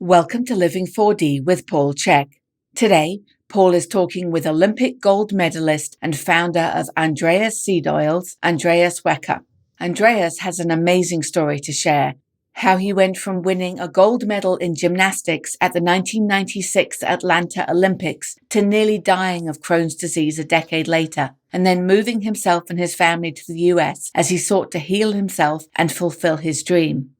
Welcome to Living 4D with Paul Chek. Today, Paul is talking with Olympic gold medalist and founder of Andreas Seed Oils, Andreas Wecker. Andreas has an amazing story to share. How he went from winning a gold medal in gymnastics at the 1996 Atlanta Olympics to nearly dying of Crohn's disease a decade later, and then moving himself and his family to the US as he sought to heal himself and fulfill his dream.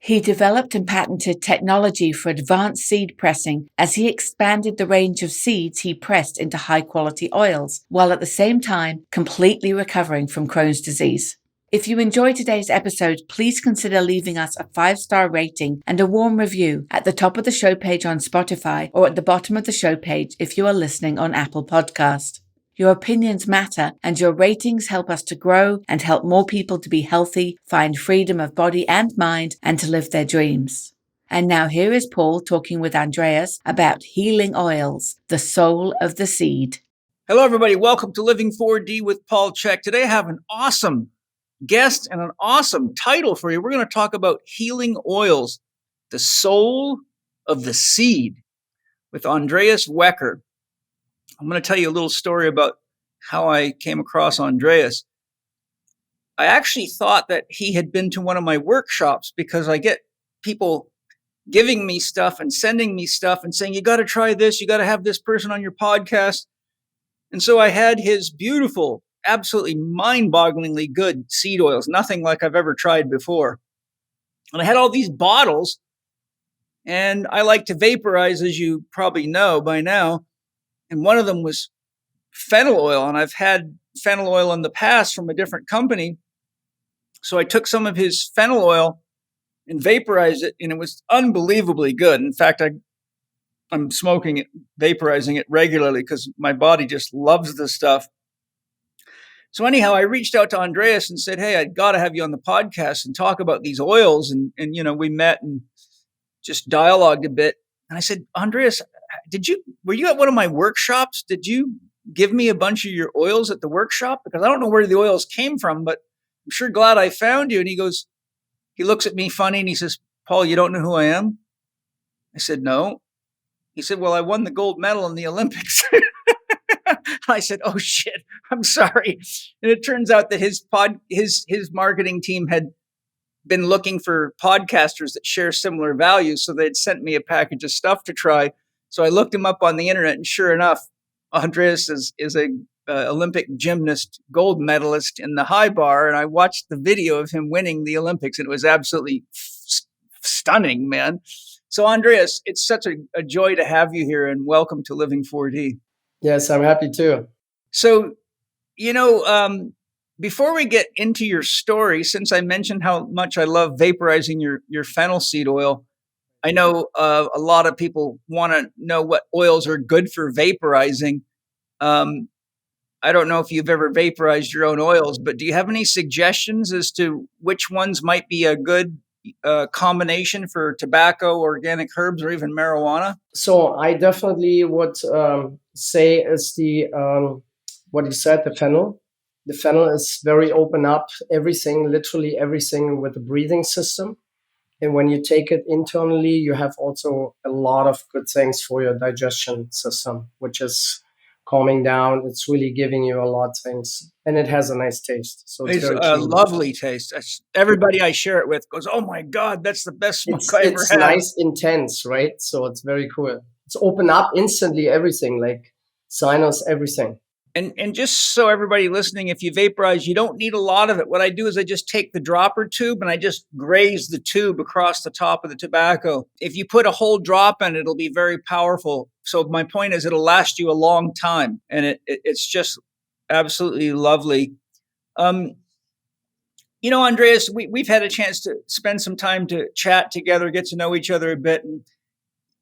He developed and patented technology for advanced seed pressing as he expanded the range of seeds he pressed into high-quality oils, while at the same time completely recovering from Crohn's disease. If you enjoyed today's episode, please consider leaving us a 5-star rating and a warm review at the top of the show page on Spotify or at the bottom of the show page if you are listening on Apple Podcast. Your opinions matter, and your ratings help us to grow and help more people to be healthy, find freedom of body and mind, and to live their dreams. And now here is Paul talking with Andreas about healing oils, the soul of the seed. Hello, everybody. Welcome to Living 4D with Paul Chek. Today I have an awesome guest and an awesome title for you. We're going to talk about healing oils, the soul of the seed, with Andreas Wecker. I'm going to tell you a little story about how I came across Andreas. I actually thought that he had been to one of my workshops because I get people giving me stuff and sending me stuff and saying, you got to try this, you got to have this person on your podcast. And so I had his beautiful, absolutely mind-bogglingly good seed oils, nothing like I've ever tried before. And I had all these bottles, and I like to vaporize, as you probably know by now. And one of them was fennel oil, and I've had fennel oil in the past from a different company. So I took some of his fennel oil and vaporized it, and it was unbelievably good. In fact, I'm smoking it, vaporizing it regularly because my body just loves this stuff. So anyhow, I reached out to Andreas and said, hey, I'd got to have you on the podcast and talk about these oils. And we met and just dialogued a bit. And I said, Andreas, were you at one of my workshops? Did you give me a bunch of your oils at the workshop? Because I don't know where the oils came from, but I'm sure glad I found you. And he looks at me funny and he says, Paul, you don't know who I am? I said, no. He said, well, I won the gold medal in the Olympics. I said, oh shit, I'm sorry. And it turns out that his marketing team had been looking for podcasters that share similar values. So they'd sent me a package of stuff to try. So I looked him up on the internet, and sure enough, Andreas is a Olympic gymnast, gold medalist in the high bar. And I watched the video of him winning the Olympics, and it was absolutely stunning, man. So Andreas, it's such a joy to have you here, and welcome to Living 4D. Yes, I'm happy too. So, before we get into your story, since I mentioned how much I love vaporizing your fennel seed oil, I know a lot of people want to know what oils are good for vaporizing. I don't know if you've ever vaporized your own oils, but do you have any suggestions as to which ones might be a good combination for tobacco, organic herbs, or even marijuana? So I definitely would say is what you said, the fennel. The fennel is very open up, literally everything with the breathing system. And when you take it internally, you have also a lot of good things for your digestion system, which is calming down. It's really giving you a lot of things. And it has a nice taste. So it's a lovely taste. Everybody I share it with goes, oh my God, that's the best smoke I ever had. It's nice, intense, right? So it's very cool. It's open up instantly everything, like sinus, everything. And just so everybody listening, if you vaporize, you don't need a lot of it. What I do is I just take the dropper tube and I just graze the tube across the top of the tobacco. If you put a whole drop in, it'll be very powerful. So my point is it'll last you a long time. And it's just absolutely lovely. Andreas, we've had a chance to spend some time to chat together, get to know each other a bit. And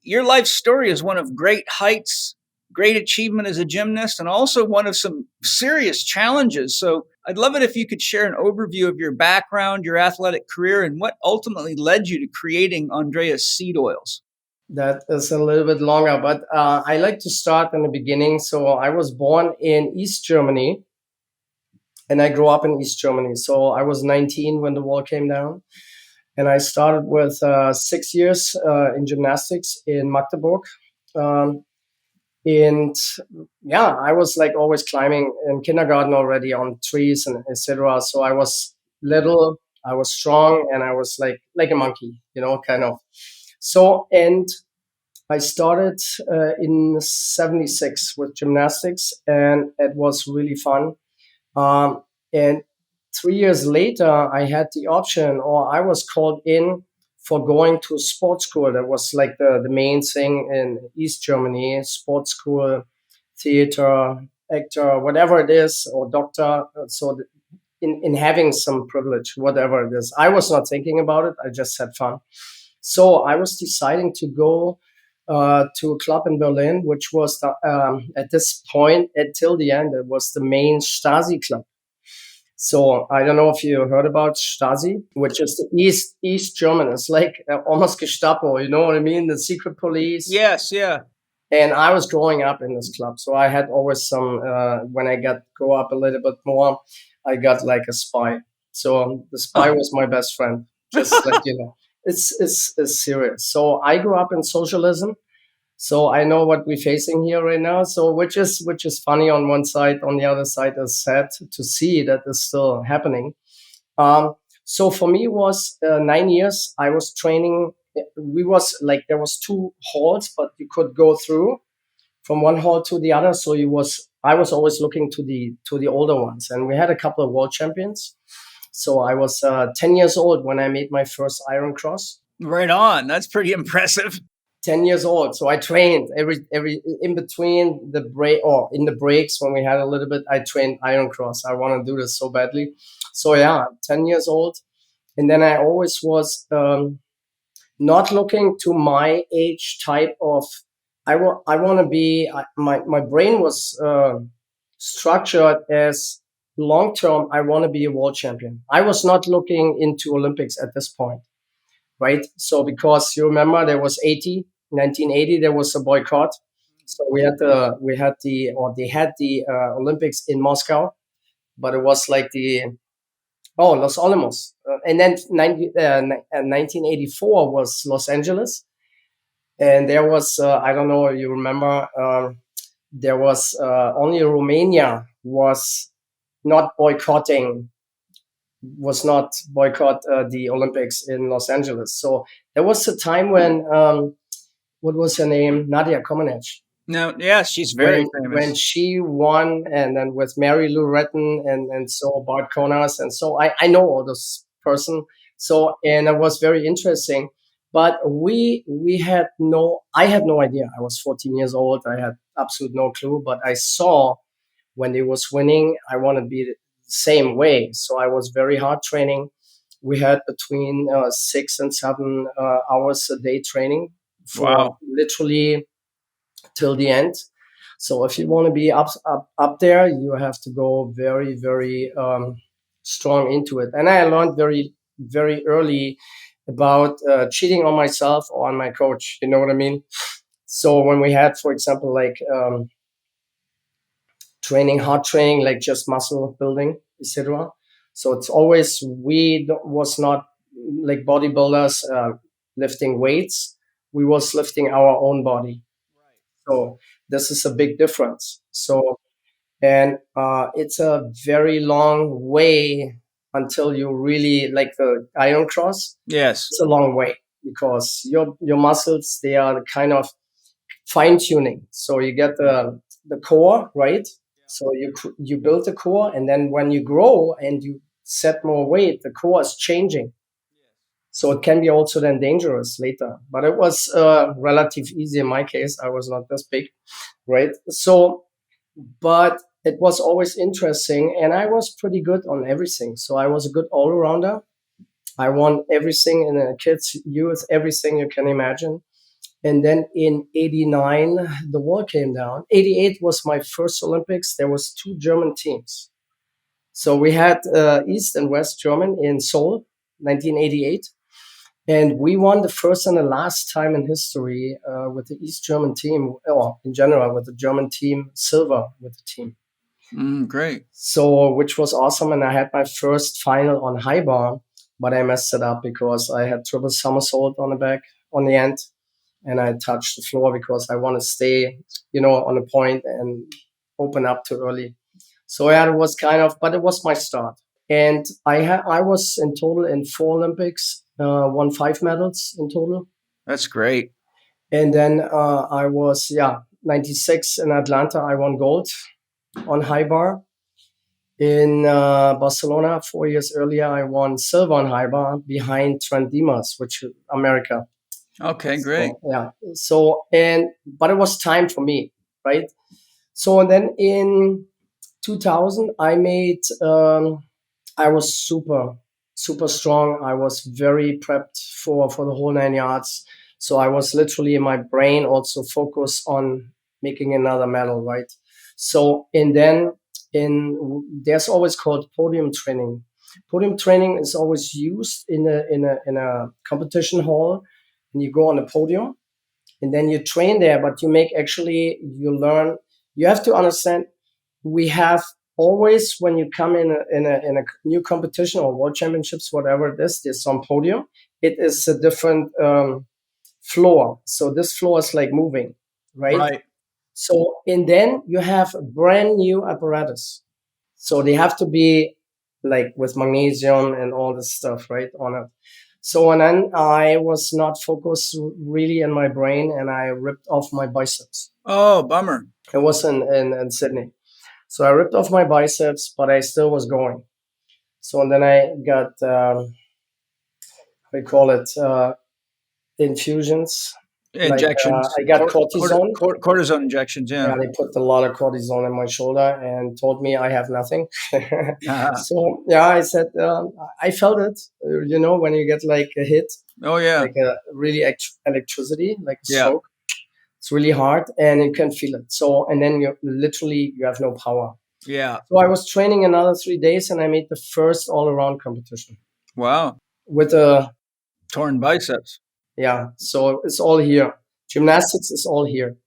your life story is one of great heights, great achievement as a gymnast, and also one of some serious challenges. So I'd love it if you could share an overview of your background, your athletic career, and what ultimately led you to creating Andreas Seed Oils. That is a little bit longer, but I like to start in the beginning. So I was born in East Germany, and I grew up in East Germany. So I was 19 when the wall came down. And I started with 6 years in gymnastics in Magdeburg. Um, and yeah, I was like always climbing in kindergarten already on trees and etc. So I was little, I was strong, and I was like a monkey, kind of. So and I started in '76 with gymnastics, and it was really fun. And 3 years later, I had the option, or I was called in for going to sports school. That was like the main thing in East Germany, sports school, theater, actor, whatever it is, or doctor. So in having some privilege, whatever it is. I was not thinking about it. I just had fun. So I was deciding to go to a club in Berlin, which was at this point, until the end, it was the main Stasi club. So I don't know if you heard about Stasi, which is the East German. It's like almost Gestapo, you know what I mean? The secret police. Yes, yeah. And I was growing up in this club, so I had always some. When I grow up a little bit more, I got like a spy. So the spy was my best friend. Just like it's serious. So I grew up in socialism. So I know what we're facing here right now. So which is funny on one side. On the other side is sad to see that is still happening. So for me, it was 9 years. I was training. We was like there was two halls, but you could go through from one hall to the other. So I was always looking to the older ones, and we had a couple of world champions. So I was 10 years old when I made my first Iron Cross. Right on. That's pretty impressive. 10 years old. So I trained every in between the break, or in the breaks when we had a little bit, I trained Iron Cross. I want to do this so badly. So yeah, 10 years old. And then I always was not looking to my age type of, I want to be, my brain was structured as long term. I want to be a world champion. I was not looking into Olympics at this point. Right. So because you remember there was 1980, there was a boycott. So they had the Olympics in Moscow, but it was like Los Alamos. And then 1984 was Los Angeles. And there was, I don't know if you remember, there was only Romania was not boycotting the Olympics in Los Angeles. So there was a time when, what was her name? Nadia Comaneci. No, yeah, she's very famous. When she won, and then with Mary Lou Retton and so Bart Konas. And so I know all this person. So, and it was very interesting. But I had no idea. I was 14 years old. I had absolutely no clue. But I saw when they was winning, I want to be same way. So I was very hard training. We had between 6 and 7 hours a day training for literally till the end. So if you want to be up there, you have to go very, very strong into it. And I learned very, very early about cheating on myself or on my coach. You know what I mean? So when we had, for example, like hard training, like just muscle building, etc. So it's always, was not like bodybuilders lifting weights. We was lifting our own body. So this is a big difference. So, and it's a very long way until you really like the Iron Cross. Yes, it's a long way because your muscles, they are kind of fine tuning. So you get the core, right? So you build the core, and then when you grow and you set more weight, the core is changing. So it can be also then dangerous later. But it was relative easy in my case. I was not this big, right? So, but it was always interesting, and I was pretty good on everything. So I was a good all-rounder. I won everything in the kids' youth, everything you can imagine. And then in 89, the wall came down. 88 was my first Olympics. There was 2 German teams. So we had East and West German in Seoul, 1988. And we won the first and the last time in history with the East German team, or in general with the German team, silver with the team. Great. So, which was awesome. And I had my first final on high bar. but I messed it up because I had triple somersault on the back, on the end, and I touched the floor because I want to stay, on a point and open up too early. So yeah, it was but it was my start. And I was in total in 4 Olympics, won 5 medals in total. That's great. And then I was 96 in Atlanta. I won gold on high bar. In Barcelona 4 years earlier, I won silver on high bar behind Trent Dimas, which is America. Okay, great. But it was time for me, right? So and then in 2000, I was super strong. I was very prepped for the whole 9 yards. So I was literally in my brain also focused on making another medal, right? So and then there's always called podium training. Podium training is always used in a competition hall, and you go on a podium, and then you train there. But you learn. You have to understand. We have always, when you come in a new competition or world championships, whatever it is, there's some podium. It is a different floor. So this floor is like moving, right? Right. So and then you have a brand new apparatus. So they have to be like with magnesium and all this stuff, right, on it. So and then I was not focused really in my brain, and I ripped off my biceps. Oh, bummer. It was in Sydney. So I ripped off my biceps, but I still was going. So and then I got we call it infusions. Injections. I got cortisone. Cortisone injections. Yeah, Yeah. they put a lot of cortisone in my shoulder and told me I have nothing. So yeah, I said I felt it. When you get like a hit, Oh yeah. like a really electricity, like a Yeah. stroke. It's really hard, and you can feel it. So and then you have no power. Yeah. So I was training another 3 days, and I made the first all-around competition Wow. with a Torn biceps. So it's all here. Gymnastics is all here.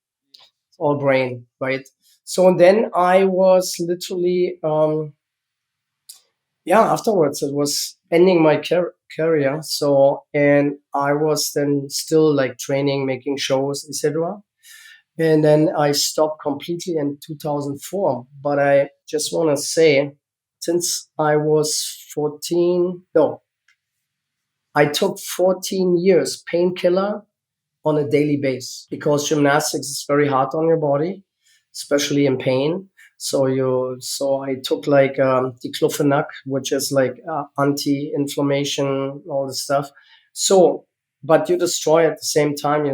It's all brain, right? So and then I was literally afterwards it was ending my career. So and I was then still like training, making shows, etc. And then I stopped completely in 2004. But I just want to say, since I was 14, no, I took 14 years painkiller on a daily basis because gymnastics is very hard on your body, especially in pain. So I took like diclofenac, which is like anti-inflammation, all this stuff. So, but you destroy at the same time,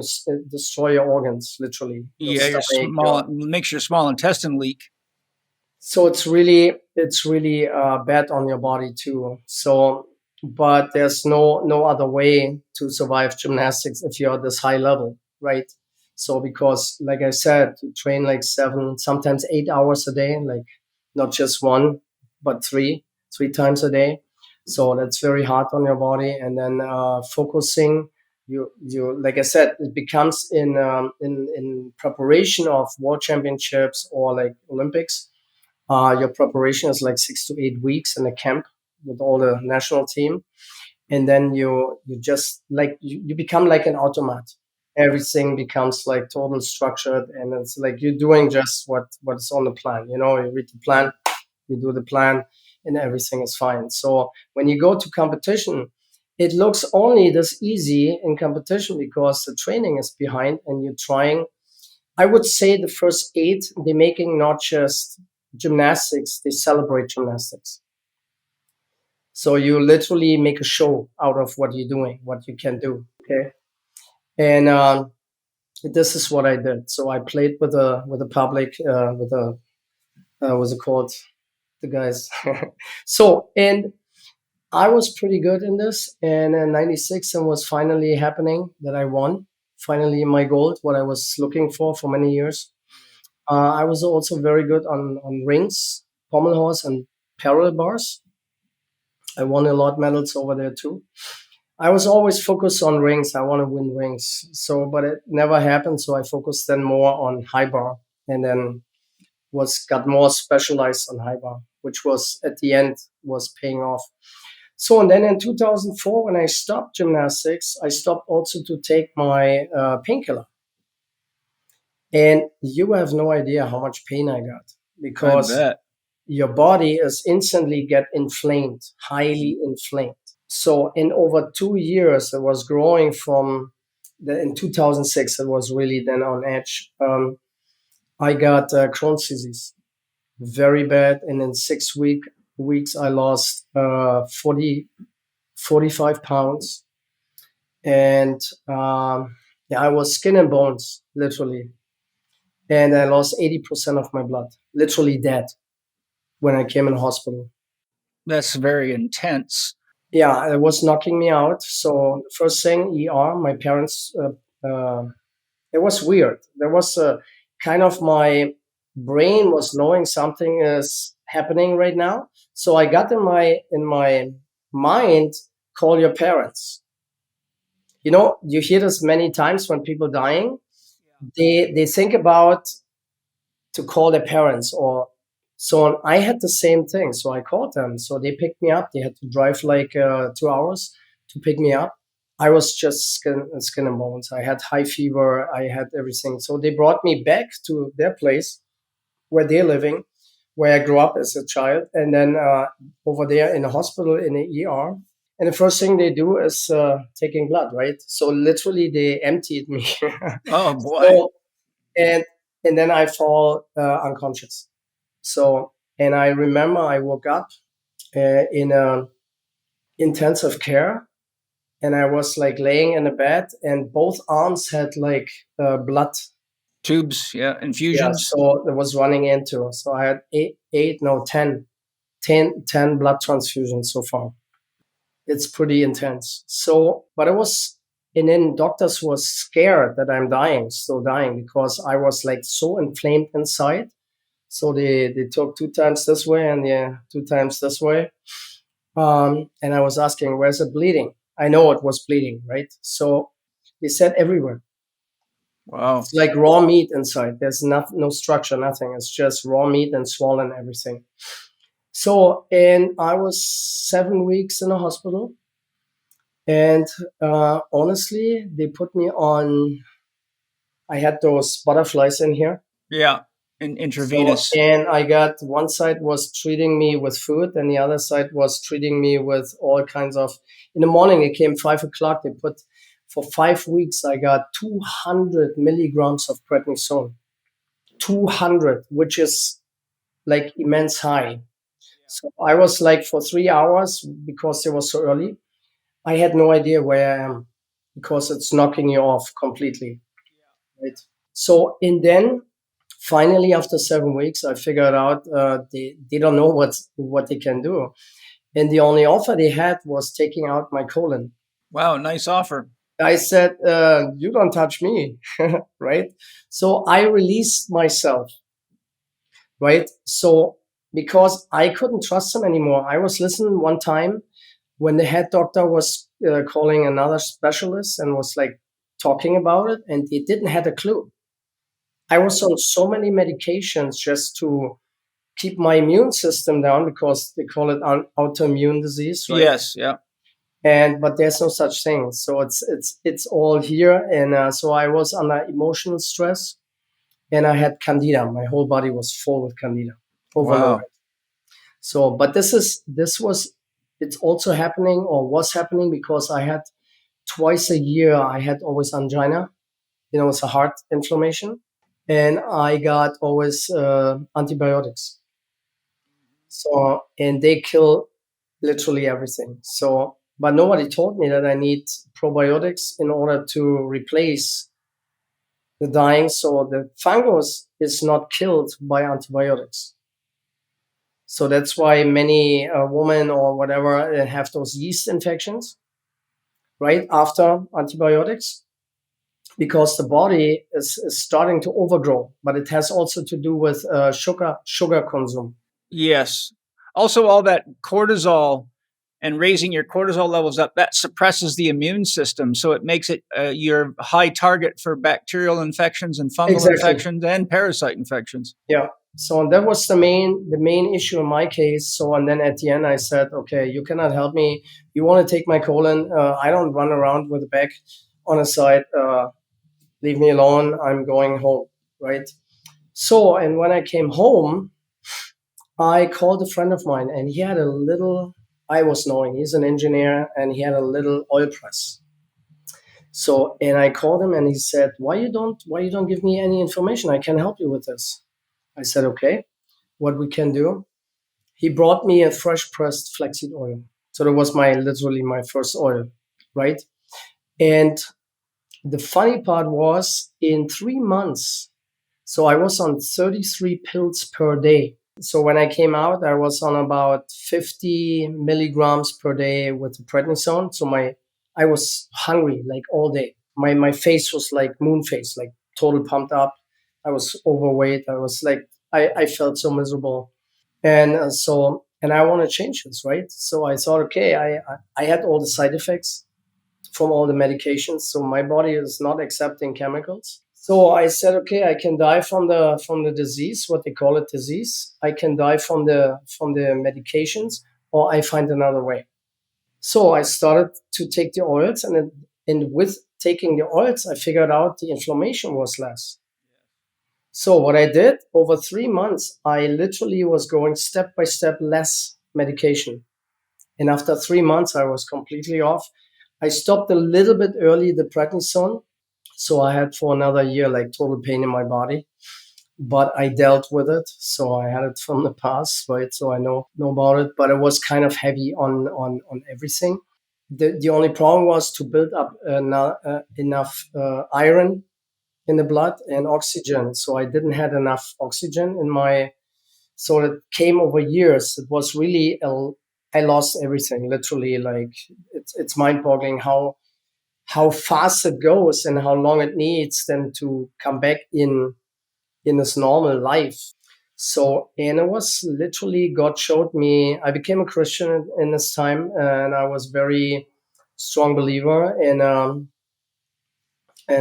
destroy your organs, literally. Yeah, your small makes your small intestine leak. So it's really bad on your body too. So, but there's no other way to survive gymnastics if you're at this high level, right? So because, like I said, you train like 7, sometimes 8 hours a day, like not just one, but three times a day. So that's very hard on your body. And then focusing, you like I said, it becomes in preparation of world championships or like Olympics. Your preparation is like 6 to 8 weeks in a camp with all the national team, and then you just like you become like an automat. Everything becomes like total structured, and it's like you're doing just what is on the plan. You read the plan, you do the plan, and everything is fine. So when you go to competition, it looks only this easy in competition because the training is behind and you're trying. I would say the first 8, they're making not just gymnastics, they celebrate gymnastics. So you literally make a show out of what you're doing, what you can do. Okay. And this is what I did. So I played with the public, what's it called? The guys. So, and I was pretty good in this. And in 96, it was finally happening that I won. Finally, my gold, what I was looking for many years. I was also very good on rings, pommel horse, and parallel bars. I won a lot of medals over there too. I was always focused on rings. I want to win rings. So, but it never happened. So I focused then more on high bar, and then got more specialized on high bar, which was at the end was paying off. So, and then in 2004, when I stopped gymnastics, I stopped also to take my painkiller. And you have no idea how much pain I got I because bet. your body is instantly get inflamed, highly inflamed. So in over 2 years, it was growing from in 2006, it was really then on edge. I got Crohn's disease, very bad. And in 6 weeks, I lost 45 pounds. And yeah, I was skin and bones, literally. And I lost 80% of my blood, literally dead when I came in hospital. That's very intense. Yeah, it was knocking me out. So first thing, ER, my parents, it was weird. There was a kind of my brain was knowing something is happening right now. So I got in my mind, call your parents. You know, you hear this many times when people dying. They think about to call their parents or so on. I had the same thing. So I called them. So they picked me up. They had to drive like 2 hours to pick me up. I was just skin and bones. I had high fever. I had everything. So they brought me back to their place where they're living, where I grew up as a child. And then over there in the hospital in the ER. And the first thing they do is taking blood, right? So literally they emptied me. Oh boy. So and and then I fall unconscious. So and I remember I woke up in a intensive care, and I was like laying in a bed, and both arms had like blood. Tubes, yeah, Yeah, infusions. so it was running into. So I had no, 10 blood transfusions so far. It's pretty intense. So, but it was, and then doctors was scared that I'm dying, still dying, because I was like so inflamed inside. So they took 2 times this way and yeah, 2 times this way. And I was asking, where's it bleeding? I know it was bleeding, right? So they said everywhere. Wow. It's like raw meat inside. There's no structure, nothing. It's just raw meat and swollen everything. So, and I was 7 weeks in a hospital. And honestly, they put me on, I had those butterflies in here. Yeah, So, intravenous. and I got one side was treating me with food, and the other side was treating me with all kinds of. In the morning, it came 5 o'clock. They put for 5 weeks. I got 200 milligrams of prednisone, 200, which is like immense high. So I was like for 3 hours because it was so early. I had no idea where I am because it's knocking you off completely, right? So and then finally after 7 weeks I figured out they don't know what they can do, and the only offer they had was taking out my colon. Wow, nice offer. I said, you don't touch me. Right? So I released myself, right? So because I couldn't trust them anymore, I was listening one time when the head doctor was calling another specialist and was like talking about it, and they didn't have a clue. I was on so many medications just to keep my immune system down because they call it autoimmune disease, right? Yes, yeah. And but there's no such thing. So it's all here, and so I was under emotional stress, and I had candida. My whole body was full with candida, overloaded. Wow. So, but this was it's also happening or was happening because I had twice a year I had always angina. You know, it's a heart inflammation, and I got always antibiotics. So, and they kill literally everything. So, but nobody told me that I need probiotics in order to replace the dying. So the fungus is not killed by antibiotics. So that's why many women or whatever have those yeast infections right after antibiotics because the body is starting to overgrow. But it has also to do with sugar consume. Yes. Also, all that cortisol and raising your cortisol levels up, that suppresses the immune system. So it makes it your high target for bacterial infections and fungal Exactly. infections and parasite infections. Yeah. So that was the main issue in my case. So and then at the end I said, okay, you cannot help me. You want to take my colon? I don't run around with a bag on the side. Leave me alone. I'm going home, right? So and when I came home, I called a friend of mine, and he had a little. I was knowing he's an engineer, and he had a little oil press. So and I called him, and he said, "Why you don't give me any information? I can help you with this." I said, "Okay, what we can do." He brought me a fresh pressed flaxseed oil. So that was literally my first oil, right? And the funny part was in 3 months, so I was on 33 pills per day. So when I came out, I was on about 50 milligrams per day with the prednisone. So I was hungry like all day. My face was like moon face, like total pumped up. I was overweight. I was like, I felt so miserable. And I want to change this, right? So I thought, okay, I had all the side effects from all the medications, so my body is not accepting chemicals. So I said, okay, I can die from the disease, what they call it disease. I can die from the medications, or I find another way. So I started to take the oils, and with taking the oils, I figured out the inflammation was less. So what I did over 3 months, I literally was going step by step less medication. And after 3 months, I was completely off. I stopped a little bit early the prednisone. So I had for another year like total pain in my body, but I dealt with it. So I had it from the past, right? So I know about it, but it was kind of heavy on everything. The only problem was to build up enough iron in the blood and oxygen. So I didn't have enough oxygen in my. So it came over years. It was really I lost everything literally. Like it's mind-boggling how fast it goes and how long it needs then to come back in this normal life. So and it was literally God showed me. I became a Christian in this time, and I was very strong believer. And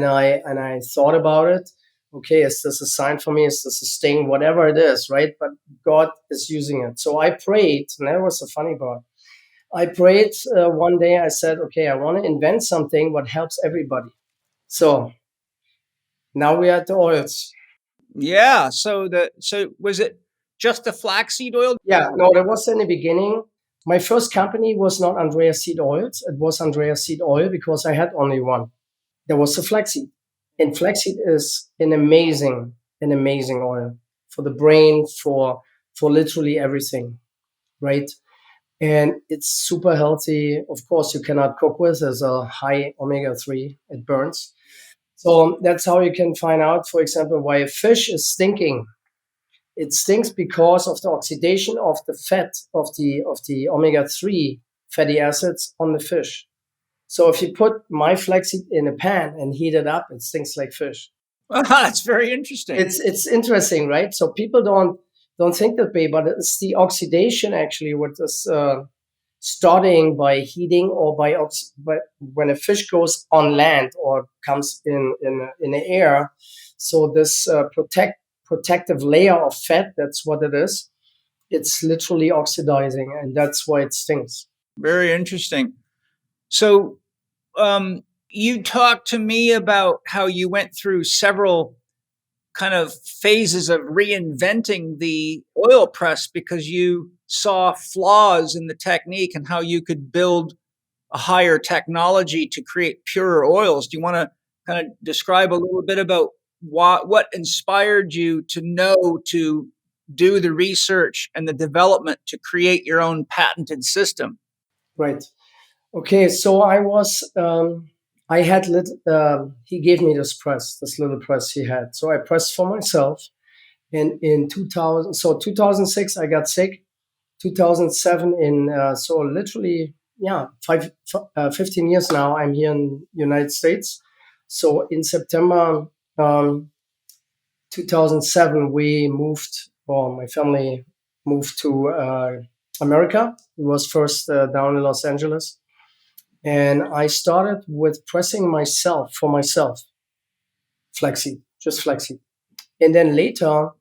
I thought about it. Okay, is this a sign for me? Is this a sting? Whatever it is, right? But God is using it. So I prayed, and that was the funny part. I prayed one day. I said, okay, I want to invent something what helps everybody. So now we are at the oils. Yeah. So was it just the flaxseed oil? Yeah, no, that was in the beginning. My first company was not Andreas Seed Oils. It was Andreas Seed Oil because I had only one. There was the flaxseed. And flaxseed is an amazing oil for the brain, for literally everything, right? And it's super healthy. Of course, you cannot cook with. There's a high omega-3. It burns. So that's how you can find out, for example, why a fish is stinking. It stinks because of the oxidation of the fat of the omega-3 fatty acids on the fish. So if you put my flaxseed in a pan and heat it up, it stinks like fish. That's very interesting. It's interesting, right? So people don't think that way, but it's the oxidation actually what is starting by heating or by when a fish goes on land or comes in the air. So this protective layer of fat, that's what it is. It's literally oxidizing, and that's why it stings. Very interesting. So, you talked to me about how you went through several kind of phases of reinventing the oil press because you saw flaws in the technique and how you could build a higher technology to create purer oils. Do you want to kind of describe a little bit about what inspired you to know to do the research and the development to create your own patented system? Right. Okay, so I had he gave me this little press he had. So I pressed for myself. And in 2000, so 2006, I got sick. 2007, so literally, yeah, 15 years now, I'm here in United States. So in September 2007, or my family moved to America. It was first down in Los Angeles. And I started with pressing for myself, flaxseed, just flaxseed. And then later,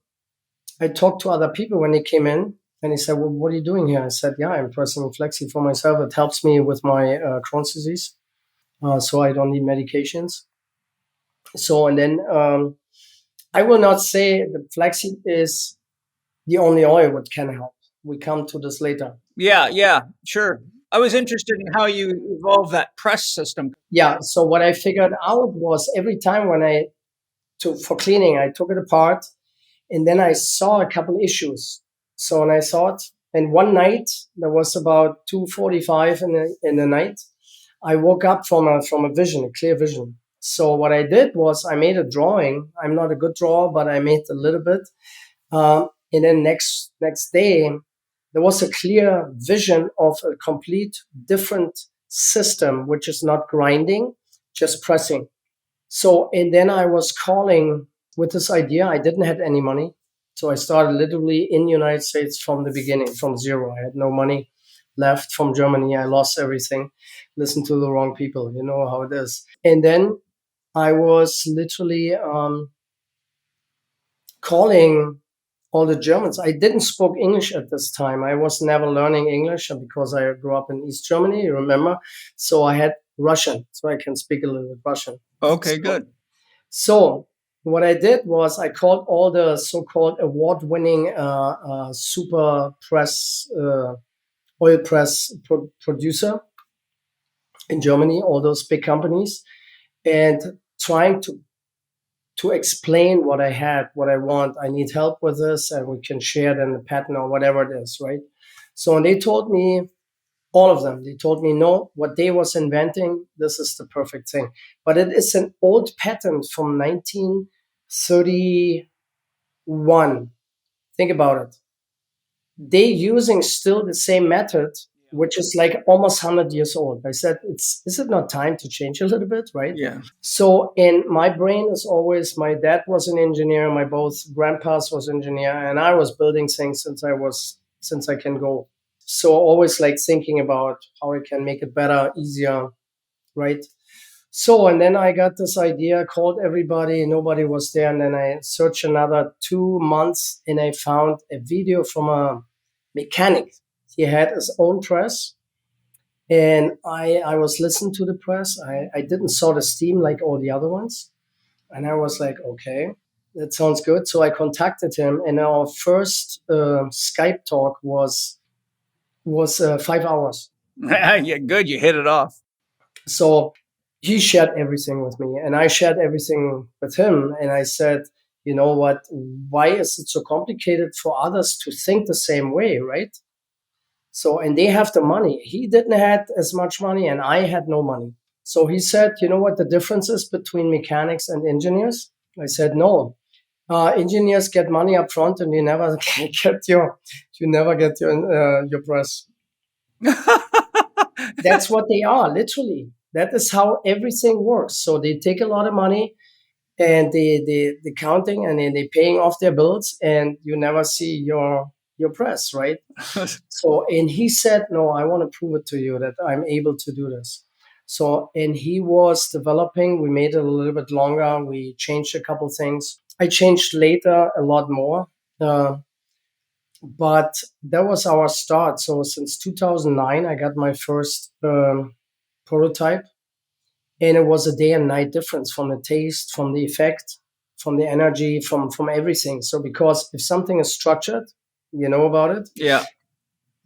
I talked to other people when they came in, and he said, "Well, what are you doing here?" I said, "Yeah, I'm pressing Flexi for myself. It helps me with my Crohn's disease, so I don't need medications." So, and then I will not say that Flexi is the only oil that can help. We come to this later. Yeah, sure. I was interested in how you evolved that press system. Yeah. So what I figured out was every time when I took for cleaning, I took it apart, and then I saw a couple issues. So and I thought, and one night there was about 2:45 in the night. I woke up from a vision, a clear vision. So what I did was I made a drawing. I'm not a good drawer, but I made a little bit. And then next day, there was a clear vision of a complete different system, which is not grinding, just pressing. So, and then I was calling with this idea. I didn't have any money. So I started literally in the United States from the beginning, from zero. I had no money left from Germany. I lost everything. Listened to the wrong people. You know how it is. And then I was literally calling all the Germans. I didn't speak English at this time. I was never learning English because I grew up in East Germany, you remember? So I had Russian, so I can speak a little bit Russian. Okay, So, good. So what I did was I called all the so-called award-winning super press, oil press producer in Germany, all those big companies, and trying to explain what I had, what I want. I need help with this, and we can share then the patent or whatever it is, right? So and they told me, all of them, they told me, no, what they was inventing, this is the perfect thing. But it is an old patent from 1931. Think about it. They using still the same method, which is like almost 100 years old. I said, is it not time to change a little bit, right? Yeah. So in my brain is always, my dad was an engineer, my both grandpas was engineer, and I was building things since I can go. So always like thinking about how I can make it better, easier, right? So and then I got this idea, called everybody, nobody was there, and then I searched another 2 months, and I found a video from a mechanic. He had his own press, and I was listening to the press. I didn't saw the steam like all the other ones, and I was like, okay, that sounds good. So I contacted him, and our first Skype talk was 5 hours. Yeah, good. You hit it off. So he shared everything with me, and I shared everything with him. And I said, you know what? Why is it so complicated for others to think the same way, right? So, and they have the money. He didn't have as much money, and I had no money. So he said, you know what the difference is between mechanics and engineers? I said, no. Engineers get money up front, and you never get your press. That's what they are, literally. That is how everything works. So they take a lot of money, and the counting, and then they paying off their bills, and you never see your press, right? So and he said, no, I want to prove it to you that I'm able to do this. So and he was developing. We made it a little bit longer. We changed a couple things. I changed later a lot more. But that was our start. So since 2009, I got my first prototype, and it was a day and night difference from the taste, from the effect, from the energy, from everything. So because if something is structured, you know about it. Yeah.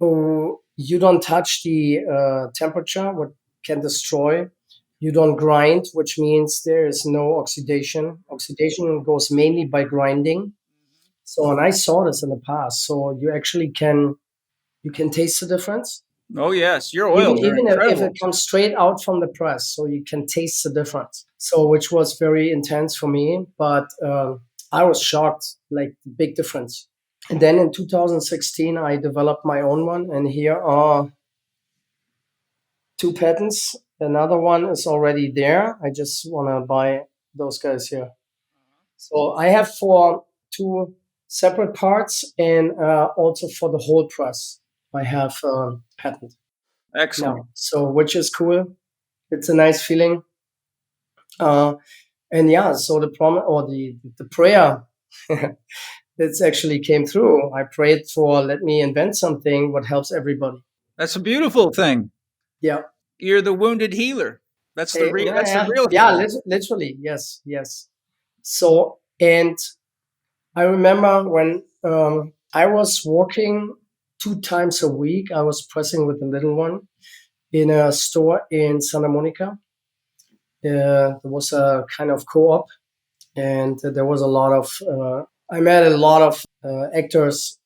You don't touch the temperature, what can destroy. You don't grind, which means there is no oxidation. Oxidation goes mainly by grinding. So, and I saw this in the past. So you actually can taste the difference. Oh yes, your Even oils are even if incredible. it comes straight out from the press, so you can taste the difference. So, which was very intense for me, but I was shocked, like the big difference. And then in 2016, I developed my own one, and here are 2 patents. Another one is already there. I just want to buy those guys here. So I have for 2 separate parts, and also for the whole press, I have patent Excellent. now. So which is cool. It's a nice feeling. And yeah, so the promise or the prayer It's actually came through. I prayed for, let me invent something what helps everybody. That's a beautiful thing. Yeah. You're the wounded healer. That's the that's the real Yeah, healing. literally. Yes. So, and I remember when I was walking 2 times a week, I was pressing with the little one in a store in Santa Monica. There was a kind of co-op, and there was a lot of, I met a lot of actors.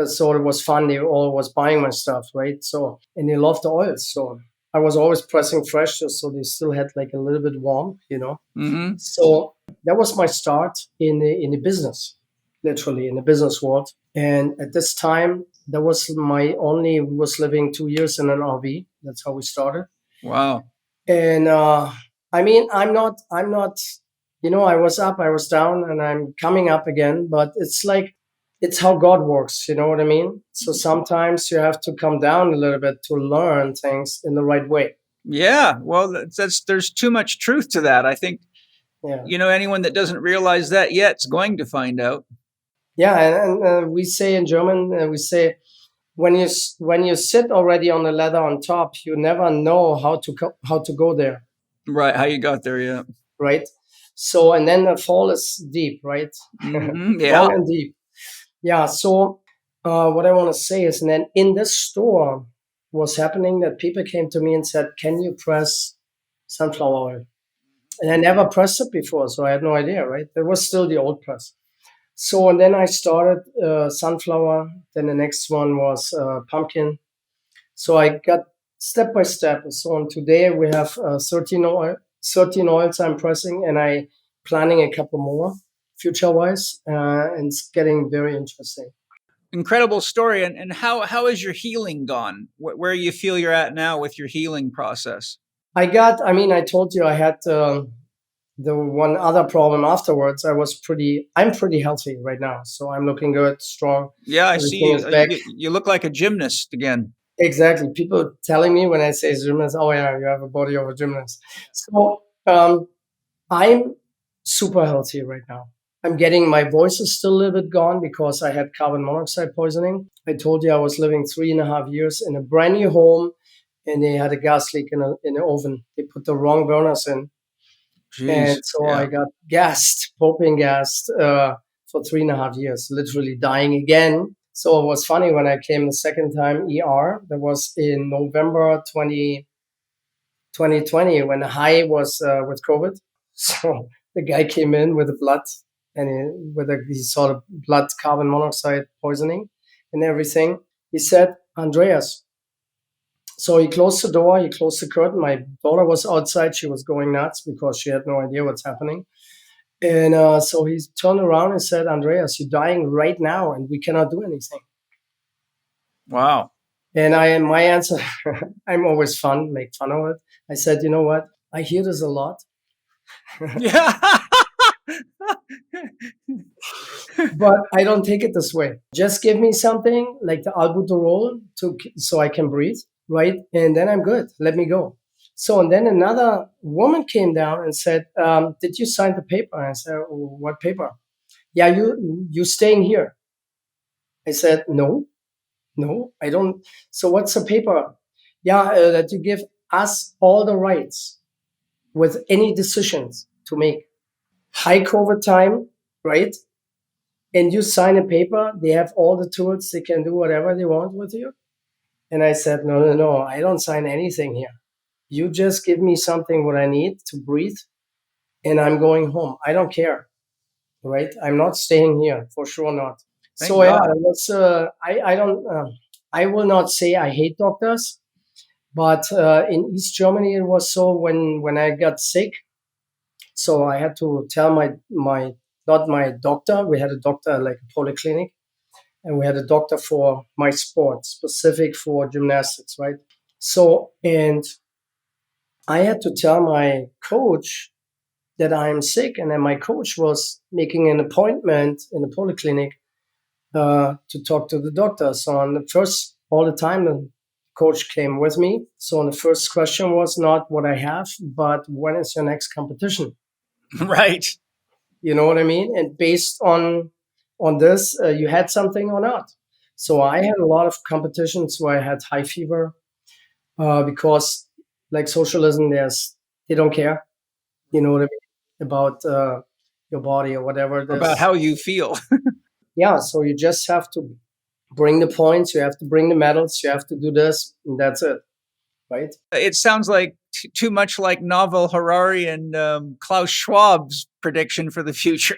So it was fun. They all was buying my stuff, right? So, and they loved the oils. So I was always pressing fresh, just so they still had like a little bit warm, Mm-hmm. So that was my start in the business, literally in the business world. And at this time, that was my only. We was living 2 years in an RV. That's how we started. Wow. And I mean, I'm not. I was up, I was down, and I'm coming up again. But it's like it's how God works. You know what I mean? So sometimes you have to come down a little bit to learn things in the right way. Yeah. Well, there's too much truth to that. I think, Yeah. anyone that doesn't realize that yet is going to find out. Yeah, and we say in German, we say when you sit already on the ladder on top, you never know how to go there, Right. How you got there. Yeah. right? So and then the fall is deep, right? Mm-hmm. Yeah. Long and deep. Yeah. So what I want to say is, and then in this store was happening that people came to me and said, "Can you press sunflower oil?" And I never pressed it before, so I had no idea, right? There was still the old press. So, and then I started sunflower. Then the next one was pumpkin. So I got step by step. So on today we have 13 oils I'm pressing, and I planning a couple more future wise, and it's getting very interesting. Incredible story. And how has your healing gone? Where you feel you're at now with your healing process? I mean, I told you I had the one other problem afterwards. I'm pretty healthy right now. So I'm looking good, strong. Yeah, I see Everything you. is back. You look like a gymnast again. Exactly. People telling me when I say gymnast, oh yeah, you have a body of a gymnast. So I'm super healthy right now. I'm getting my voice is still a little bit gone because I had carbon monoxide poisoning. I told you I was living 3.5 years in a brand new home, and they had a gas leak in the oven. They put the wrong burners in, and Jeez. so I Yeah. got gassed, propane gassed for 3.5 years, literally dying again. So it was funny when I came the second time ER. That was in November 2020 when the high was with COVID. So the guy came in with the blood, and he saw the blood carbon monoxide poisoning and everything. He said, Andreas. So he closed the door, he closed the curtain. My daughter was outside. She was going nuts because she had no idea what's happening. And so he turned around and said, Andreas, you're dying right now and we cannot do anything. Wow. And my answer, I'm always make fun of it. I said, you know what? I hear this a lot. Yeah. But I don't take it this way. Just give me something like the albuterol so I can breathe, right? And then I'm good. Let me go. So, and then another woman came down and said, did you sign the paper? I said, what paper? Yeah, you staying here. I said, no, I don't. So what's the paper? Yeah, that you give us all the rights with any decisions to make. High COVID time, right? And you sign a paper, they have all the tools, they can do whatever they want with you. And I said, no, I don't sign anything here. You just give me something what I need to breathe, and I'm going home. I don't care, right? I'm not staying here, for sure not. Thank So yeah, God. it was, I don't, I will not say I hate doctors, but in East Germany, it was so when I got sick, so I had to tell not my doctor, we had a doctor like a polyclinic, and we had a doctor for my sport, specific for gymnastics, right? So, and I had to tell my coach that I'm sick, and then my coach was making an appointment in the polyclinic to talk to the doctor. So, on the first, all the time, the coach came with me. So, the first question was not what I have, but when is your next competition? Right. You know what I mean? And based on on this, you had something or not. So I had a lot of competitions where I had high fever because, like socialism, they don't care, you know what I mean, about your body or whatever it About is. how you feel. Yeah, so you just have to bring the points, you have to bring the medals, you have to do this, and that's it, right? It sounds like too much like Naval Harari and Klaus Schwab's prediction for the future.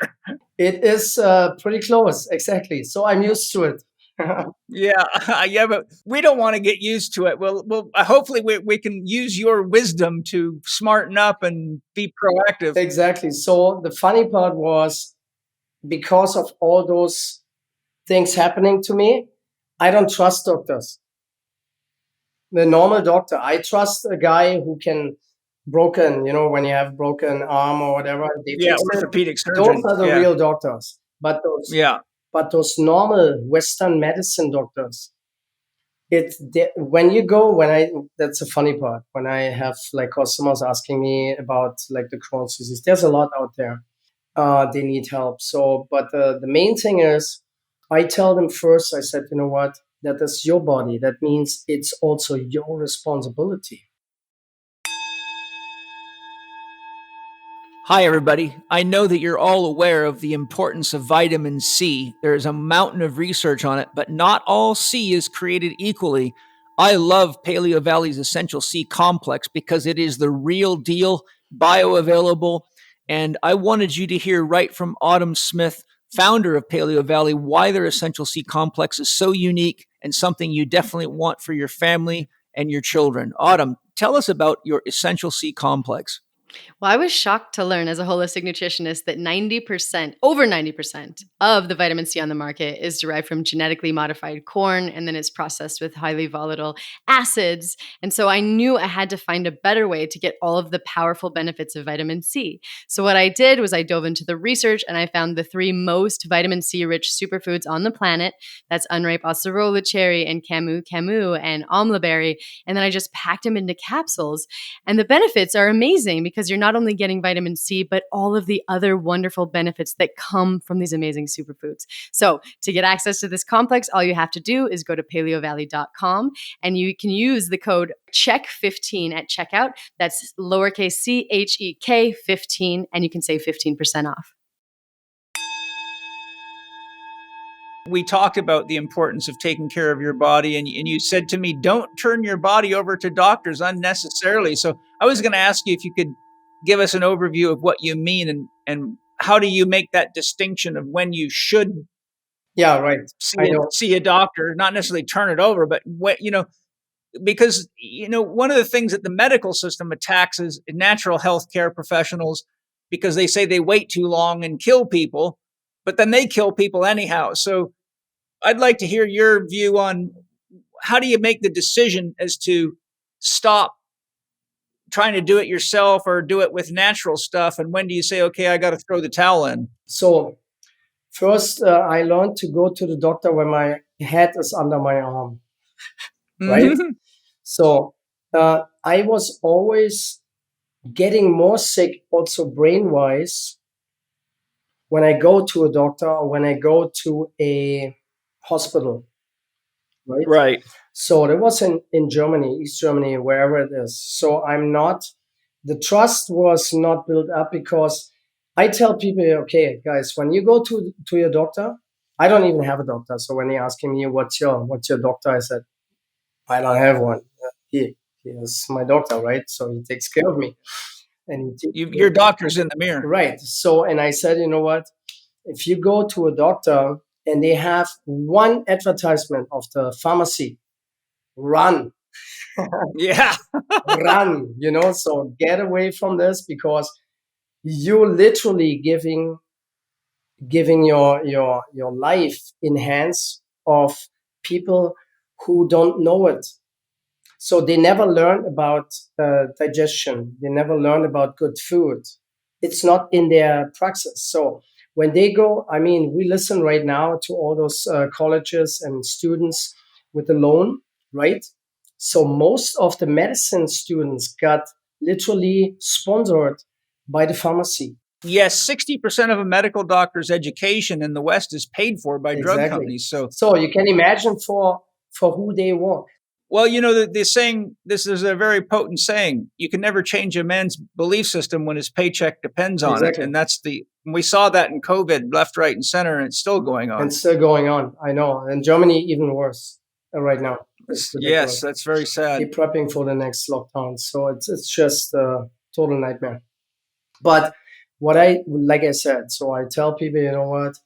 It is pretty close, exactly. So I'm used to it. Yeah, yeah, but we don't want to get used to it. Well, hopefully we can use your wisdom to smarten up and be proactive. Exactly. So the funny part was, because of all those things happening to me, I don't trust doctors. The normal doctor, I trust a guy who can broken, when you have broken arm or whatever, they Yeah, fix it. orthopedic Those surgeon. are the Yeah, real doctors. yeah. But those normal Western medicine doctors, when you go, that's a funny part, when I have like customers asking me about like the Crohn's disease, there's a lot out there. They need help. So, but the main thing is, I tell them first, I said, you know what, that is your body. That means it's also your responsibility. Hi, everybody. I know that you're all aware of the importance of vitamin C. There's a mountain of research on it, but not all C is created equally. I love Paleo Valley's Essential C complex because it is the real deal, bioavailable. And I wanted you to hear right from Autumn Smith, founder of Paleo Valley, why their Essential C complex is so unique and something you definitely want for your family and your children. Autumn, tell us about your Essential C complex. Well, I was shocked to learn as a holistic nutritionist that 90%, over 90% of the vitamin C on the market is derived from genetically modified corn and then it's processed with highly volatile acids. And so I knew I had to find a better way to get all of the powerful benefits of vitamin C. So what I did was I dove into the research and I found the three most vitamin C rich superfoods on the planet. That's unripe acerola cherry and camu camu and amla berry. And then I just packed them into capsules. And the benefits are amazing because you're not only getting vitamin C, but all of the other wonderful benefits that come from these amazing superfoods. So to get access to this complex, all you have to do is go to paleovalley.com and you can use the code CHEK15 at checkout. That's lowercase CHEK 15, and you can save 15% off. We talked about the importance of taking care of your body, and you said to me, don't turn your body over to doctors unnecessarily. So I was going to ask you if you could give us an overview of what you mean, and how do you make that distinction of when you should Yeah, right. I know. see a doctor, not necessarily turn it over, but because one of the things that the medical system attacks is natural health care professionals, because they say they wait too long and kill people, but then they kill people anyhow. So I'd like to hear your view on how do you make the decision as to stop trying to do it yourself or do it with natural stuff, and when do you say, okay, I got to throw the towel in? So first, I learned to go to the doctor when my head is under my arm, right? Mm-hmm. So I was always getting more sick, also brain wise, when I go to a doctor or when I go to a hospital, right? Right. So that was in Germany, East Germany, wherever it is. So the trust was not built up because I tell people, okay, guys, when you go to your doctor, I don't even have a doctor. So when they're asking me, what's your doctor? I said, I don't have one. He is my doctor, right? So he takes care of me. And Your doctor's in the mirror. right. So, and I said, you know what? If you go to a doctor and they have one advertisement of the pharmacy, run, Yeah. run, so get away from this because you're literally giving your life in hands of people who don't know it. So they never learn about digestion. They never learn about good food. It's not in their praxis. So when they go, I mean, we listen right now to all those colleges and students with the loan, right? So most of the medicine students got literally sponsored by the pharmacy. Yes, 60% of a medical doctor's education in the West is paid for by drug Exactly. companies. So, So you can imagine for who they work. well, the saying, this is a very potent saying, you can never change a man's belief system when his paycheck depends on it. Exactly. And we saw that in COVID, left, right, and center, and it's still going on. And still going on. I know. And Germany, even worse right now. It's ridiculous. Yes, that's very sad. They're prepping for the next lockdown. So it's just a total nightmare. But like I said, so I tell people, you know what?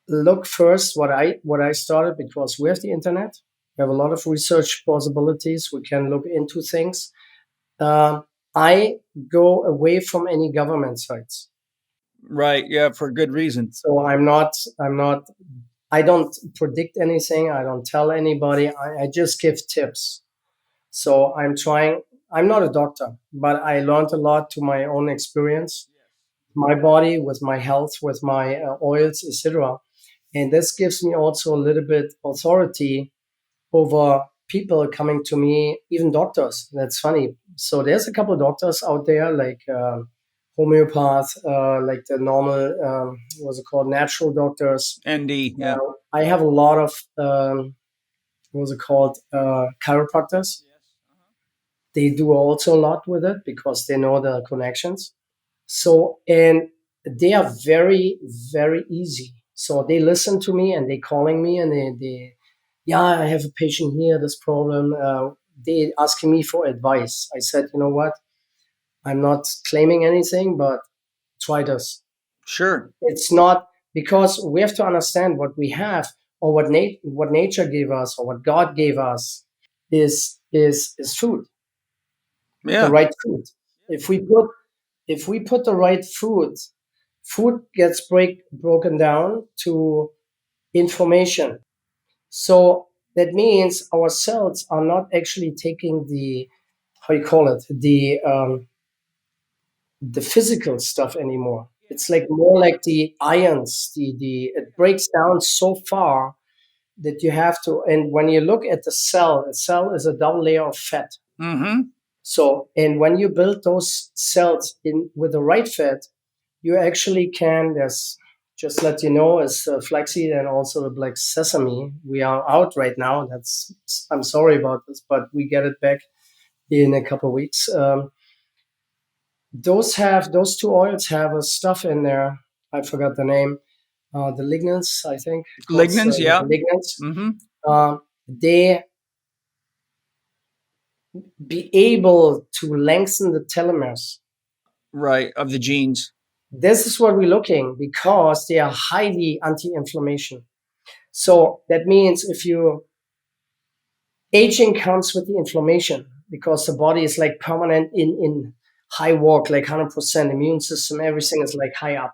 Look first what I started, because we have the internet. We have a lot of research possibilities. We can look into things. I go away from any government sites. Right. Yeah, for good reason. So I don't predict anything. I don't tell anybody. I just give tips. So I'm not a doctor, but I learned a lot to my own experience, my body, with my health, with my oils, etc. And this gives me also a little bit authority over people coming to me, even doctors. That's funny. So there's a couple of doctors out there, like homeopath, like the normal, what's it called, natural doctors. ND, yeah. I have a lot of, what's it called, chiropractors. They do also a lot with it because they know the connections. So, and they are very, very easy. So they listen to me and they calling me and yeah, I have a patient here, this problem. They asking me for advice. I said, you know what? I'm not claiming anything, but try this. Sure. It's not, because we have to understand what we have, or what nature gave us, or what God gave us is food. Yeah. The right food. If we put the right food gets broken down to information. So that means our cells are not actually taking the, how you call it, the physical stuff anymore. It's like more like the ions, the it breaks down so far that you have to. And when you look at the cell, a cell is a double layer of fat. Mm-hmm. So, and when you build those cells in with the right fat, you actually can. There's, just let you know, is flaxseed and also the black sesame. We are out right now. I'm sorry about this, but we get it back in a couple of weeks. Those two oils have a stuff in there. I forgot the name. The lignans, I think. Lignans, yeah. Lignans. Mm-hmm. They be able to lengthen the telomeres. Right, of the genes. This is what we're looking, because they are highly anti-inflammation. So that means aging comes with the inflammation, because the body is like permanent in high work, like 100% immune system, everything is like high up.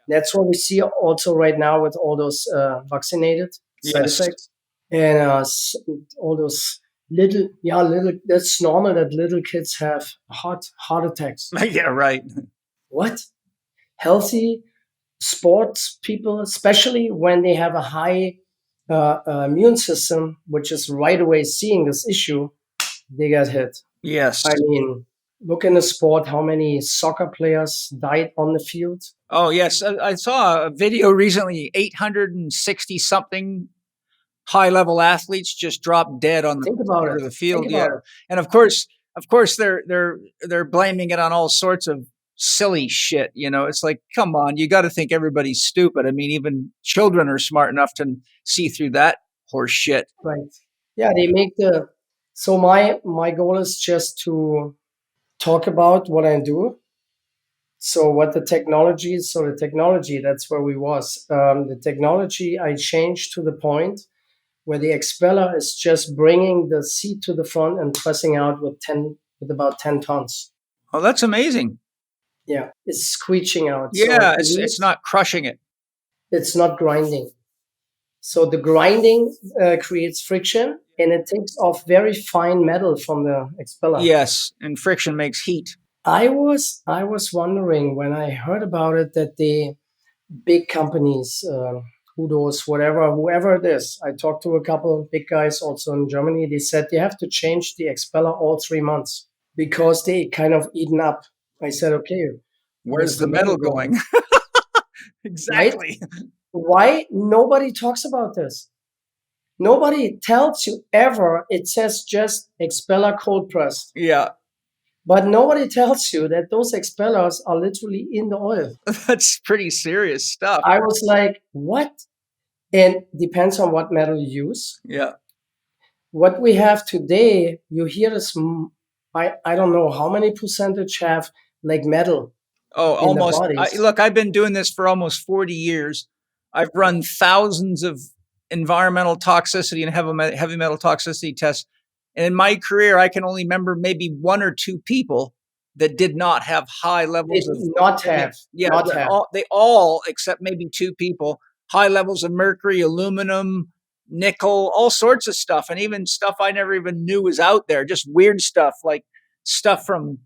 That's what we see also right now with all those vaccinated side effects, and all those little, that's normal that little kids have heart attacks. Yeah, right. What? Healthy sports people, especially when they have a high immune system, which is right away seeing this issue, they get hit. Yes. I mean, look in the sport, how many soccer players died on the field. Oh, yes. I saw a video recently, 860 something high-level athletes just dropped dead on the field. Yeah. And of course they're blaming it on all sorts of silly shit. It's like, come on, you got to think everybody's stupid. I mean, even children are smart enough to see through that horse shit. Right. Yeah, they make so my goal is just to talk about what I do. So what the technology is, that's where we was. The technology I changed to the point where the expeller is just bringing the seed to the front and pressing out with about 10 tons. Oh, that's amazing. Yeah, it's screeching out. Yeah, so it's not crushing it. It's not grinding. So the grinding creates friction, and it takes off very fine metal from the expeller. Yes, and friction makes heat. I was wondering when I heard about it that the big companies, Kudos, whoever it is, I talked to a couple of big guys also in Germany. They said they have to change the expeller all 3 months because they kind of eaten up. I said, okay, Where's the metal going? Right? Exactly. Why nobody talks about this? Nobody tells you ever. It says just expeller cold pressed, Yeah, but nobody tells you that those expellers are literally in the oil. that's pretty serious stuff. I was like, what? And depends on what metal you use. Yeah. What we have today, you hear this, I don't know how many percentage have like metal Oh, in the almost. bodies. Look, I've been doing this for almost 40 years. I've run thousands of environmental toxicity and heavy metal toxicity tests. And in my career, I can only remember maybe one or two people that did not have high levels Did of not have, yeah, not have. they all except maybe two people, high levels of mercury, aluminum, nickel, all sorts of stuff, and even stuff I never even knew was out there. Just weird stuff like stuff from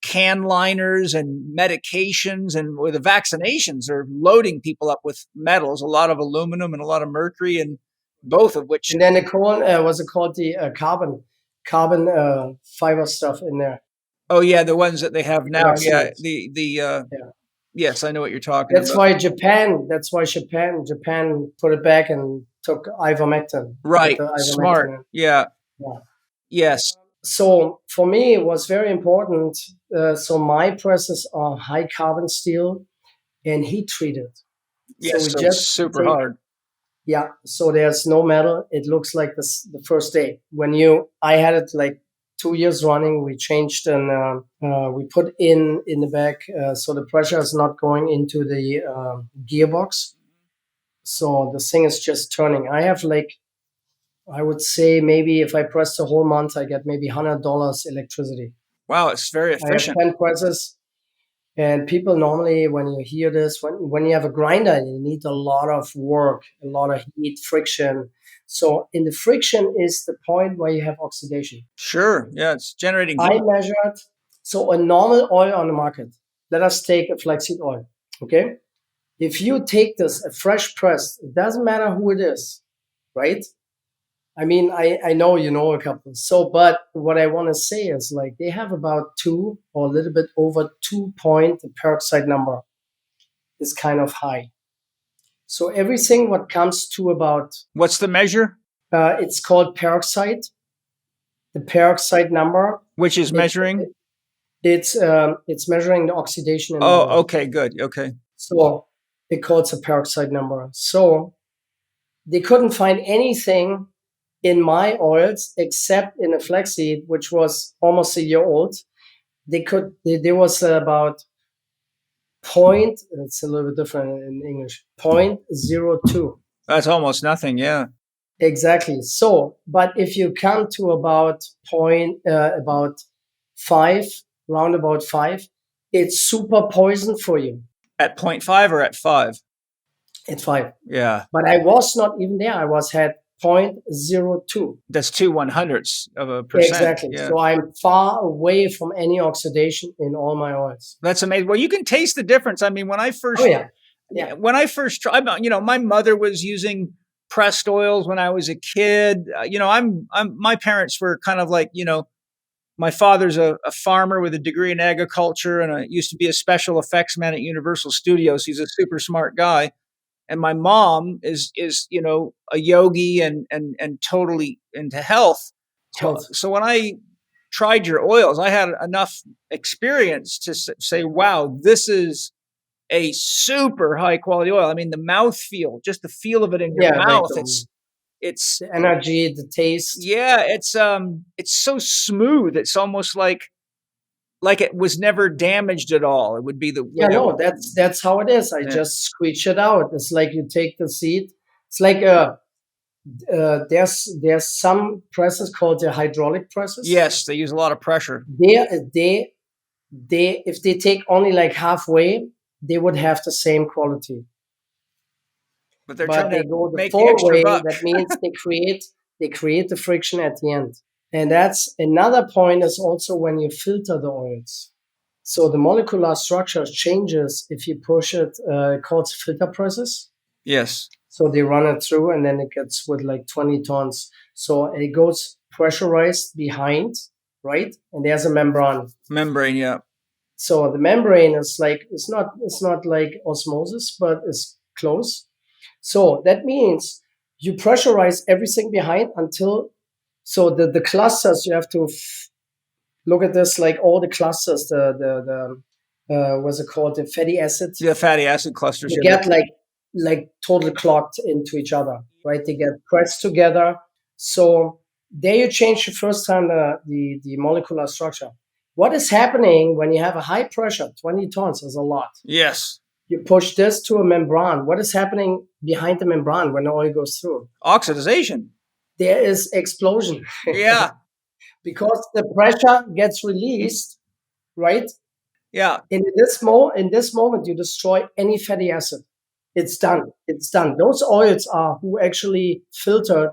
can liners and medications, and with the vaccinations are loading people up with metals, a lot of aluminum and a lot of mercury, and both of which. And then the Crohn, was it called the carbon fiber stuff in there? Oh yeah, the ones that they have now. Yeah, Vaccinates. the Yeah. yes, I know what you're talking That's about. why Japan put it back and took ivermectin. Right, Put the ivermectin smart. in. Yeah, Yeah. yes, So for me, it was very important. So my presses are high carbon steel and heat treated. yes. we So just super take- hard. Yeah. So there's no metal. It looks like this the first day. I had it like 2 years running. We changed and we put in the back, so the pressure is not going into the gearbox. So the thing is just turning. I have like, I would say maybe if I press the whole month, I get maybe $100 electricity. Wow, it's very I have efficient. 10 presses. And people normally, when you hear this, when you have a grinder, you need a lot of work, a lot of heat, friction. So in the friction is the point where you have oxidation. Sure, yeah, it's generating I heat. measured, so a normal oil on the market, let us take a flaxseed oil, okay? If you take this, a fresh press, it doesn't matter who it is, right? I mean, I know you know a couple. So, but what I want to say is like they have about 2 or a little bit over 2 point, the peroxide number is kind of high. So everything what comes to about, What's the measure? it's called peroxide. The peroxide number, Which is measuring? it's measuring the oxidation in the Oh, oil. okay, good. Okay. So it calls a peroxide number. So they couldn't find anything in my oils except in a flaxseed, which was almost a year old. There was about point, it's a little bit different in English, 0.02. That's almost nothing, yeah. Exactly. So, but if you come to about about 5, round about 5, it's super poison for you At 0.5 or at 5? at 5. Yeah. But I was not even there. I was at 0.02. That's 2/100ths of a percent. Exactly. Yeah. So I'm far away from any oxidation in all my oils. That's amazing. Well, you can taste the difference. I mean, when I first, Oh yeah. Yeah. when I first tried, my mother was using pressed oils when I was a kid. My parents were kind of like, my father's a farmer with a degree in agriculture and used to be a special effects man at Universal Studios. He's a super smart guy. And my mom is a yogi and totally into health. So when I tried your oils, I had enough experience to say, wow, this is a super high quality oil. I mean, the mouth feel, just the feel of it in your mouth, it's the energy, the taste. Yeah, it's so smooth. It's almost like it was never damaged at all. It would be the no, that's how it is. I just squeeze it out. It's like you take the seed. It's like there's some presses called the hydraulic presses. Yes, they use a lot of pressure. They if they take only like halfway, they would have the same quality. But they go the full way. That means they create the friction at the end. And that's another point is also when you filter the oils. So the molecular structure changes if you push it, called filter presses. Yes. So they run it through and then it gets with like 20 tons. So it goes pressurized behind, right? And there's a membrane. Yeah. So the membrane is like, it's not like osmosis, but it's close. So that means you pressurize everything behind until, so the clusters, you have to look at this, like all the clusters, the what's it called, the fatty acids, The fatty acid clusters. they get like totally clogged into each other, right? They get pressed together. So there you change the first time the molecular structure. What is happening when you have a high pressure, 20 tons is a lot. Yes. You push this to a membrane. What is happening behind the membrane when the oil goes through? Oxidization. There is explosion. Yeah. Because the pressure gets released, right? Yeah. In this moment, you destroy any fatty acid. It's done. It's done. Those oils are who actually filtered.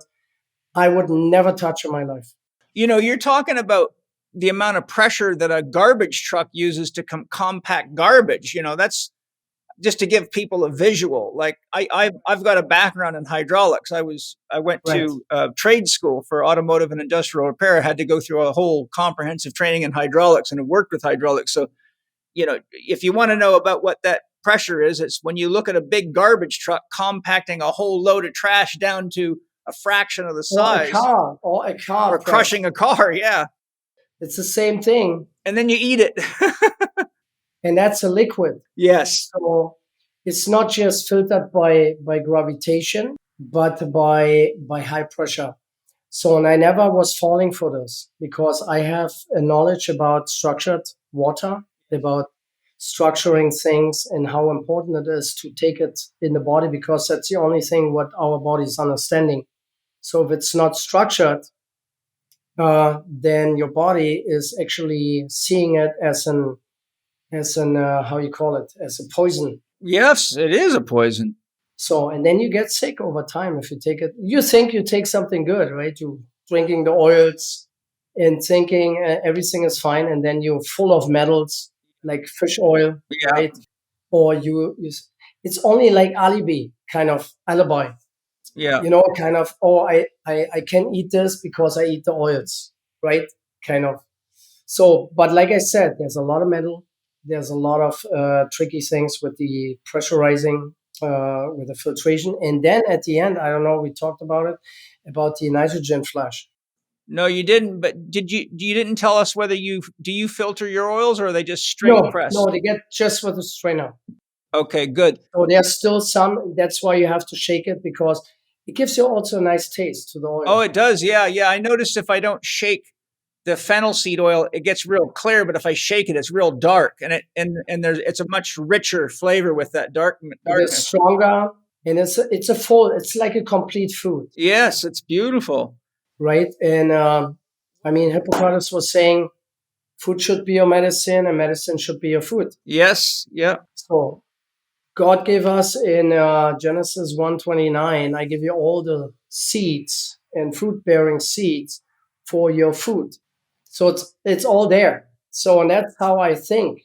I would never touch in my life. You know, you're talking about the amount of pressure that a garbage truck uses to compact garbage. You know, that's just to give people a visual. Like I've got a background in hydraulics. I went Right. to trade school for automotive and industrial repair. I had to go through a whole comprehensive training in hydraulics and have worked with hydraulics. So, you know, if you want to know about what that pressure is, it's when you look at a big garbage truck compacting a whole load of trash down to a fraction of the size, Or a car, or crushing a car. Yeah. It's the same thing, And then you eat it. and that's a liquid. Yes. So it's not just filtered by gravitation, but by high pressure. So, and I never was falling for this because I have a knowledge about structured water, about structuring things and how important it is to take it in the body, because that's the only thing what our body is understanding. So if it's not structured, then your body is actually seeing it as an how you call it, as a poison. Yes, it is a poison. So, and then you get sick over time if you take it. You think you take something good, right? You drinking the oils and thinking everything is fine, and then you're full of metals like fish oil, Yeah. right? Or it's only like alibi, Yeah. you know, kind of. Oh, I can eat this because I eat the oils, right? Kind of. So, but like I said, there's a lot of metal. There's a lot of tricky things with the pressurizing, with the filtration. And then at the end, I don't know, we talked about it, about the nitrogen flash. No, you didn't. But you didn't tell us whether do you filter your oils, or are they just straight pressed? No, they get just with the strainer. Okay, good. So there's still some, that's why you have to shake it, because it gives you also a nice taste to the oil. Oh, it does. Yeah, yeah. I noticed if I don't shake the fennel seed oil, it gets real clear, but if I shake it, it's real dark, and it's a much richer flavor with that darkness. It's stronger, and it's like a complete food. Yes, it's beautiful. Right? And I mean, Hippocrates was saying, food should be your medicine, and medicine should be your food. Yes, yeah. So God gave us in Genesis 1:29, I give you all the seeds and fruit-bearing seeds for your food. So it's all there. So, and that's how I think.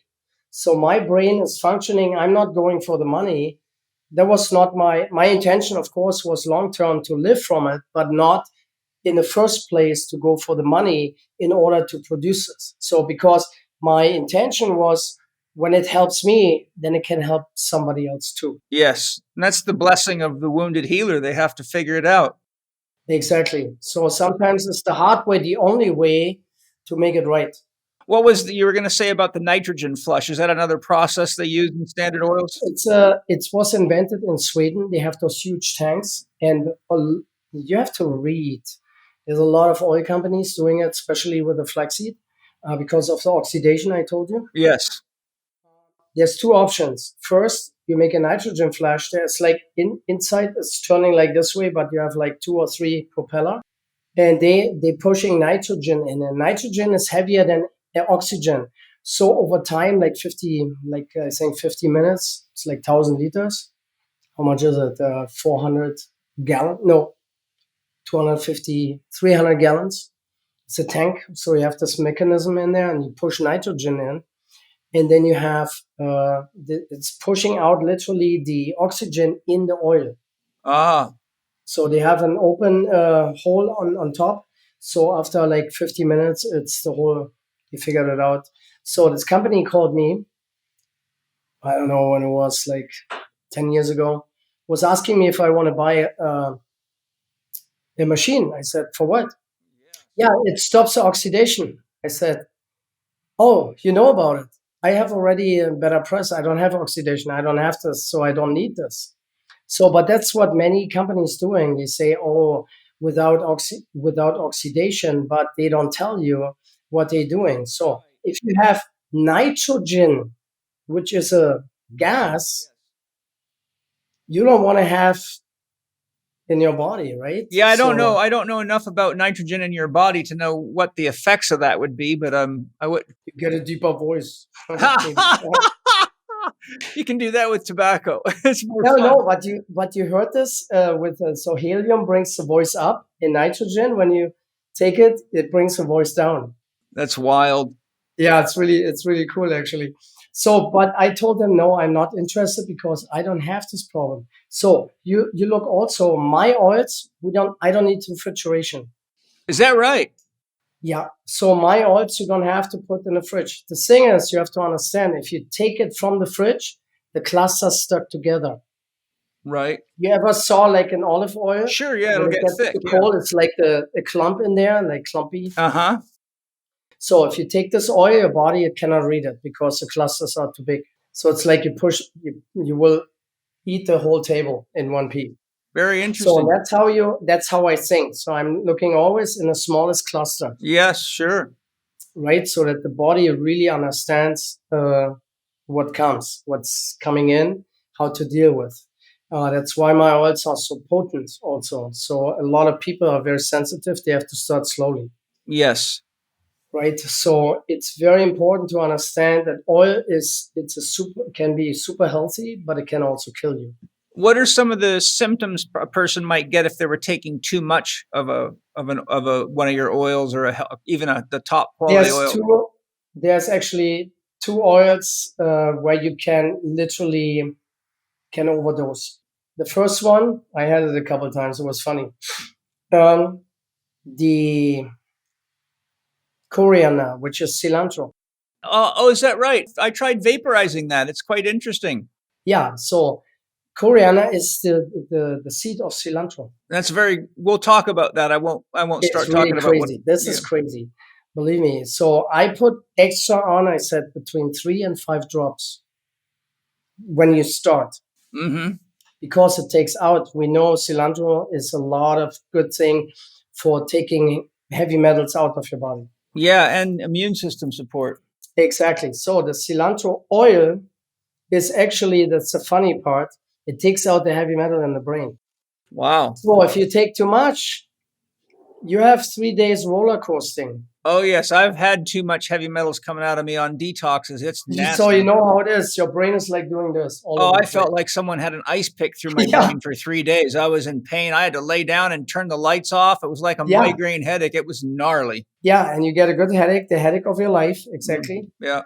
So my brain is functioning. I'm not going for the money. That was not my intention, of course, was long-term to live from it, but not in the first place to go for the money in order to produce this. So because my intention was, when it helps me, then it can help somebody else too. Yes. And that's the blessing of the wounded healer. They have to figure it out. Exactly. So sometimes it's the hard way, the only way to make it right. What was you were going to say about the nitrogen flush? Is that another process they use in standard oils? It was invented in Sweden. They have those huge tanks, and you have to read. There's a lot of oil companies doing it, especially with the flaxseed, because of the oxidation I told you. Yes. There's two options. First, you make a nitrogen flash. There's like inside it's turning like this way, but you have like 2 or 3 propeller, and they pushing nitrogen in, and nitrogen is heavier than oxygen. So over time, like 50 minutes, it's like 1,000 liters. How much is it? 400 gallon? No, 250, 300 gallons. It's a tank. So you have this mechanism in there, and you push nitrogen in, and then you have it's pushing out literally the oxygen in the oil. Ah. So they have an open hole on top. So after like 50 minutes, it's the whole, you figured it out. So this company called me, I don't know when it was, like 10 years ago, was asking me if I want to buy a machine. I said, for what? Yeah, it stops the oxidation. I said, oh, you know about it. I have already a better press. I don't have oxidation. I don't have this, so I don't need this. So, but that's what many companies doing. They say, oh, without oxidation, but they don't tell you what they're doing. So if you have nitrogen, which is a gas, you don't want to have in your body, right? Yeah, I don't So know. I don't know enough about nitrogen in your body to know what the effects of that would be, but I would. you get a deeper voice. Maybe. You can do that with tobacco. It's more No, fun. no, but you heard this with so helium brings the voice up, and nitrogen when you take it, it brings the voice down. That's wild. Yeah, it's really cool actually. So, but I told them no, I'm not interested because I don't have this problem. So you look also my oils. I don't need refrigeration. Is that right? Yeah. So my oils you don't have to put in the fridge. The thing is, you have to understand if you take it from the fridge, the clusters stuck together. Right. You ever saw like an olive oil? Sure. Yeah, it'll When it get gets thick. too Yeah. cold, it's like a clump in there, like clumpy. Uh-huh. So if you take this oil, your body it cannot read it because the clusters are too big. So it's like you will eat the whole table in one piece. Very interesting. So that's how I think. So I'm looking always in the smallest cluster, Yes, sure. right? So that the body really understands what's coming in, how to deal with. That's why my oils are so potent also. So a lot of people are very sensitive. They have to start slowly. Yes. Right. So it's very important to understand that oil can be super healthy, but it can also kill you. What are some of the symptoms a person might get if they were taking too much of one of your oils or even the top quality oil? There's actually two oils where you can literally can overdose. The first one, I had it a couple of times. It was funny. The coriander, which is cilantro. Oh, is that right? I tried vaporizing that. It's quite interesting. Yeah. So coriander is the seed of cilantro. We'll talk about that. I won't It's start really talking crazy. about This is crazy. Believe me. So I put extra on, I said between 3 and 5 drops when you start. Mm-hmm. Because it takes out, we know cilantro is a lot of good thing for taking heavy metals out of your body. Yeah, and immune system support. Exactly. So the cilantro oil is actually, that's the funny part, it takes out the heavy metal in the brain. Wow. So if you take too much, you have 3 days roller coasting. Oh, yes. I've had too much heavy metals coming out of me on detoxes. It's nasty. So you know how it is. Your brain is like doing this. I felt like someone had an ice pick through my brain for 3 days. I was in pain. I had to lay down and turn the lights off. It was like a migraine headache. It was gnarly. Yeah, and you get a good headache, the headache of your life. Exactly. Yeah.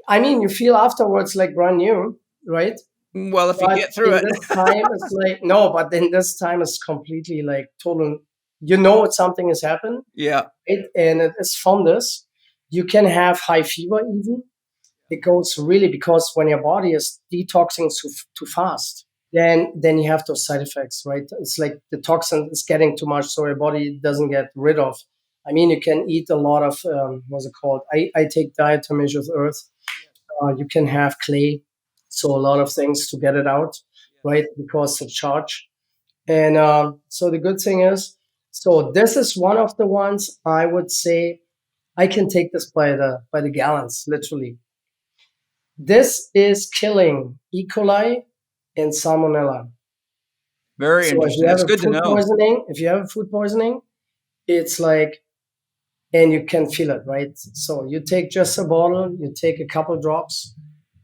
I mean, you feel afterwards like brand new, right? Well, if you get through it. This time it's like, no, but then this time is completely like total, you know what something has happened. Yeah. And it is from this. You can have high fever even. It goes really, because when your body is detoxing too fast, then you have those side effects, right? It's like the toxin is getting too much, so your body doesn't get rid of. I mean, you can eat a lot of, what's it called? I take diatomaceous earth. You can have clay. So a lot of things to get it out, right? Because of charge. And so the good thing is, so this is one of the ones I would say I can take this by the gallons, literally. This is killing E. coli and salmonella. Very interesting. That's good to know. If you have food poisoning, it's like, and you can feel it, right? So you take just a bottle, you take a couple drops,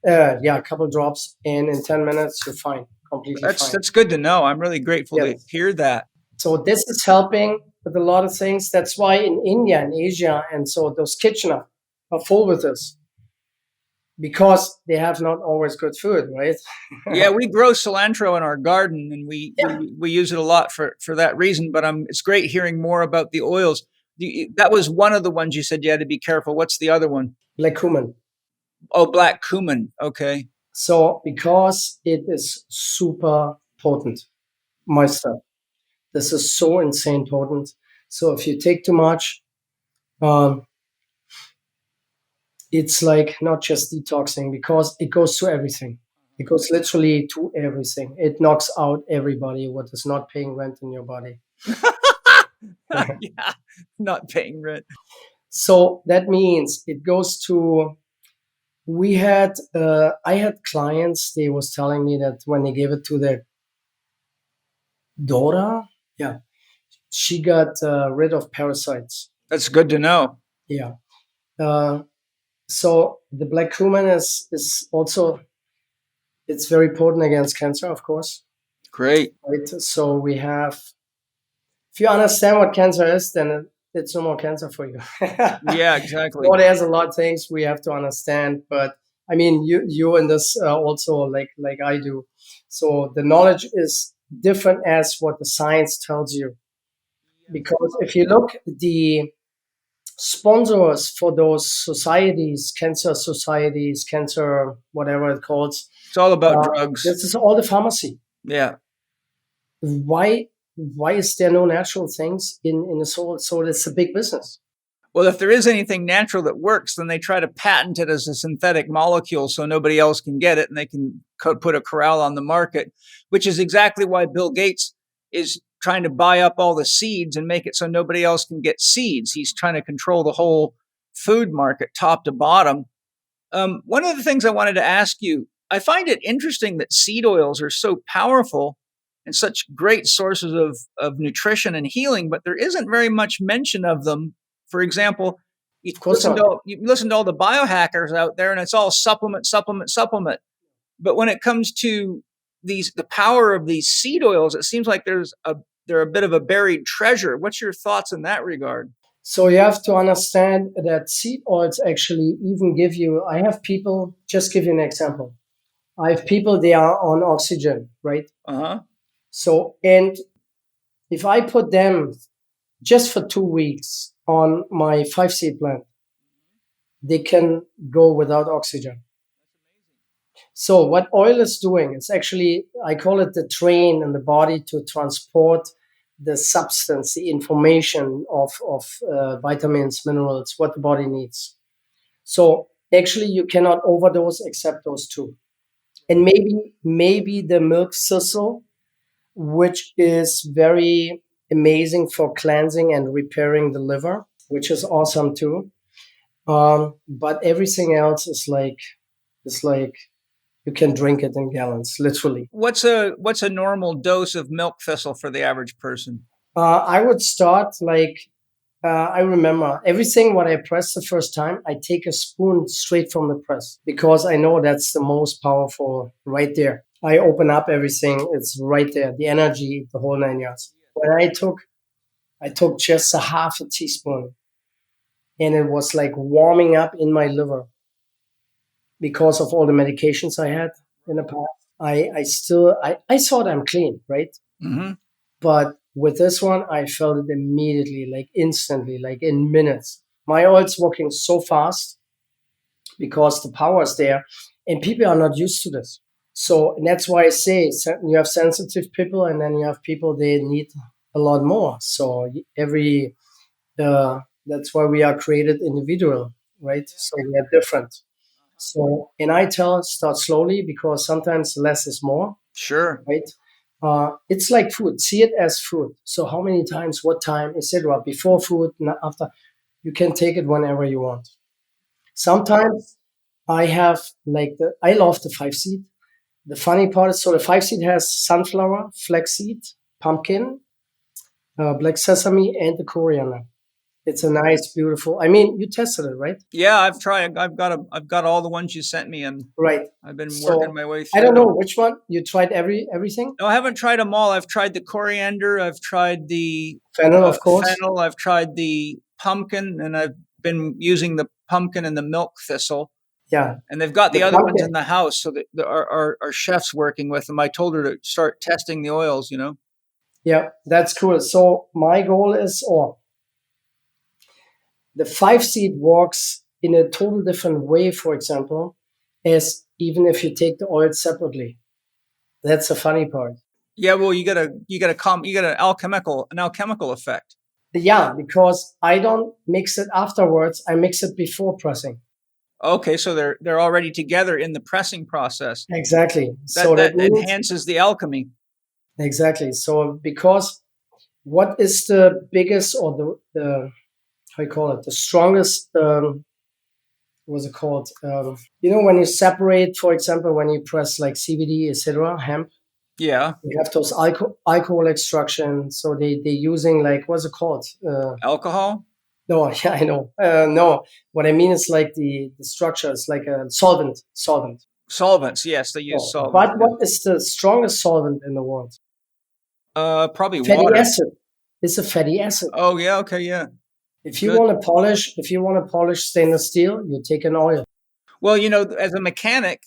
and in 10 minutes you're fine, completely fine. That's good to know. I'm really grateful to hear that. So this is helping with a lot of things. That's why in India and Asia, and so those kitchens are full with this, because they have not always good food, right? Yeah, we grow cilantro in our garden, and we use it a lot for that reason. But it's great hearing more about the oils. That was one of the ones you said you had to be careful. What's the other one? Black cumin. Oh, black cumin. Okay. So because it is super potent, my stuff. This is so insane potent. So if you take too much, um, it's like not just detoxing because it goes to everything. It goes literally to everything. It knocks out everybody what is not paying rent in your body. Yeah, not paying rent. So that means it goes to. I had clients. They was telling me that when they gave it to their daughter, yeah, she got rid of parasites. That's good to know. Yeah. Uh, so the black cumin is also it's very potent against cancer, of course. Great. Right. So we have. If you understand what cancer is, then it's no more cancer for you. Yeah, exactly. Well, there's a lot of things we have to understand, but I mean, you and this also like I do. So the knowledge is different as what the science tells you. Because if you look the sponsors for those societies, cancer, whatever it calls, It's all about drugs. this is all the pharmacy. Yeah. Why is there no natural things in the soul? So it's a big business. Well, if there is anything natural that works, then they try to patent it as a synthetic molecule so nobody else can get it and they can put a corral on the market, which is exactly why Bill Gates is trying to buy up all the seeds and make it so nobody else can get seeds. He's trying to control the whole food market top to bottom. One of the things I wanted to ask you, I find it interesting that seed oils are so powerful and such great sources of nutrition and healing, but there isn't very much mention of them. For example, you listen to all the biohackers out there and it's all supplement, supplement, supplement. But when it comes to the power of these seed oils, it seems like they're a bit of a buried treasure. What's your thoughts in that regard? So you have to understand that seed oils actually even give you, I have people, just give you an example. I have people, they are on oxygen, right? Uh-huh. So, and if I put them just for 2 weeks on my 5-seed plant, they can go without oxygen. So what oil is doing, it's actually, I call it the train in the body to transport the substance, the information of vitamins, minerals, what the body needs. So actually you cannot overdose except those two. And maybe the milk thistle, which is very amazing for cleansing and repairing the liver, which is awesome too. But everything else is like you can drink it in gallons, literally. What's a normal dose of milk thistle for the average person? I would start I remember everything what I press the first time, I take a spoon straight from the press because I know that's the most powerful right there. I open up everything, it's right there, the energy, the whole 9 yards. When I took just a half a teaspoon and it was like warming up in my liver because of all the medications I had in the past. I thought I'm clean, right? Mm-hmm. But with this one, I felt it immediately, like instantly, like in minutes. My oil's working so fast because the power is there and people are not used to this. So and that's why I say you have sensitive people and then you have people, they need a lot more. So that's why we are created individual, right? So we are different. So, and I start slowly because sometimes less is more, Sure. right? It's like food. See it as food. So how many times, what time, etc. Before food, after, you can take it whenever you want. Sometimes I have I love the 5-seed. The funny part is, so the 5-seed has sunflower, flaxseed, pumpkin, black sesame, and the coriander. It's a nice, beautiful. I mean, you tested it, right? Yeah, I've tried. I've got all the ones you sent me, and right. I've been working my way through. I don't know which one you tried. Everything? No, I haven't tried them all. I've tried the coriander. I've tried the fennel, of course. Fennel. I've tried the pumpkin, and I've been using the pumpkin and the milk thistle. Yeah, and they've got the other pumpkin ones in the house, so that our chef's working with them. I told her to start testing the oils. Yeah, that's cool. So my goal is, the 5-seed works in a total different way, for example, as even if you take the oil separately. That's the funny part. Yeah, well, you got an alchemical effect. Yeah, because I don't mix it afterwards. I mix it before pressing. Okay, so they're already together in the pressing process. Exactly. So That that means enhances the alchemy. exactly. So because what is the biggest or the how you call it, the strongest what's it called? When you separate, for example, when you press like CBD, etc., hemp, Yeah, you have those alcohol extraction. So they're using like, what's it called? alcohol. No, yeah, I know. No, what I mean is like the structure is like a solvent. Solvents, yes, they use Oh, solvents. but what is the strongest solvent in the world? Probably Fatty water. acid. It's a fatty acid. Oh yeah, okay, yeah. If you Good. want to polish stainless steel, you take an oil. Well, as a mechanic,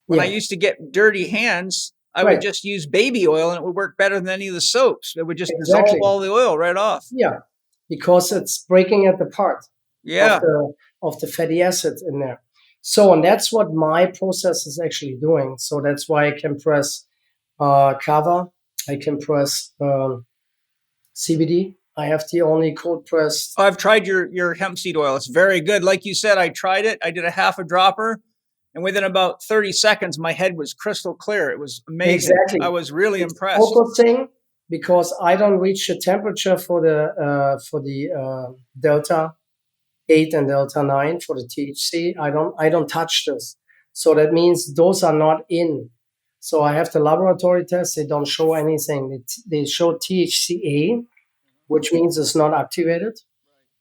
when I Yeah, used to get dirty hands, I would right. just use baby oil and it would work better than any of the soaps. It would just dissolve Exactly. all the oil right off. Yeah, because it's breaking at the part Yeah. of the fatty acid in there. So, and that's what my process is actually doing. So that's why I can press kava, I can press CBD. I have the only cold pressed. I've tried your hemp seed oil. It's very good. Like you said, I tried it. I did a half a dropper, and within about 30 seconds, my head was crystal clear. It was amazing. Exactly. I was really It's impressed. focusing because I don't reach the temperature for the delta 8 and delta 9 for the THC. I don't touch this. So that means those are not in. So I have the laboratory tests. They don't show anything. They show THCA, which means it's not activated.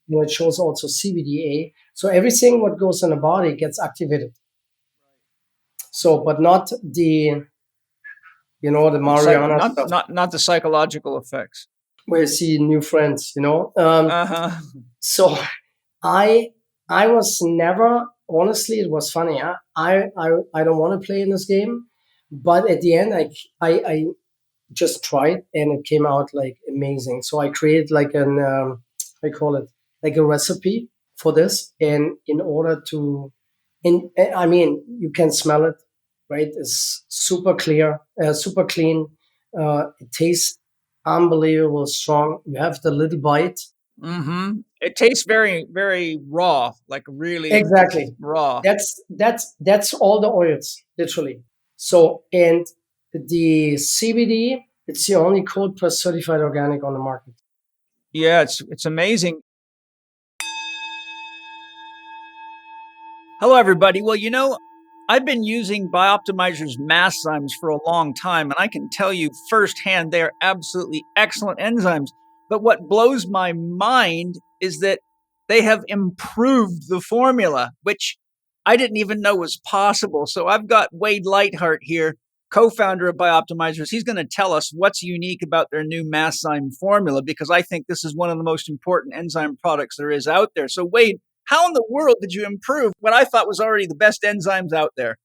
And it shows also CBDA. So everything what goes in the body gets activated. So, but not the marijuana stuff Not the psychological effects. where you see new friends. Uh-huh. So I was never, honestly, it was funny. I don't want to play in this game, but at the end I just tried and it came out like amazing. So I created like I call it like a recipe for this, and in order to, I mean, you can smell it, right? It's super clear, super clean. It tastes unbelievable strong. You have the little bite. Mm-hmm. It tastes very, very raw, like really Exactly. raw. That's all the oils, literally. So, and the CBD, it's the only cold press certified organic on the market. Yeah, it's amazing. Hello, everybody. Well, I've been using Bioptimizer's Masszymes for a long time, and I can tell you firsthand they are absolutely excellent enzymes. But what blows my mind is that they have improved the formula, which I didn't even know was possible. So I've got Wade Lightheart here, co-founder of Bioptimizers. He's going to tell us what's unique about their new Masszyme formula, because I think this is one of the most important enzyme products there is out there. So Wade, how in the world did you improve what I thought was already the best enzymes out there?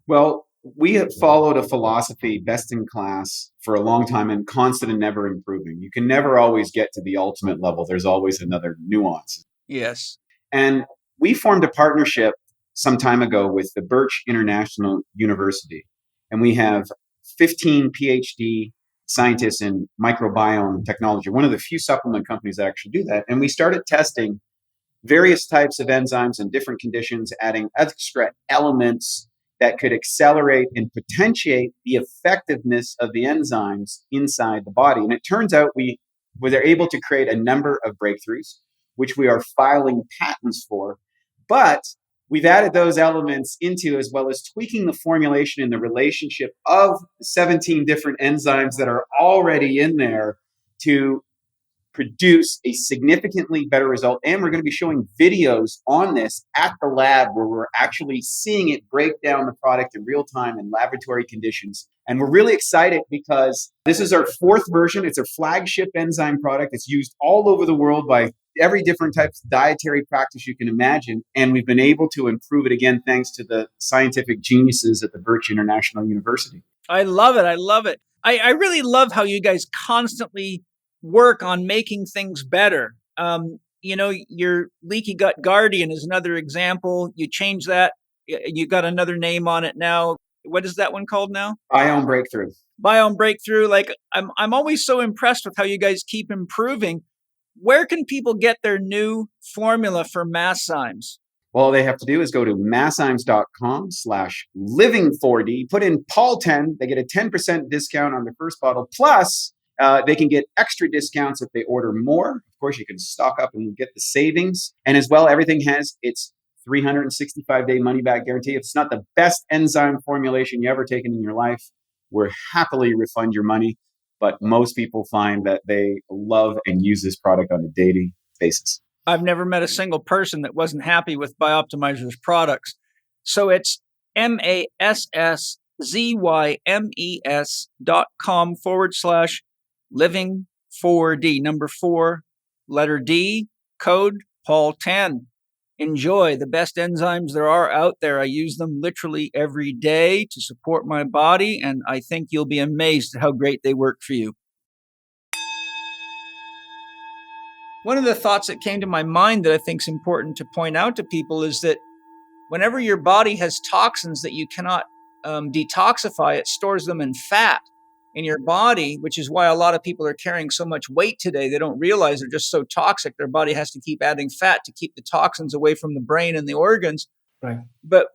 Well, we have followed a philosophy, best in class, for a long time and constant and never improving. You can never always get to the ultimate level. There's always another nuance. Yes. And we formed a partnership some time ago with the Birch International University. And we have 15 PhD scientists in microbiome technology, one of the few supplement companies that actually do that. And we started testing various types of enzymes in different conditions, adding extra elements that could accelerate and potentiate the effectiveness of the enzymes inside the body. And it turns out we were able to create a number of breakthroughs, which we are filing patents for. But we've added those elements into, as well as tweaking the formulation and the relationship of 17 different enzymes that are already in there to produce a significantly better result. And we're going to be showing videos on this at the lab where we're actually seeing it break down the product in real time in laboratory conditions. And we're really excited because this is our fourth version. It's a flagship enzyme product. It's used all over the world by every different type of dietary practice you can imagine. And we've been able to improve it again, thanks to the scientific geniuses at the Birch International University. I love it. I love it. I really love how you guys constantly work on making things better. your leaky gut guardian is another example. You change that. You got another name on it now. What is that one called now? Biome breakthrough. Biome breakthrough. Like I'm always so impressed with how you guys keep improving. Where can people get their new formula for Masszymes? All they have to do is go to masszymes.com/living4D, put in Paul10, they get a 10% discount on their first bottle. Plus, they can get extra discounts if they order more. Of course, you can stock up and get the savings. And as well, everything has its 365-day money-back guarantee. If it's not the best enzyme formulation you ever taken in your life, we'll happily refund your money. But most people find that they love and use this product on a daily basis. I've never met a single person that wasn't happy with Bioptimizer's products. So it's masszymes.com/living4D, number 4, letter D, code Paul10. Enjoy the best enzymes there are out there. I use them literally every day to support my body, and I think you'll be amazed at how great they work for you. One of the thoughts that came to my mind that I think is important to point out to people is that whenever your body has toxins that you cannot detoxify, it stores them in fat in your body, which is why a lot of people are carrying so much weight today. They don't realize they're just so toxic. Their body has to keep adding fat to keep the toxins away from the brain and the organs. Right. But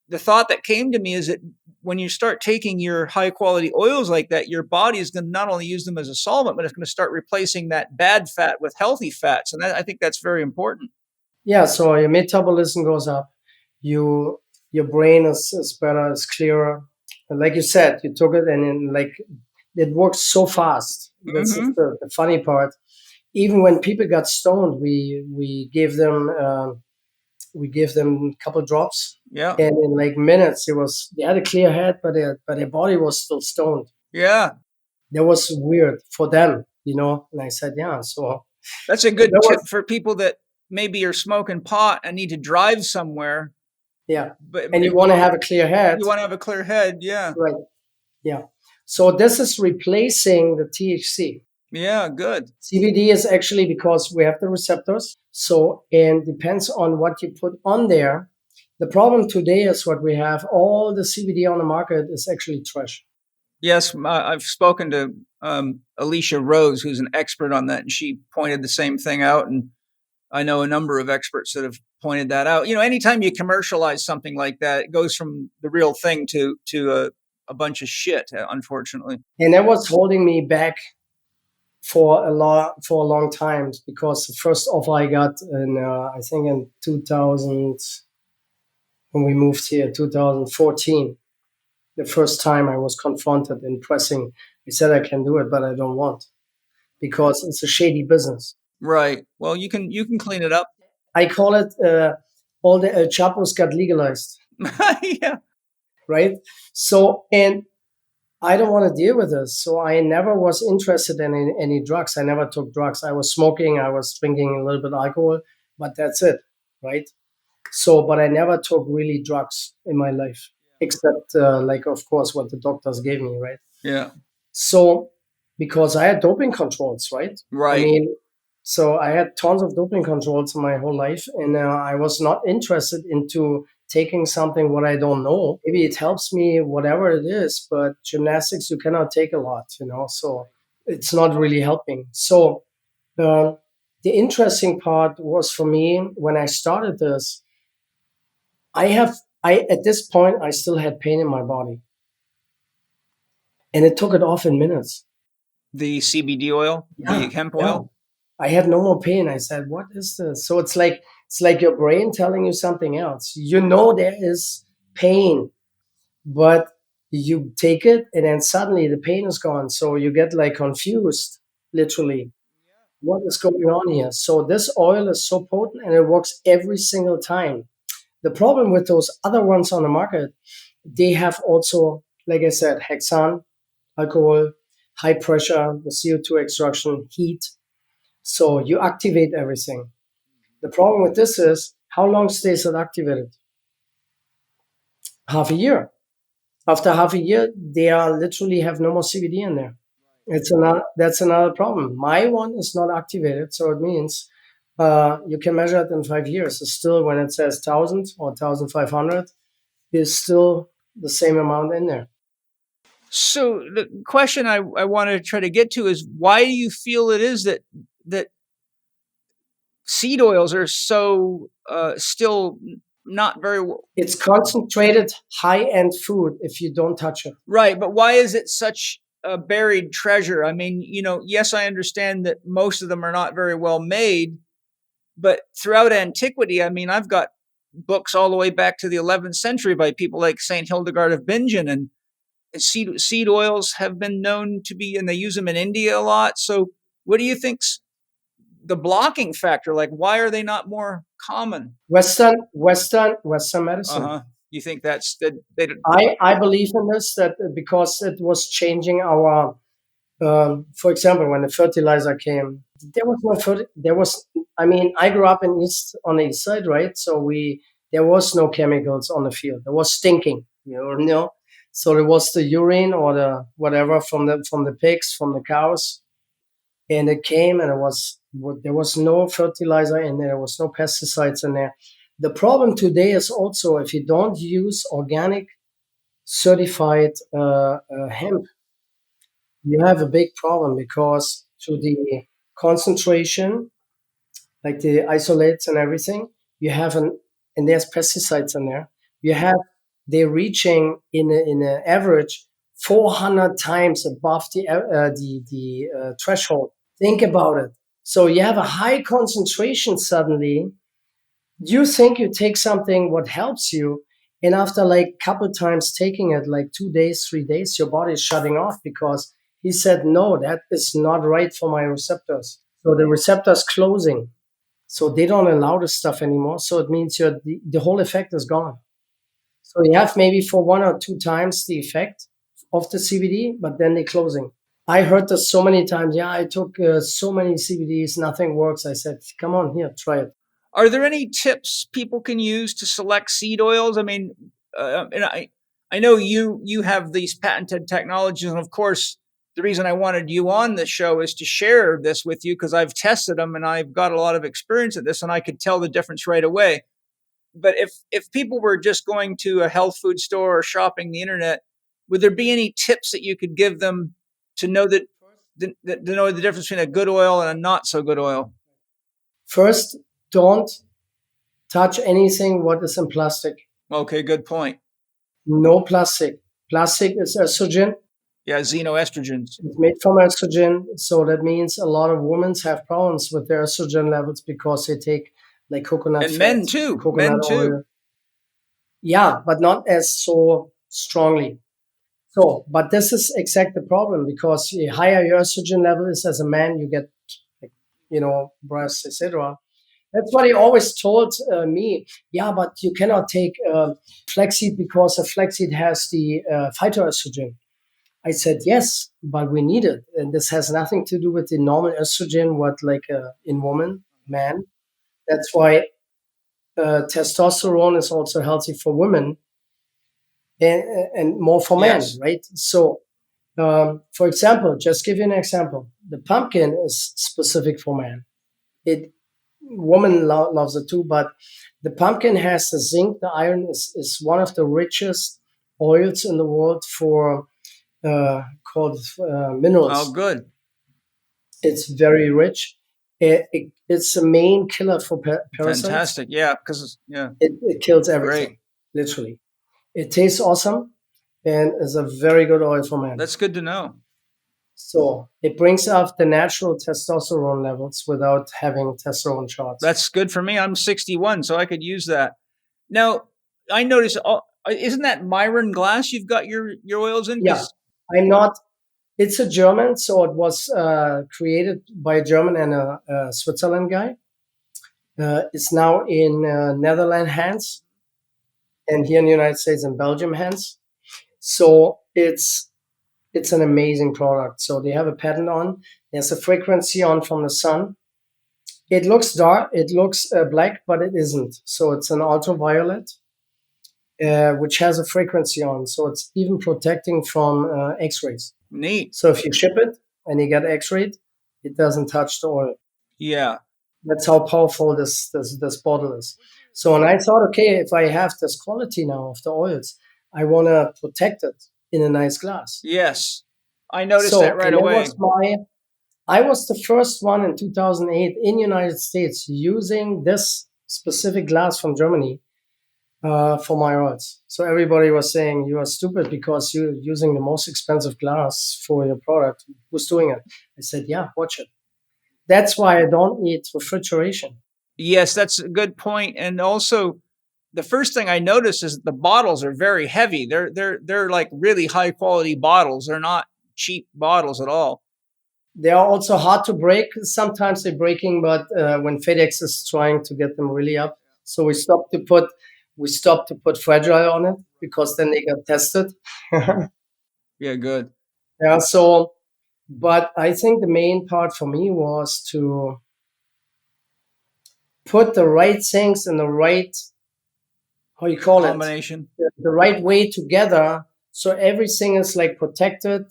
the thought that came to me is that when you start taking your high quality oils like that, your body is going to not only use them as a solvent, but it's going to start replacing that bad fat with healthy fats. And I think that's very important. Yeah. So your metabolism goes up. Your brain is better, is clearer. And like you said, you took it and it works so fast. That's the funny part. Even when people got stoned, we gave them a couple drops. Yeah. And in like minutes, they had a clear head, but their body was still stoned. Yeah. That was weird for them, And I said, yeah. So that's a good tip for people that maybe are smoking pot and need to drive somewhere. Yeah. And you want to have a clear head. You want to have a clear head. Yeah. Right. Yeah. So this is replacing the THC. Yeah, good. CBD is actually because we have the receptors. So, and depends on what you put on there. The problem today is what we have. All the CBD on the market is actually trash. Yes, I've spoken to Alicia Rose, who's an expert on that, and she pointed the same thing out. And I know a number of experts that have pointed that out. Anytime you commercialize something like that, it goes from the real thing to a bunch of shit, unfortunately. And that was holding me back for a long time, because the first offer I got I think in 2000, when we moved here, 2014, the first time I was confronted in pressing, I said I can do it, but I don't want, because it's a shady business. Right. Well, you can clean it up. I call it all the El Chapos got legalized. Yeah. Right. So, and I don't want to deal with this. So I never was interested in any drugs. I never took drugs. I was smoking. I was drinking a little bit of alcohol, but that's it. Right. So, but I never took really drugs in my life, except of course, what the doctors gave me. Right. Yeah. So, because I had doping controls, right? Right. I mean, so I had tons of doping controls in my whole life, and I was not interested into taking something what I don't know. Maybe it helps me, whatever it is, but gymnastics, you cannot take a lot, so it's not really helping. So the interesting part was for me, when I started this, at this point, I still had pain in my body. And it took it off in minutes. The CBD oil, the hemp oil? Yeah. I had no more pain. I said, what is this? So it's like your brain telling you something else. There is pain, but you take it and then suddenly the pain is gone. So you get confused, literally. What is going on here? So this oil is so potent and it works every single time. The problem with those other ones on the market, they have also, like I said, hexane, alcohol, high pressure, the CO2 extraction, heat. So you activate everything. The problem with this is, how long stays it activated? Half a year. After half a year, they literally have no more CBD in there. That's another problem. My one is not activated, so it means You can measure it in 5 years. It's still, when it says 1,000 or 1,500, is still the same amount in there. So the question I want to try to get to is, why do you feel it is that seed oils are so still not very well? It's concentrated high-end food if you don't touch it. Right, but why is it such a buried treasure? I mean, yes, I understand that most of them are not very well made, but throughout antiquity, I mean, I've got books all the way back to the 11th century by people like Saint Hildegard of Bingen, and seed oils have been known to be, and they use them in India a lot. So what do you think's the blocking factor? Like, why are they not more common? Western medicine. You think that's that? I believe in this, that because it was changing our, for example, when the fertilizer came, I grew up on the east side, right? So there was no chemicals on the field. There was stinking, So there was the urine or the whatever from the pigs, from the cows, and it came, and there was no fertilizer in there. There was no pesticides in there. The problem today is also, if you don't use organic certified hemp, you have a big problem, because to the concentration, like the isolates and everything, you have and there's pesticides in there. They're reaching in an average 400 times above the threshold. Think about it. So you have a high concentration suddenly. You think you take something what helps you, and after like couple times taking it, like 2 days, 3 days, your body is shutting off, because he said, no, that is not right for my receptors. So the receptors closing. So they don't allow this stuff anymore. So it means the whole effect is gone. So you have maybe for 1 or 2 times the effect of the CBD, but then they're closing. I heard this so many times. Yeah, I took so many CBDs, nothing works. I said, come on, here, try it. Are there any tips people can use to select seed oils? I mean, and I know you have these patented technologies, and of course, the reason I wanted you on the show is to share this with you, because I've tested them and I've got a lot of experience at this, and I could tell the difference right away. But if people were just going to a health food store or shopping the internet, would there be any tips that you could give them to know to know the difference between a good oil and a not so good oil? First, don't touch anything what is in plastic. Okay, good point. No plastic. Plastic is estrogen. Yeah, xenoestrogens. It's made from estrogen. So that means a lot of women have problems with their estrogen levels because they take like coconut and fat, men too. Men too. Oil. Yeah, but not as so strongly. So, but this is exactly the problem, because the higher your estrogen level is as a man, you get, breasts, etc. That's what he always told me. Yeah, but you cannot take flaxseed, because the flaxseed has the phytoestrogen. I said, yes, but we need it. And this has nothing to do with the normal estrogen, what like in woman, man. That's why testosterone is also healthy for women and more for men, Yes. right? So, for example, just give you an example. The pumpkin is specific for man. Woman loves it too, but the pumpkin has the zinc. The iron is one of the richest oils in the world for called minerals. Oh, good. It's very rich. It's the main killer for parasites. Fantastic. Yeah, because it kills everything. Great. Literally. It tastes awesome, and is a very good oil for men. That's good to know. So it brings up the natural testosterone levels without having testosterone shots. That's good for me. I'm 61, so I could use that. Now, I noticed, isn't that Myron glass you've got your oils in? Yeah, I'm not. It's a German, so it was created by a German and a Switzerland guy. It's now in Netherlands hands, and here in the United States and Belgium hands. So it's an amazing product. So they have a patent on. There's a frequency on from the sun. It looks dark. It looks black, but it isn't. So it's an ultraviolet, which has a frequency on. So it's even protecting from X-rays. Neat. So if you ship it and you get X-rayed, it doesn't touch the oil. Yeah. That's how powerful this bottle is. So, and I thought, okay, if I have this quality now of the oils, I want to protect it in a nice glass. Yes. I noticed that So, right and away. I was the first one in 2008 in United States using this specific glass from Germany for my oils. So everybody was saying you are stupid because you're using the most expensive glass for your product. Who's doing it? I said, yeah, watch it. That's why I don't need refrigeration. Yes, that's a good point. And also, the first thing I noticed is the bottles are very heavy. They're like really high quality bottles. They're not cheap bottles at all. They are also hard to break. Sometimes they're breaking, but when FedEx is trying to get them really up, so we stopped to put fragile on it because then they got tested. Yeah, good. Yeah. So, but I think the main part for me was to put the right things in the right, how you call it, Combination. the right way together, so everything is like protected.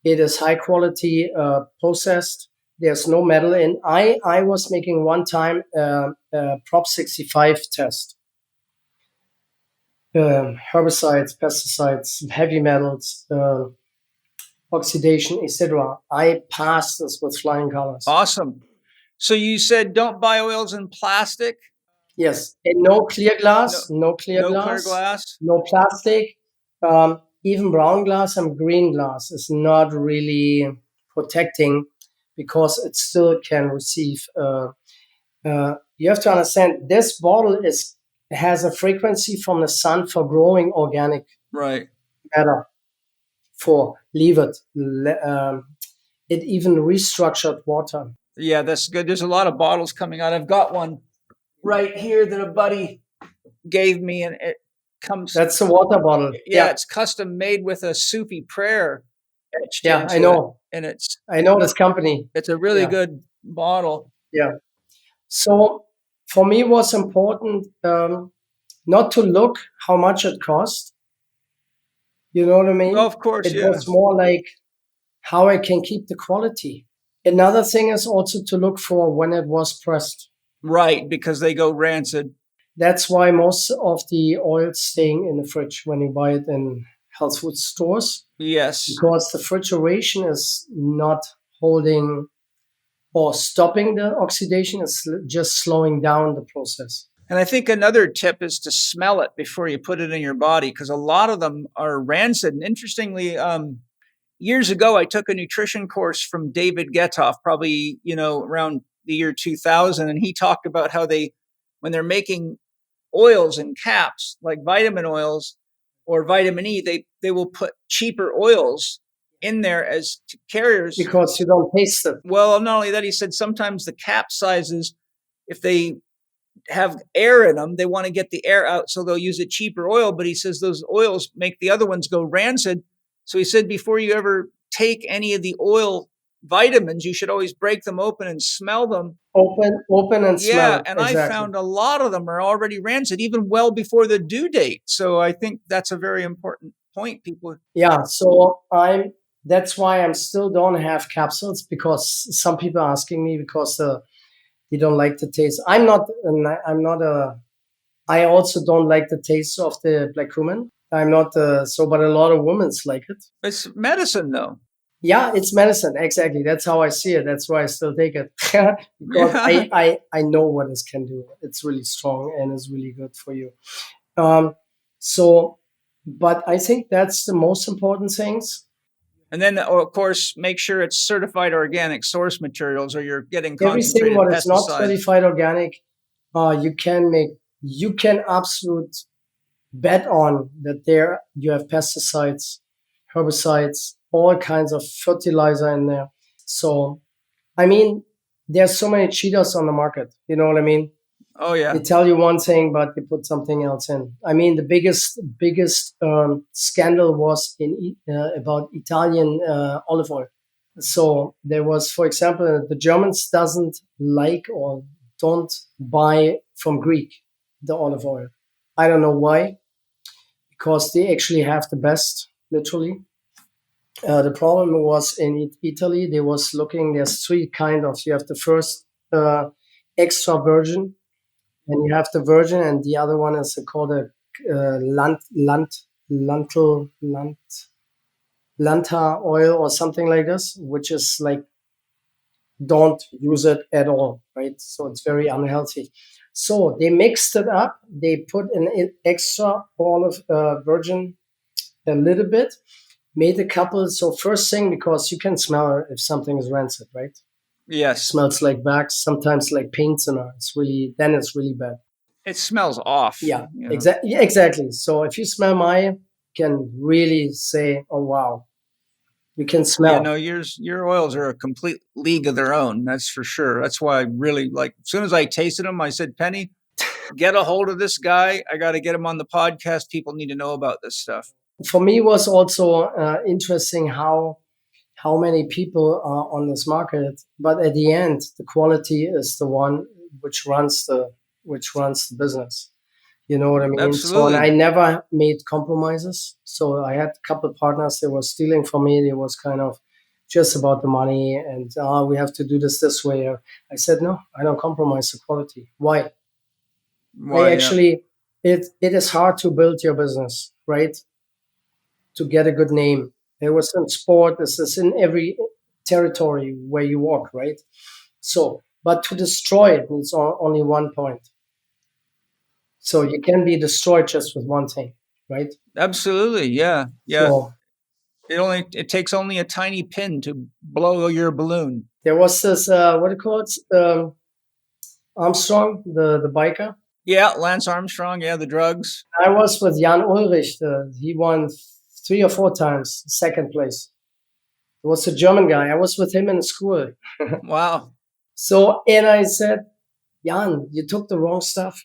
It is high quality processed. There's no metal in. I was making one time Prop 65 test. Herbicides, pesticides, heavy metals, oxidation, etc. I passed this with flying colors. Awesome. So you said don't buy oils in plastic? Yes, and no clear glass, no clear glass. no plastic. Even brown glass and green glass is not really protecting because it still can receive. You have to understand this bottle has a frequency from the sun for growing organic Right. matter. For leave it. It even restructured water. Yeah, that's good. There's a lot of bottles coming out. I've got one right here that a buddy gave me, and it comes. That's a water bottle. Yeah, it's custom made with a Sufi prayer etched Yeah, into I know. it, and I know this company. it's a really good bottle. Yeah. So for me, it was important not to look how much it cost. You know what I mean? Of course, It was more like how I can keep the quality. Another thing is also to look for when it was pressed. Right, because they go rancid. That's why most of the oils staying in the fridge when you buy it in health food stores. Yes. Because the refrigeration is not holding or stopping the oxidation, it's just slowing down the process. And I think another tip is to smell it before you put it in your body, because a lot of them are rancid. And interestingly, years ago, I took a nutrition course from David Getoff, probably, around the year 2000. And he talked about how when they're making oils and caps, like vitamin oils or vitamin E, they will put cheaper oils in there as carriers. Because you don't taste it. Well, not only that, he said sometimes the cap sizes, if they have air in them, they want to get the air out, so they'll use a cheaper oil. But he says those oils make the other ones go rancid. So he said before you ever take any of the oil vitamins, you should always break them open and smell them. Open and smell. Yeah, and exactly. I found a lot of them are already rancid, even well before the due date. So I think that's a very important point, people. Yeah, so that's why I'm still don't have capsules, because some people are asking me because they don't like the taste. I also don't like the taste of the black cumin. I'm not but a lot of women like it. It's medicine, though. Yeah, it's medicine. Exactly. That's how I see it. That's why I still take it. Because I know what it can do. It's really strong and it's really good for you. But I think that's the most important things. And then, of course, make sure it's certified organic source materials, or you're getting concentrated everything what pesticides. Is not certified organic. You can absolute bet on that there you have pesticides, herbicides, all kinds of fertilizer in there. So, I mean, there's so many cheaters on the market. You know what I mean? Oh yeah. They tell you one thing, but they put something else in. I mean, the biggest scandal was about Italian olive oil. So there was, for example, the Germans doesn't like or don't buy from Greek the olive oil. I don't know why, because they actually have the best, literally. The problem was in Italy, they was looking. There's three kind of. You have the first extra virgin, and you have the virgin, and the other one is called a lentil lanta oil or something like this, which is like don't use it at all, right? So it's very unhealthy. So they mixed it up. They put an extra ball of virgin, a little bit, made a couple. So first thing, because you can smell if something is rancid, right? Yes. Smells like wax, sometimes like paint thinner. It's really bad. It smells off. Yeah, you know. exactly. So if you smell mine, you can really say, oh, wow. You can smell. You know, your oils are a complete league of their own. That's for sure. That's why I really like, as soon as I tasted them, I said, Penny, get a hold of this guy. I got to get him on the podcast. People need to know about this stuff. For me, was also interesting how many people are on this market, but at the end, the quality is the one which runs the business. You know what I mean? Absolutely. So, and I never made compromises. So I had a couple of partners that were stealing from me. It was kind of just about the money, and we have to do this way. I said, no, I don't compromise the quality. Why? Why, it is hard to build your business, right? To get a good name. There was some sport. This is in every territory where you walk, right? So, but to destroy it needs only one point. So you can be destroyed just with one thing, right? Absolutely, yeah. So it takes only a tiny pin to blow your balloon. there was this what do you call it? Armstrong, the biker. Yeah, Lance Armstrong. Yeah, the drugs. I was with Jan Ulrich. He won 3 or 4 times, second place. It was a German guy. I was with him in school. Wow. So, and I said, Jan, you took the wrong stuff.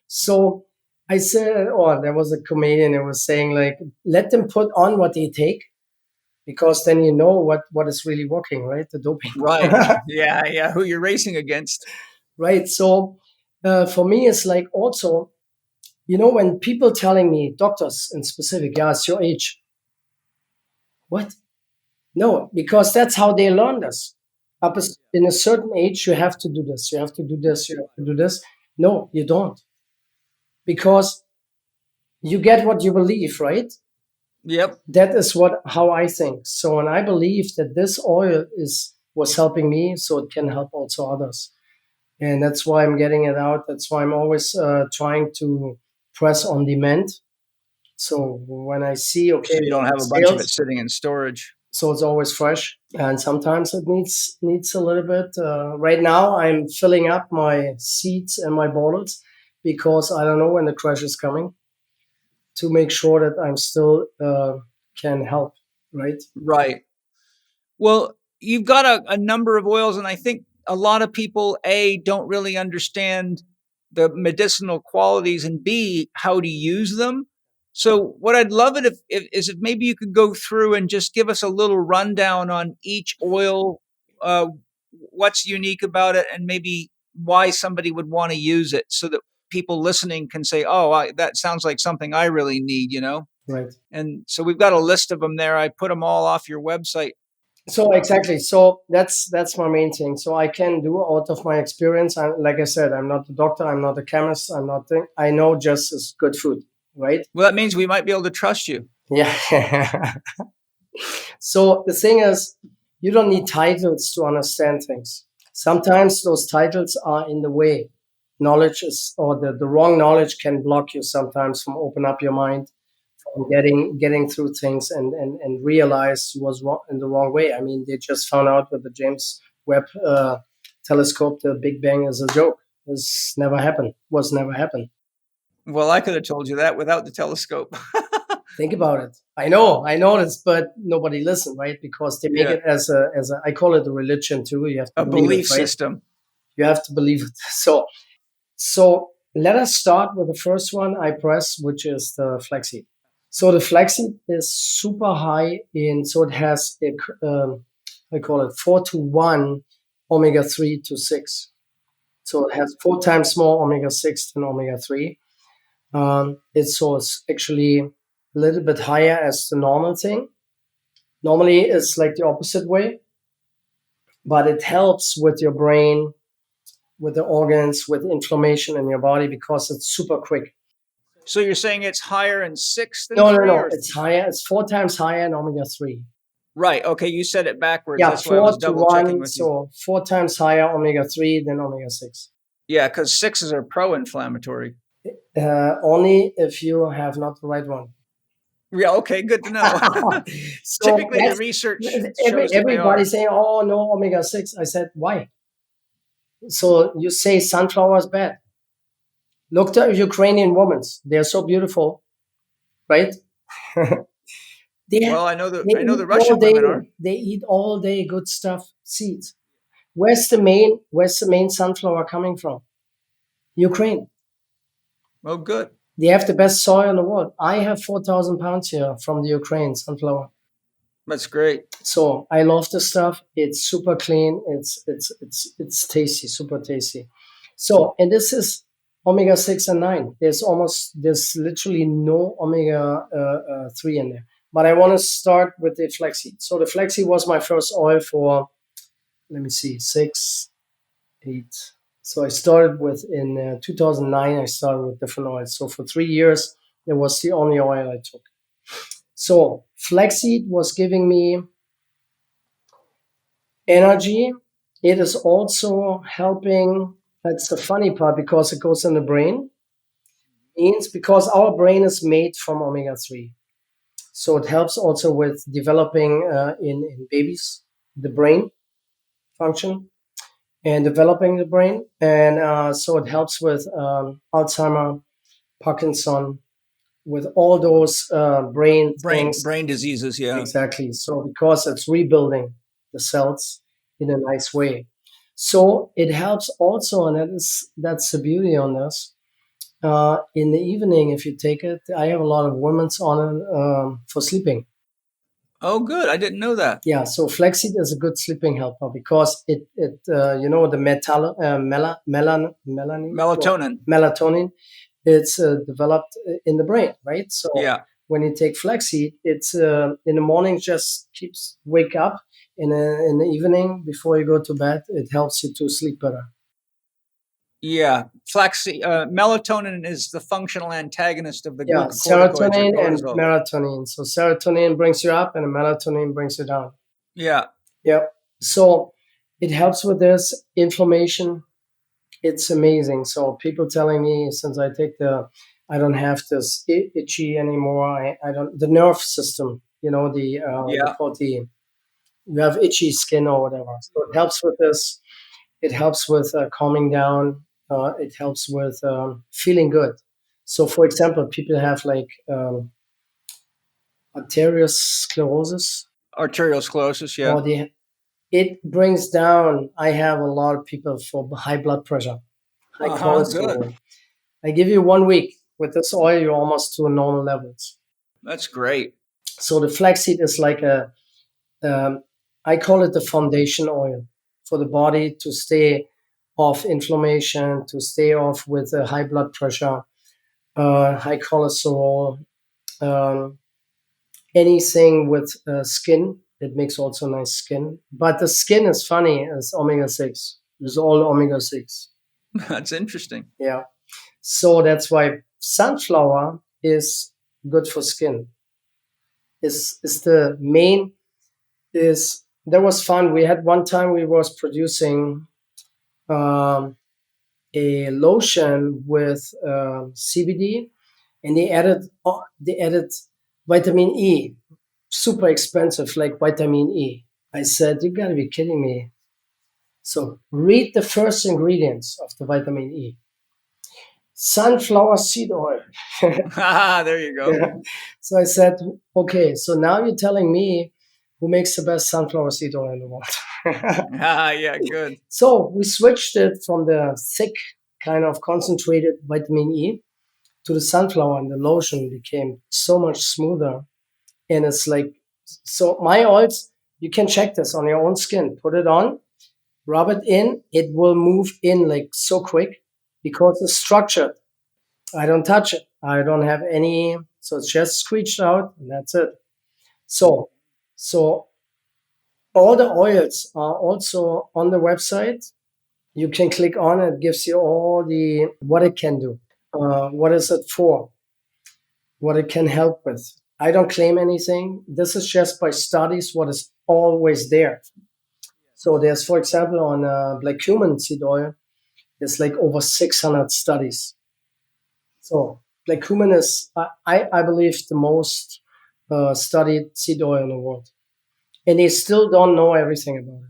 So I said, there was a comedian that was saying, like, let them put on what they take, because then you know what is really working, right? The doping. Right. Yeah. Who you're racing against. Right. So for me, it's like also, you know, when people telling me, doctors in specific, it's your age. What? No, because that's how they learn this. Up in a certain age, you have to do this. You have to do this. You have to do this. No, you don't. Because you get what you believe, right? Yep. That is how I think. So, and I believe that this oil was helping me, so it can help also others. And that's why I'm getting it out. That's why I'm always trying to press on demand. So when I see, okay, so you don't have a bunch of it sitting in storage. So it's always fresh, and sometimes it needs a little bit. Right now, I'm filling up my seeds and my bottles because I don't know when the crash is coming, to make sure that I'm still can help. Right. Right. Well, you've got a number of oils, and I think a lot of people, A, don't really understand the medicinal qualities, and B, how to use them. So what I'd love it if maybe you could go through and just give us a little rundown on each oil, what's unique about it, and maybe why somebody would want to use it, so that people listening can say, oh, that sounds like something I really need, you know? Right. And so we've got a list of them there. I put them all off your website. So exactly. So that's my main thing. So I can do out of my experience. Like I said, I'm not a doctor. I'm not a chemist. I know just as good food, right? Well, that means we might be able to trust you. Yeah. So the thing is, you don't need titles to understand things. Sometimes those titles are in the way. Knowledge or the wrong knowledge can block you sometimes from open up your mind, from getting through things and realize you was wrong, in the wrong way. I mean, they just found out with the James Webb telescope, the Big Bang is a joke. This never happened. Was never happened. Well, I could have told you that without the telescope. Think about it. I know this, but nobody listened, right? Because they make it as a I call it a religion too. You have to belief system. You have to believe it. So let us start with the first one I press, which is the flaxseed. So the flaxseed is super high so it has I call it 4-to-1 omega-3 to 6. So it has 4 times more omega-6 than omega-3. It's actually a little bit higher as the normal thing. Normally, it's like the opposite way. but it helps with your brain, with the organs, with inflammation in your body because it's super quick. So you're saying it's higher in 6 than No, 3? no, Or it's higher. It's 4 times higher in omega-3. right. Okay, you said it backwards. Yeah, That's why I was 4 to double checking 1. with you. So 4 times higher omega-3 than omega-6. Yeah, because 6s are pro-inflammatory. Only if you have not the right one. Yeah, okay, good to know. So Typically, the that's research shows that they everybody are. saying, "Oh no, omega-6." I said, "Why?" So you say sunflower is bad. Look at Ukrainian women; they're so beautiful, right? Well, They I know the eat all Russian day. women are. They eat all day good stuff, seeds. Where's the main sunflower coming from? Ukraine. Oh, good. They have the best soil in the world. I have 4,000 pounds here from the Ukraine sunflower. That's great. So I love the stuff. It's super clean. It's tasty, super tasty. So, and this is omega-6 and 9. There's literally no omega-3 in there. But I want to start with the flaxseed. So the flaxseed was my first oil for, let me see, 6, 8. So I started with, in 2009, I started with different oils. So for 3 years, it was the only oil I took. So flaxseed was giving me energy. It is also helping. That's the funny part because it goes in the brain. Means because our brain is made from omega-3. So it helps also with developing in babies the brain function and developing the brain. And so it helps with Alzheimer, Parkinson, with all those brain things. Brain diseases, yeah. Exactly. So because it's rebuilding the cells in a nice way. So it helps also, and that's the beauty on this. In the evening, if you take it, I have a lot of women's on it for sleeping. Oh, good. I didn't know that. Yeah, so flaxseed is a good sleeping helper because it you know the Melatonin. melatonin, it's developed in the brain, right? So Yeah. when you take flaxseed, it's in the morning just keeps wake up. In the evening before you go to bed, it helps you to sleep better. Yeah, flaxseed. Melatonin is the functional antagonist of the Yeah, glucocorticoids or serotonin and cortisol. melatonin. So serotonin brings you up, and melatonin brings you down. Yeah. Yeah. So it helps with this inflammation. It's amazing. So people telling me since I take I don't have this itchy anymore. I don't the nerve system. You know Yeah. you have itchy skin or whatever. So it helps with this. It helps with calming down. It helps with feeling good. So, for example, people have like arteriosclerosis, Arterial sclerosis. Yeah. or it brings down. I have a lot of people for high blood pressure, high cholesterol. Good. I give you 1 week with this oil, you're almost to normal levels. That's great. So the flaxseed is like I call it the foundation oil for the body to stay off inflammation, to stay off with high blood pressure, high cholesterol, um, anything with skin. It makes also nice skin. But the skin is funny as omega-6. It's all omega-6. That's interesting. Yeah. So that's why sunflower is good for skin. Is the main is that was fun. We had one time we was producing um, a lotion with CBD, and they added vitamin E, super expensive like vitamin E. I said, you gotta be kidding me. So read the first ingredients of the vitamin E. Sunflower seed oil. There you go. Yeah. So I said, okay, so now you're telling me who makes the best sunflower seed oil in the world. Yeah, good. So we switched it from the thick kind of concentrated vitamin E to the sunflower, and the lotion became so much smoother. And it's like, so my oils, you can check this on your own skin. Put it on, rub it in, it will move in like so quick because it's structured. I don't touch it. I don't have any, so it's just squeezed out, and that's it. So, so All the oils are also on the website. You can click on it. It gives you all the what it can do, what is it for, what it can help with. I don't claim anything. This is just by studies what is always there. So there's, for example, on black cumin seed oil, there's like over 600 studies. So black cumin is, I believe, the most studied seed oil in the world. And they still don't know everything about it,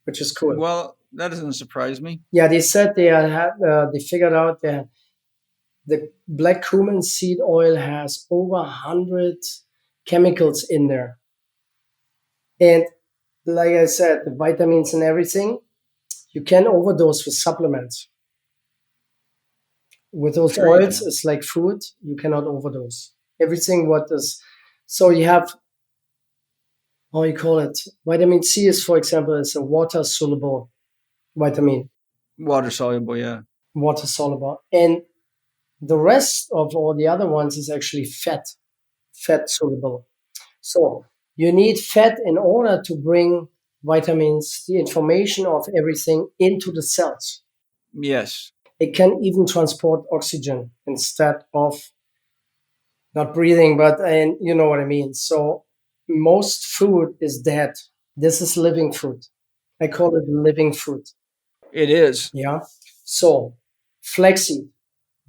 which is cool. Well, that doesn't surprise me. Yeah, they said they figured out that the black cumin seed oil has over 100 chemicals in there. And like I said, the vitamins and everything, you can overdose with supplements. With those Sure you oils, can. it's like food. You cannot overdose. Everything what is, so you have, how you call it, vitamin C is, for example, is a water soluble vitamin, Water soluble, yeah. water soluble. And the rest of all the other ones is actually fat soluble. So you need fat in order to bring vitamins, the information of everything into the cells. Yes. It can even transport oxygen instead of not breathing, but and you know what I mean. So most food is dead. This is living food. I call it living food. It is. Yeah. So flaxseed,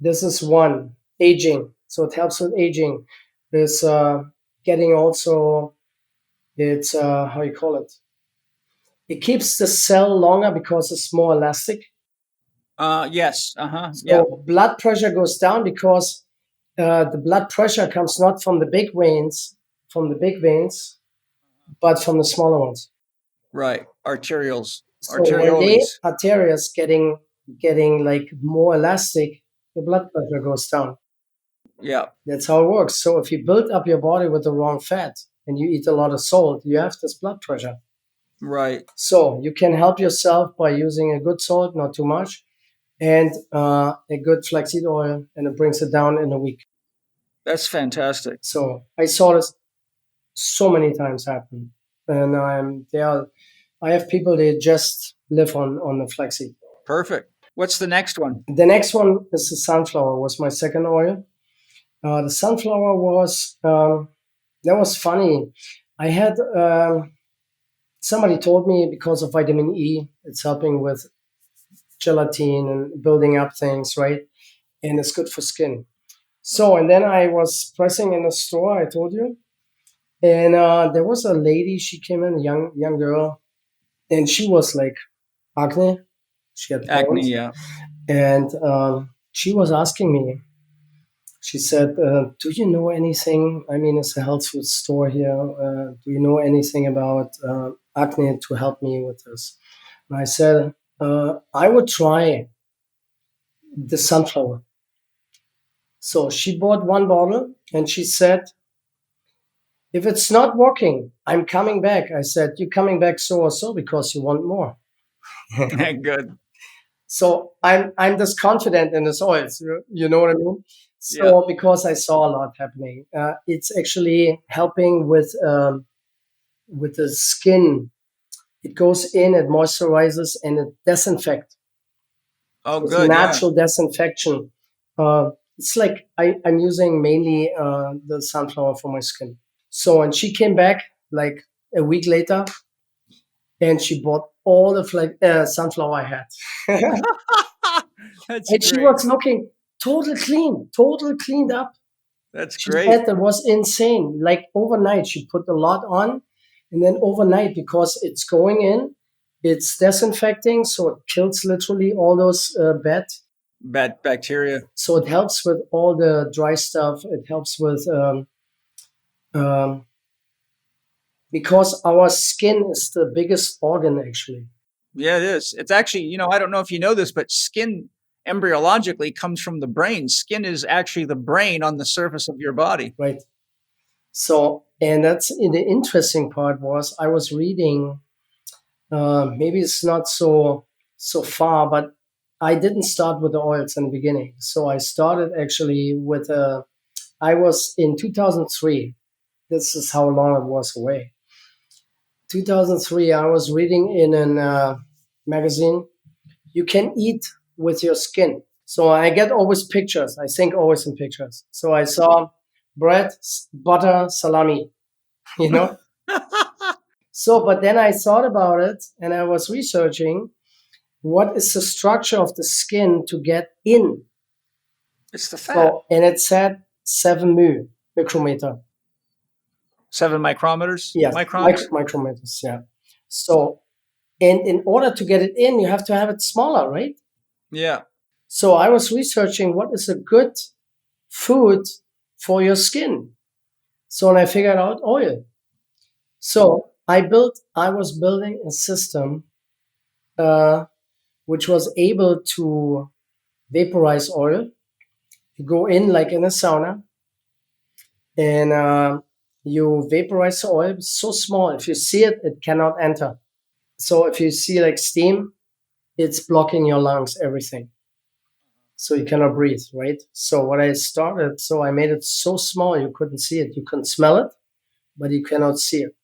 this is one. Aging. So it helps with aging. There's getting also, it's how you call it. It keeps the cell longer because it's more elastic. Yes. Uh-huh. So Yeah. blood pressure goes down because the blood pressure comes not from the big veins, but from the smaller ones. Right. Arterioles. So when the Arterioles. arteries getting like more elastic, the blood pressure goes down. Yeah. That's how it works. So if you build up your body with the wrong fat and you eat a lot of salt, you have this blood pressure. Right. So you can help yourself by using a good salt, not too much, and a good flaxseed oil, and it brings it down in a week. That's fantastic. So I saw this so many times happen, and I have people that just live on the flaxseed. Perfect. What's the next one? The next one is the sunflower. Was my second oil. The sunflower was that was funny. I had somebody told me because of vitamin E, it's helping with gelatin and building up things, right? And it's good for skin. So, and then I was pressing in the store, I told you, and there was a lady, she came in, a young girl, and she was like acne. She had Acne, Crohn's. yeah. And she was asking me, she said, do you know anything? I mean, it's a health food store here. Do you know anything about acne to help me with this? And I said, I would try the sunflower. So she bought one bottle and she said, if it's not working, I'm coming back. I said, you're coming back so or so because you want more. Good. So I'm just confident in this oil. You know what I mean? So Yeah. because I saw a lot happening, it's actually helping with the skin. It goes in, it moisturizes, and it disinfects. Oh, It's good. Yeah. natural disinfection. It's like I'm using mainly the sunflower for my skin. So, and she came back like a week later, and she bought all the sunflower I had. That's And she great. was looking totally cleaned up. That's She great. said that was insane. Like overnight, she put a lot on, and then overnight, because it's going in, it's disinfecting, so it kills literally all those bad. Bad bacteria. So it helps with all the dry stuff. It helps with um, because our skin is the biggest organ actually. Yeah, it is. It's actually, I don't know if you know this, but skin embryologically comes from the brain. Skin is actually the brain on the surface of your body. Right. So, and that's the interesting part was I was reading. Maybe it's not so far, but I didn't start with the oils in the beginning. So I started actually with I was in 2003. This is how long it was away. 2003, I was reading in a magazine, you can eat with your skin. So I get always pictures. I think always in pictures. So I saw bread, butter, salami, you know. So, but then I thought about it and I was researching what is the structure of the skin to get in. It's the fat. So, and it said 7 micrometer. 7 micrometers? Yes, Microns? micrometers, yeah. So, and in order to get it in, you have to have it smaller, right? Yeah. So I was researching what is a good food for your skin. So and I figured out oil. So I was building a system which was able to vaporize oil. You go in like in a sauna, and you vaporize the oil. It's so small. If you see it, it cannot enter. So if you see like steam, it's blocking your lungs, everything. So you cannot breathe, right? So what I started, so I made it so small you couldn't see it. You can smell it, but you cannot see it.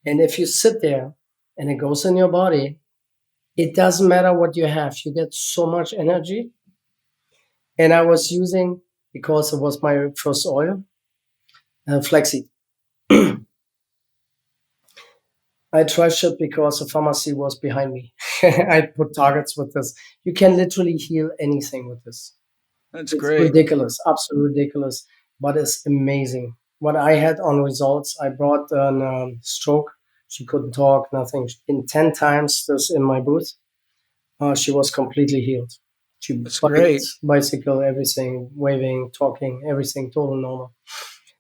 And if you sit there and it goes in your body, it doesn't matter what you have. You get so much energy. And I was using, because it was my first oil, flaxseed. I trusted because the pharmacy was behind me. I put targets with this. You can literally heal anything with this. That's It's great. ridiculous, absolutely ridiculous, but it's amazing. What I had on results, I brought a stroke. She couldn't talk, nothing. In 10 times this in my booth, she was completely healed. She That's great. bicycle, everything, waving, talking, everything, total normal.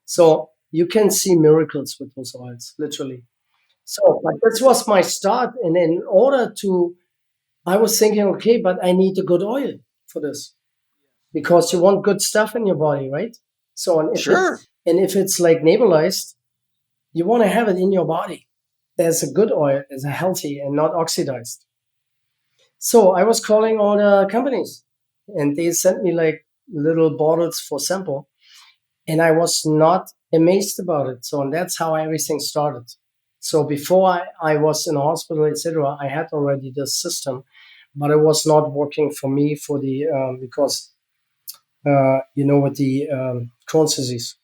So you can see miracles with those oils, literally. So, but this was my start. And in order to, I was thinking, okay, but I need a good oil for this because you want good stuff in your body, right? So, Sure. if it's like nebulized, you want to have it in your body as a good oil, as a healthy and not oxidized. So I was calling all the companies and they sent me like little bottles for sample. And I was not amazed about it. So, and that's how everything started. So before I was in a hospital, etc., I had already this system, but it was not working for me for the because with the Crohn's disease,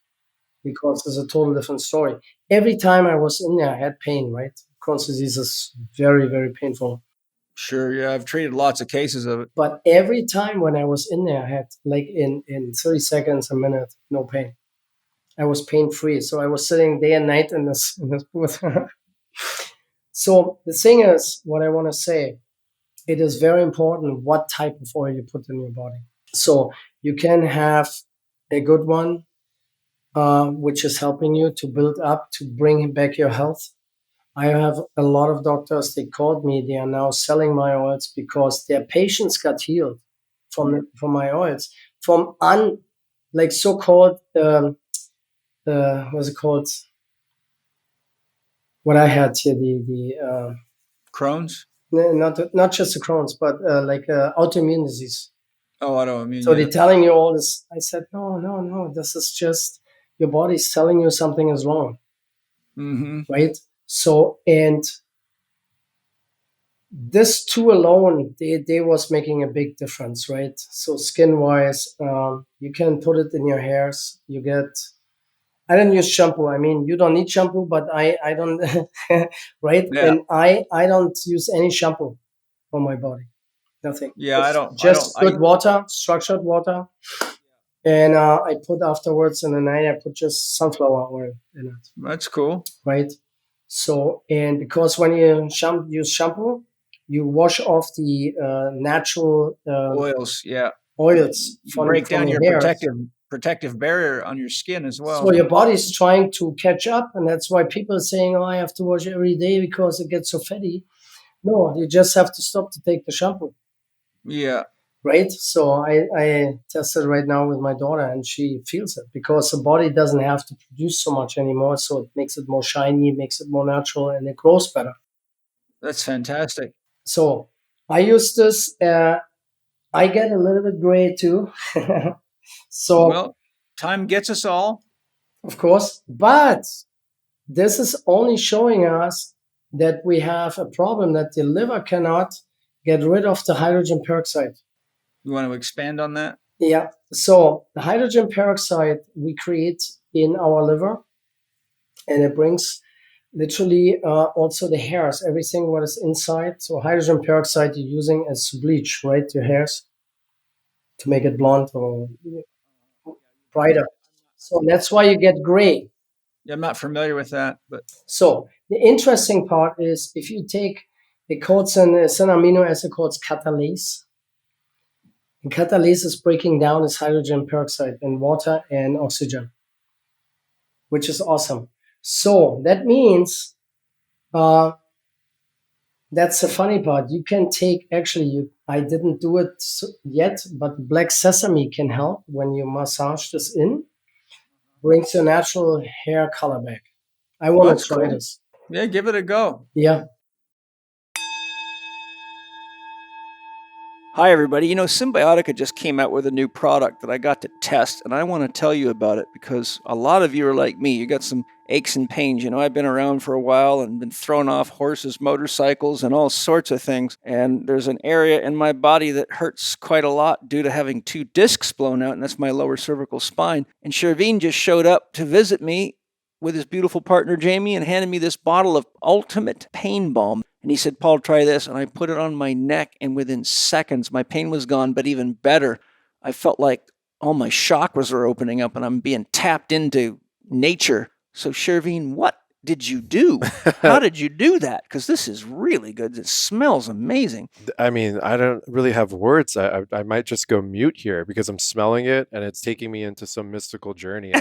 because it's a total different story. Every time I was in there, I had pain. Right, Crohn's disease is very, very painful. Sure. Yeah. I've treated lots of cases of it. But every time when I was in there, I had like in 30 seconds, a minute, no pain. I was pain free. So I was sitting day and night in this booth. So the thing is, what I want to say, it is very important what type of oil you put in your body. So you can have a good one, which is helping you to build up, to bring back your health. I have a lot of doctors, they called me, they are now selling my oils because their patients got healed from my oils, from like so-called, what's it called? What I had here, the Crohn's? not just the Crohn's, but like autoimmune disease. Oh, autoimmune. So yeah. they're telling you all this. I said, no, this is just your body's telling you something is wrong, right? So, and this two alone, they was making a big difference, right? So skin wise, you can put it in your hairs. You get. I don't use shampoo. I mean, you don't need shampoo, but I don't, right? Yeah. And I don't use any shampoo on my body. Nothing. Yeah, I don't. Just good water, structured water. And I put afterwards in the night, I put just sunflower oil in it. That's cool. Right. So, and because when you use shampoo, you wash off the natural Oils. Yeah. oils Break down your hairs. protective barrier on your skin as well. So your body's trying to catch up, and that's why people are saying, "Oh, I have to wash every day because it gets so fatty." No, you just have to stop to take the shampoo. Yeah. Right. So I tested right now with my daughter, and she feels it because the body doesn't have to produce so much anymore. So it makes it more shiny, makes it more natural, and it grows better. That's fantastic. So I use this. I get a little bit gray too. So, well, time gets us all. Of course, but this is only showing us that we have a problem that the liver cannot get rid of the hydrogen peroxide. You want to expand on that? Yeah. So the hydrogen peroxide we create in our liver, and it brings literally also the hairs, everything what is inside. So hydrogen peroxide you're using as bleach, right? Your hairs to make it blonde or brighter. So that's why you get gray. Yeah, I'm not familiar with that, but So the interesting part is if you take it's an amino acid called catalase. And catalase is breaking down this hydrogen peroxide in water and oxygen, which is awesome. So that means that's the funny part. You can take I didn't do it yet, but black sesame can help when you massage this in, brings your natural hair color back. I want that's to try cool. this. Yeah, give it a go. Yeah. Hi, everybody. You know, Symbiotica just came out with a new product that I got to test, and I want to tell you about it because a lot of you are like me. You got some aches and pains. You know, I've been around for a while and been thrown off horses, motorcycles, and all sorts of things. And there's an area in my body that hurts quite a lot due to having 2 discs blown out, and that's my lower cervical spine. And Shervin just showed up to visit me with his beautiful partner, Jamie, and handed me this bottle of Ultimate Pain Balm. And he said, Paul, try this. And I put it on my neck, and within seconds, my pain was gone. But even better, I felt like all my chakras are opening up and I'm being tapped into nature. So, Shervin, what did you do? How did you do that? Because this is really good. It smells amazing. I mean, I don't really have words. I might just go mute here because I'm smelling it and it's taking me into some mystical journey.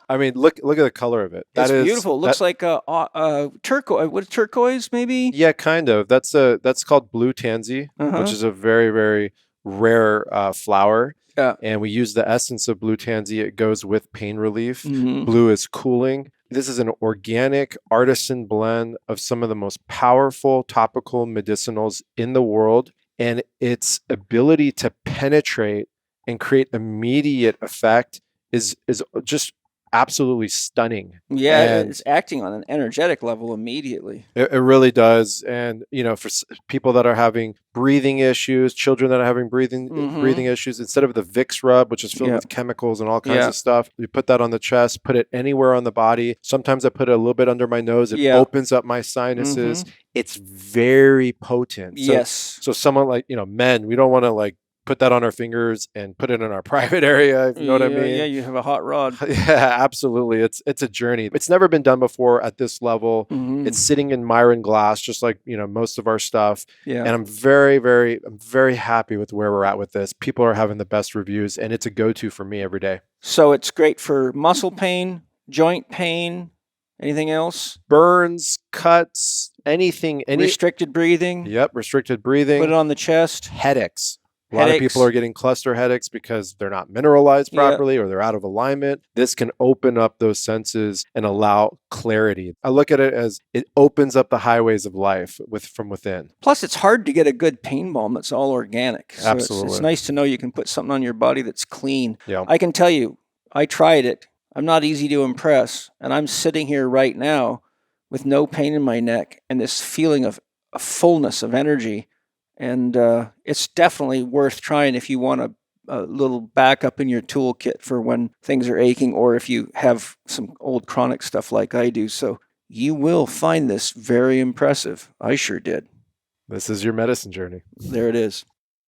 I mean, look at the color of it. It's beautiful. It looks like turquoise. What, turquoise, maybe? Yeah, kind of. That's called blue tansy, which is a very, very rare flower. Yeah. And we use the essence of blue tansy. It goes with pain relief. Mm-hmm. Blue is cooling. This is an organic artisan blend of some of the most powerful topical medicinals in the world. And its ability to penetrate and create immediate effect is just absolutely stunning. Yeah, and it's acting on an energetic level immediately. It really does. And, you know, for people that are having breathing issues, children that are having breathing issues, instead of the Vicks rub, which is filled with chemicals and all kinds of stuff, you put that on the chest, put it anywhere on the body. Sometimes I put it a little bit under my nose. It opens up my sinuses. It's very potent. So someone like, you know, men, we don't want to like put that on our fingers and put it in our private area, if you know what I mean? Yeah, you have a hot rod. Yeah, absolutely. It's a journey. It's never been done before at this level. It's sitting in Myron glass, just like, you know, most of our stuff. Yeah. And I'm very happy with where we're at with this. People are having the best reviews, and it's a go-to for me every day. So it's great for muscle pain, joint pain, anything else? Burns, cuts, anything. Restricted breathing? Yep, restricted breathing. Put it on the chest. Headaches. A lot of people are getting cluster headaches because they're not mineralized properly or they're out of alignment. This can open up those senses and allow clarity. I look at it as it opens up the highways of life from within. Plus, it's hard to get a good pain balm that's all organic. So Absolutely. It's nice to know you can put something on your body that's clean. Yeah. I can tell you, I tried it. I'm not easy to impress. And I'm sitting here right now with no pain in my neck and this feeling of a fullness of energy. And it's definitely worth trying if you want a little backup in your toolkit for when things are aching or if you have some old chronic stuff like I do. So you will find this very impressive. I sure did. This is your medicine journey. There it is.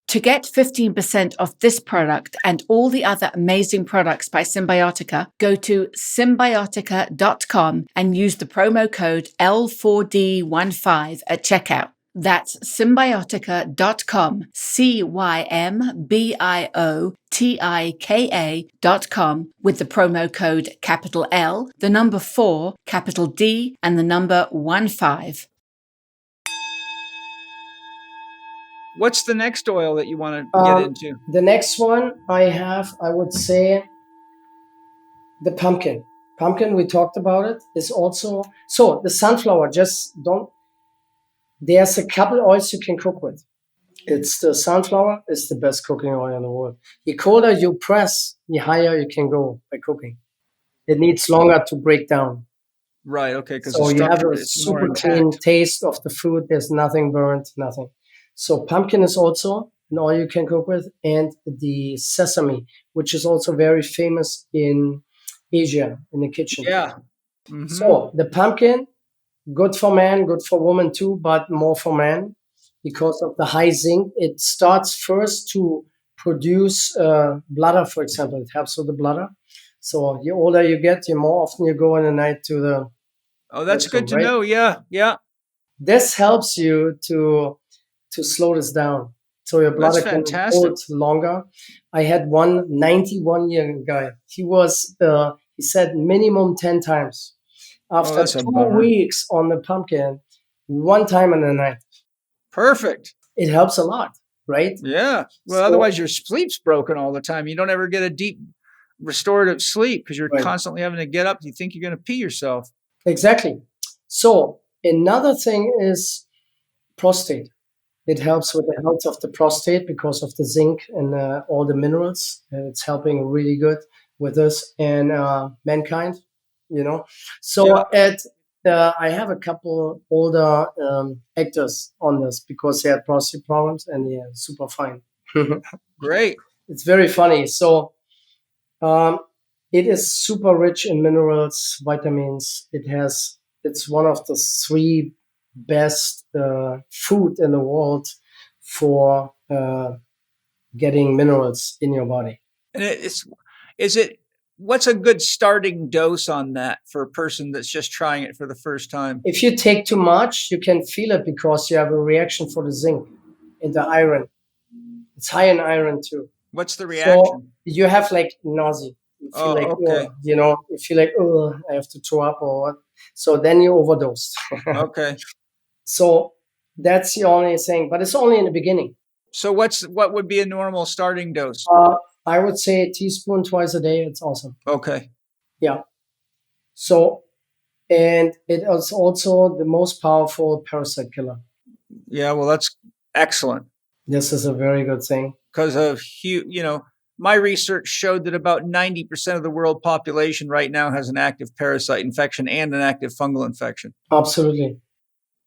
To get 15% off this product and all the other amazing products by Symbiotica, go to symbiotica.com and use the promo code L4D15 at checkout. That's symbiotica.com, symbiotika.com with the promo code capital L, the number 4, capital D, and the number 15. What's the next oil that you want to get into? The next one I would say the pumpkin. Pumpkin, we talked about it, is also, so the sunflower, there's a couple oils you can cook with. It's the sunflower is the best cooking oil in the world. The colder you press, the higher you can go by cooking. It needs longer to break down. Right. Okay. Because the So you have structure a is more super clean intact. taste of the food. There's nothing burnt, nothing. So pumpkin is also an oil you can cook with, and the sesame, which is also very famous in Asia in the kitchen. Yeah. Mm-hmm. So the pumpkin, good for man, good for woman too, but more for man because of the high zinc. It starts first to produce bladder, for example. It helps with the bladder. So the older you get, the more often you go in the night to the Oh, that's good bathroom, to right? know. Yeah. Yeah. This helps you to slow this down, so your That's bladder can fantastic. hold longer. I had one 91-year guy. He said minimum 10 times. After that's a 2 bummer. weeks on the pumpkin, one time in the night. Perfect. It helps a lot, right? Yeah. Well, So- otherwise your sleep's broken all the time. You don't ever get a deep restorative sleep because you're Right. constantly having to get up. You think you're going to pee yourself. Exactly. So another thing is prostate. It helps with the health of the prostate because of the zinc and all the minerals. And it's helping really good with us and mankind, you know. So I have a couple older actors on this because they had prostate problems and they are super fine. Great. It's very funny. So um, it is super rich in minerals, vitamins. It's one of the three best food in the world for getting minerals in your body. And what's a good starting dose on that for a person that's just trying it for the first time? If you take too much, you can feel it because you have a reaction for the zinc and the iron. It's high in iron too. What's the reaction? So you have like nausea. You feel okay. You feel like, oh, I have to throw up or what. So then you overdose. Okay. So that's the only thing, but it's only in the beginning. So what would be a normal starting dose? I would say a teaspoon twice a day. It's awesome. Okay. Yeah. So, and it is also the most powerful parasite killer. Yeah. Well, that's excellent. This is a very good thing. Because of my research showed that about 90% of the world population right now has an active parasite infection and an active fungal infection. Absolutely.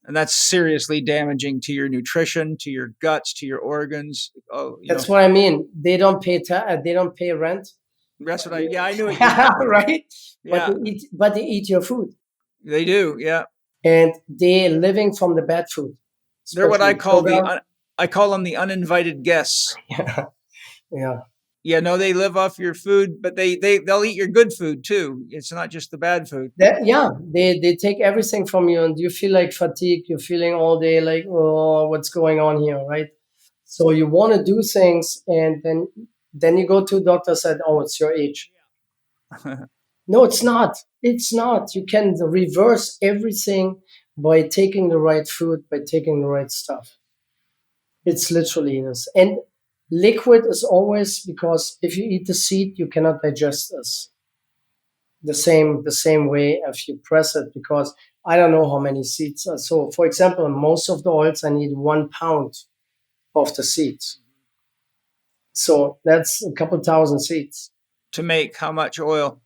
And that's seriously damaging to your nutrition, to your guts, to your organs. That's what I mean. They don't pay rent. That's what I knew it. Right? Yeah. But they eat your food. They do, yeah. And they're living from the bad food. They're what I call them the uninvited guests. Yeah. Yeah, no, they live off your food, but they'll eat your good food too. It's not just the bad food. They take everything from you, and you feel like fatigue. You're feeling all day like, oh, what's going on here, right? So you want to do things, and then you go to a doctor and said, oh, it's your age. No, it's not. It's not. You can reverse everything by taking the right food, by taking the right stuff. It's literally this. And liquid is always, because if you eat the seed, you cannot digest this the same way if you press it, because I don't know how many seeds are. So, for example, most of the oils, I need 1 pound of the seeds. So that's a couple thousand seeds. To make how much oil?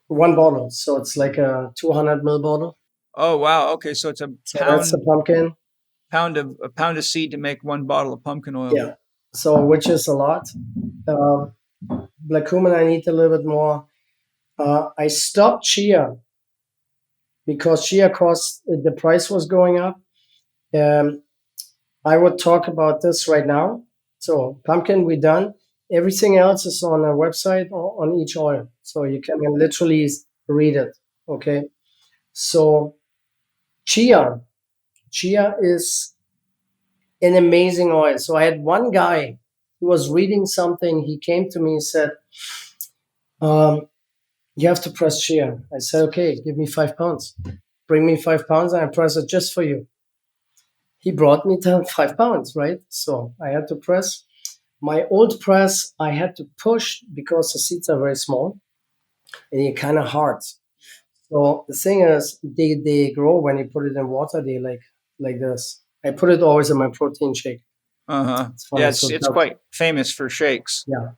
1 bottle. So it's like a 200 ml bottle. Oh, wow. Okay. So it's a So that's a pumpkin. A pound of seed to make 1 bottle of pumpkin oil. Yeah. So, which is a lot. Black cumin, I need a little bit more. I stopped chia because chia the price was going up. I would talk about this right now. So pumpkin, we're done. Everything else is on a website or on each oil. So you can literally read it. Okay. So chia is an amazing oil. So I had one guy who was reading something. He came to me and said, you have to press chia. I said, okay, give me 5 pounds. Bring me 5 pounds and I press it just for you. He brought me 5 pounds, right? So I had to press. My old press, I had to push because the seeds are very small and they're kind of hard. So the thing is, they grow when you put it in water. They like this. I put it always in my protein shake. Uh-huh. Yeah, it's quite famous for shakes. Yeah,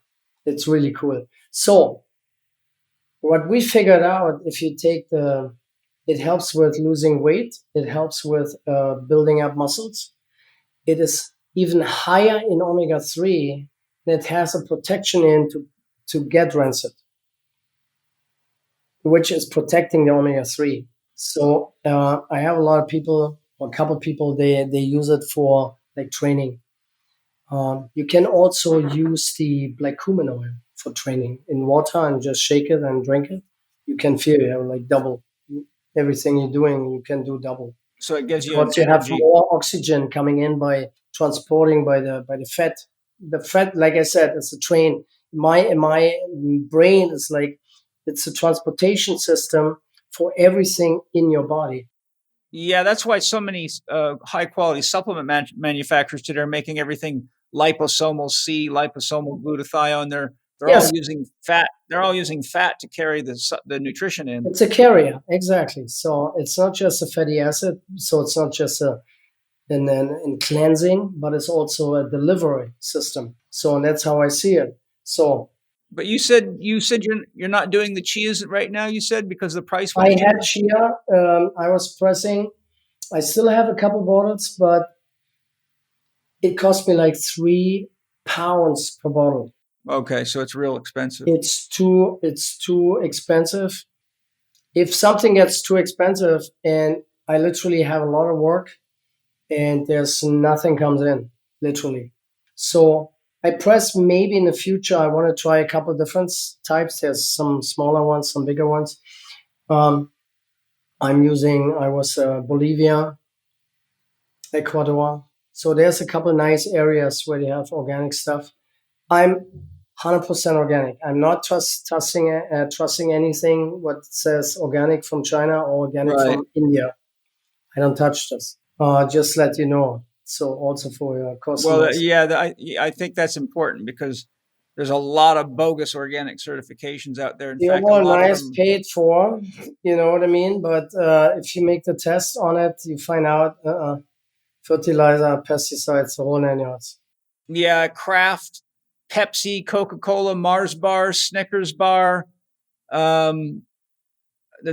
it's really cool. So what we figured out, if you take the It helps with losing weight. It helps with building up muscles. It is even higher in omega-3. And it has a protection in to get rancid, which is protecting the omega-3. So I have a lot of people, or a couple of people, they use it for like training. You can also use the black cumin oil for training in water and just shake it and drink it. You can feel you have like double everything you're doing. You can do double. So it gives you Because you have energy. more oxygen coming in by transporting by the fat. The fat, like I said, it's a train. My brain is like it's a transportation system for everything in your body. Yeah, that's why so many high quality supplement manufacturers today are making everything liposomal C, liposomal glutathione. They're Yes. all using fat. They're all using fat to carry the nutrition in. It's a carrier, exactly. So it's not just a fatty acid. So it's not just in cleansing, but it's also a delivery system. So that's how I see it. So, but you said you're not doing the chias right now. You said because the price. I had chia. I was pressing. I still have a couple bottles, but it cost me like 3 pounds per bottle. Okay, so it's real expensive. It's too expensive. If something gets too expensive, and I literally have a lot of work, and there's nothing comes in, literally. So I press maybe in the future. I want to try a couple of different types. There's some smaller ones, some bigger ones. I was Bolivia, Ecuador. So there's a couple of nice areas where they have organic stuff. I'm 100% organic. I'm not trusting anything what says organic from China or organic from India. I don't touch this. Just let you know. So also for your customers. Well, yeah, I think that's important because there's a lot of bogus organic certifications out there. In They're fact, all a lot nice, of them, paid for. You know what I mean? But if you make the test on it, you find out fertilizer, pesticides, the whole 9 yards. Yeah, Kraft, Pepsi, Coca-Cola, Mars bar, Snickers bar. There's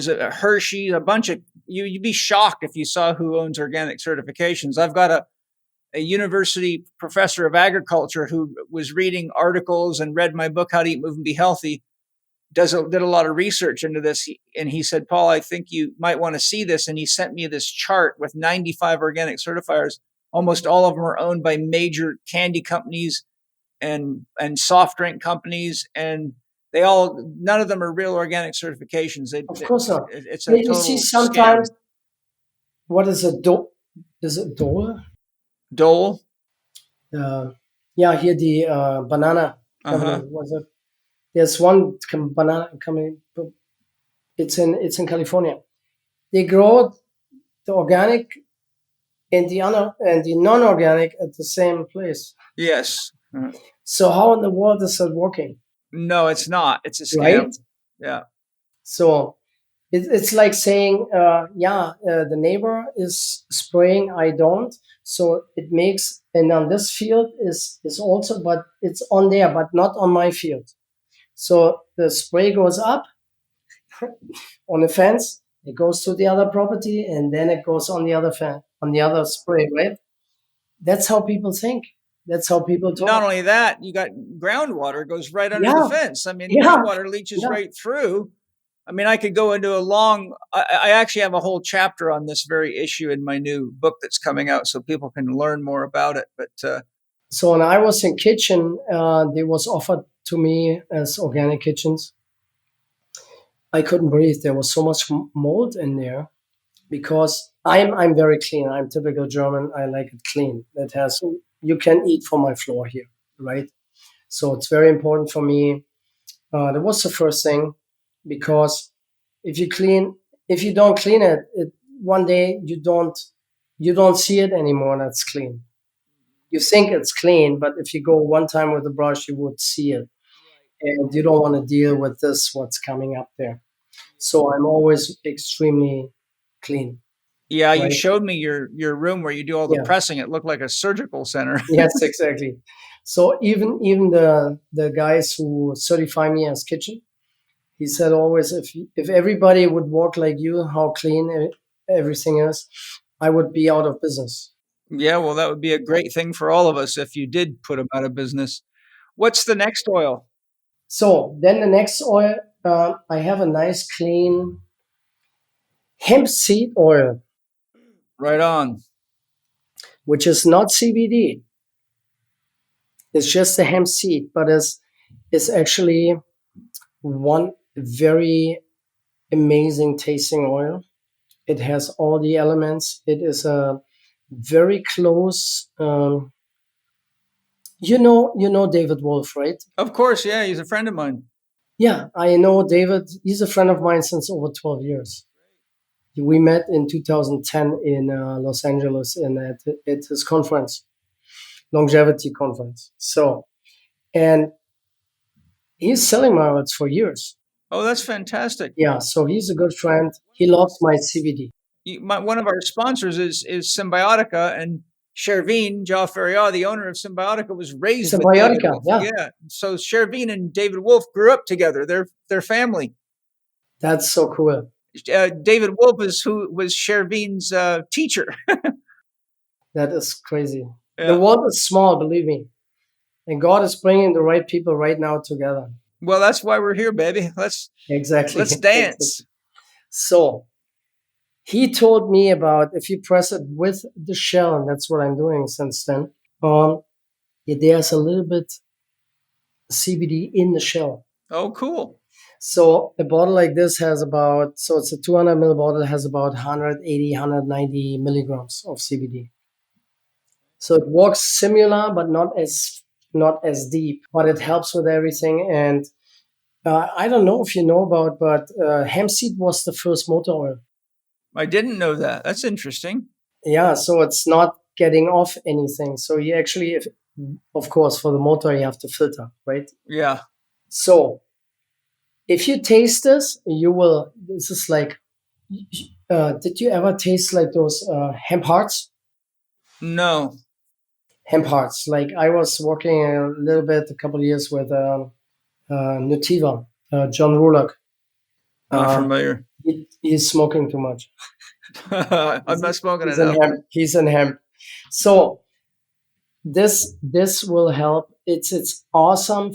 a Hershey, a bunch of you'd be shocked if you saw who owns organic certifications. I've got a university professor of agriculture who was reading articles and read my book, How to Eat, Move, and Be Healthy. Did a lot of research into this. And he said, Paul, I think you might want to see this. And he sent me this chart with 95 organic certifiers. Almost all of them are owned by major candy companies and soft drink companies. And none of them are real organic certifications. Of course not. It's a total you see sometimes, scam. what is it? Is it Dole? Dole? Yeah, here the banana company. Was it? There's one banana company. It's in California. They grow the organic and the non-organic at the same place. Yes. So how in the world is it working? No, it's not. It's a scam. Right? Yeah. So it's like saying, the neighbor is spraying, I don't. So it makes, and on this field is also, but it's on there, but not on my field. So the spray goes up on the fence, it goes to the other property, and then it goes on the other on the other spray, right? That's how people think. That's how people talk. Not only that, you got groundwater goes right under the fence. I mean, groundwater leaches right through. I mean, I could go into I actually have a whole chapter on this very issue in my new book that's coming out so people can learn more about it. But so when I was in kitchen, they was offered to me as organic kitchens. I couldn't breathe. There was so much mold in there because I'm very clean. I'm typical German. I like it clean. You can eat from my floor here, right? So it's very important for me. That was the first thing, because if you don't clean it, one day you don't see it anymore. That's clean. You think it's clean, but if you go one time with a brush, you would see it, and you don't want to deal with what's coming up there. So I'm always extremely clean. Yeah, right? You showed me your room where you do all the pressing. It looked like a surgical center. Yes, exactly. So even the guys who certify me as kitchen, He said always, if everybody would walk like you, how clean everything is, I would be out of business. Yeah, well, that would be a great thing for all of us if you did put them out of business. What's the next oil? So then the next oil, I have a nice clean hemp seed oil, Right on. which is not CBD. It's just a hemp seed, but it's actually one very amazing tasting oil. It has all the elements. It is a very close. You know David Wolf, right? Of course, yeah, he's a friend of mine. Yeah, I know David. He's a friend of mine since over 12 years. We met in 2010 in Los Angeles at his conference, longevity conference. So, and he's selling my oils for years. Oh, that's fantastic. Yeah, so he's a good friend. He loves my CBD. One of our sponsors is Symbiotica, and Shervin Jafferia, the owner of Symbiotica, was raised with David Symbiotica, Wolf. yeah. So Shervin and David Wolf grew up together. They're family. That's so cool. David Wolf was Shervin's teacher. That is crazy. Yeah. The world is small, believe me. And God is bringing the right people right now together. Well, that's why we're here, baby. Let's dance. So he told me about if you press it with the shell, and that's what I'm doing since then. There's a little bit CBD in the shell. Oh, cool. So a bottle like this has it's a 200 ml bottle, has about 180, 190 milligrams of CBD. So it works similar, but not as deep, but it helps with everything. And I don't know if you know about, but hemp seed was the first motor oil. I didn't know that. That's interesting. Yeah, so it's not getting off anything. So you actually, of course, for the motor, you have to filter, right? Yeah. So if you taste this, this is like, did you ever taste like those hemp hearts? No. Hemp hearts. Like I was working a couple of years with Nutiva, John Rulock. Not familiar. He's smoking too much. I'm not smoking enough. He's in hemp. So this will help. It's awesome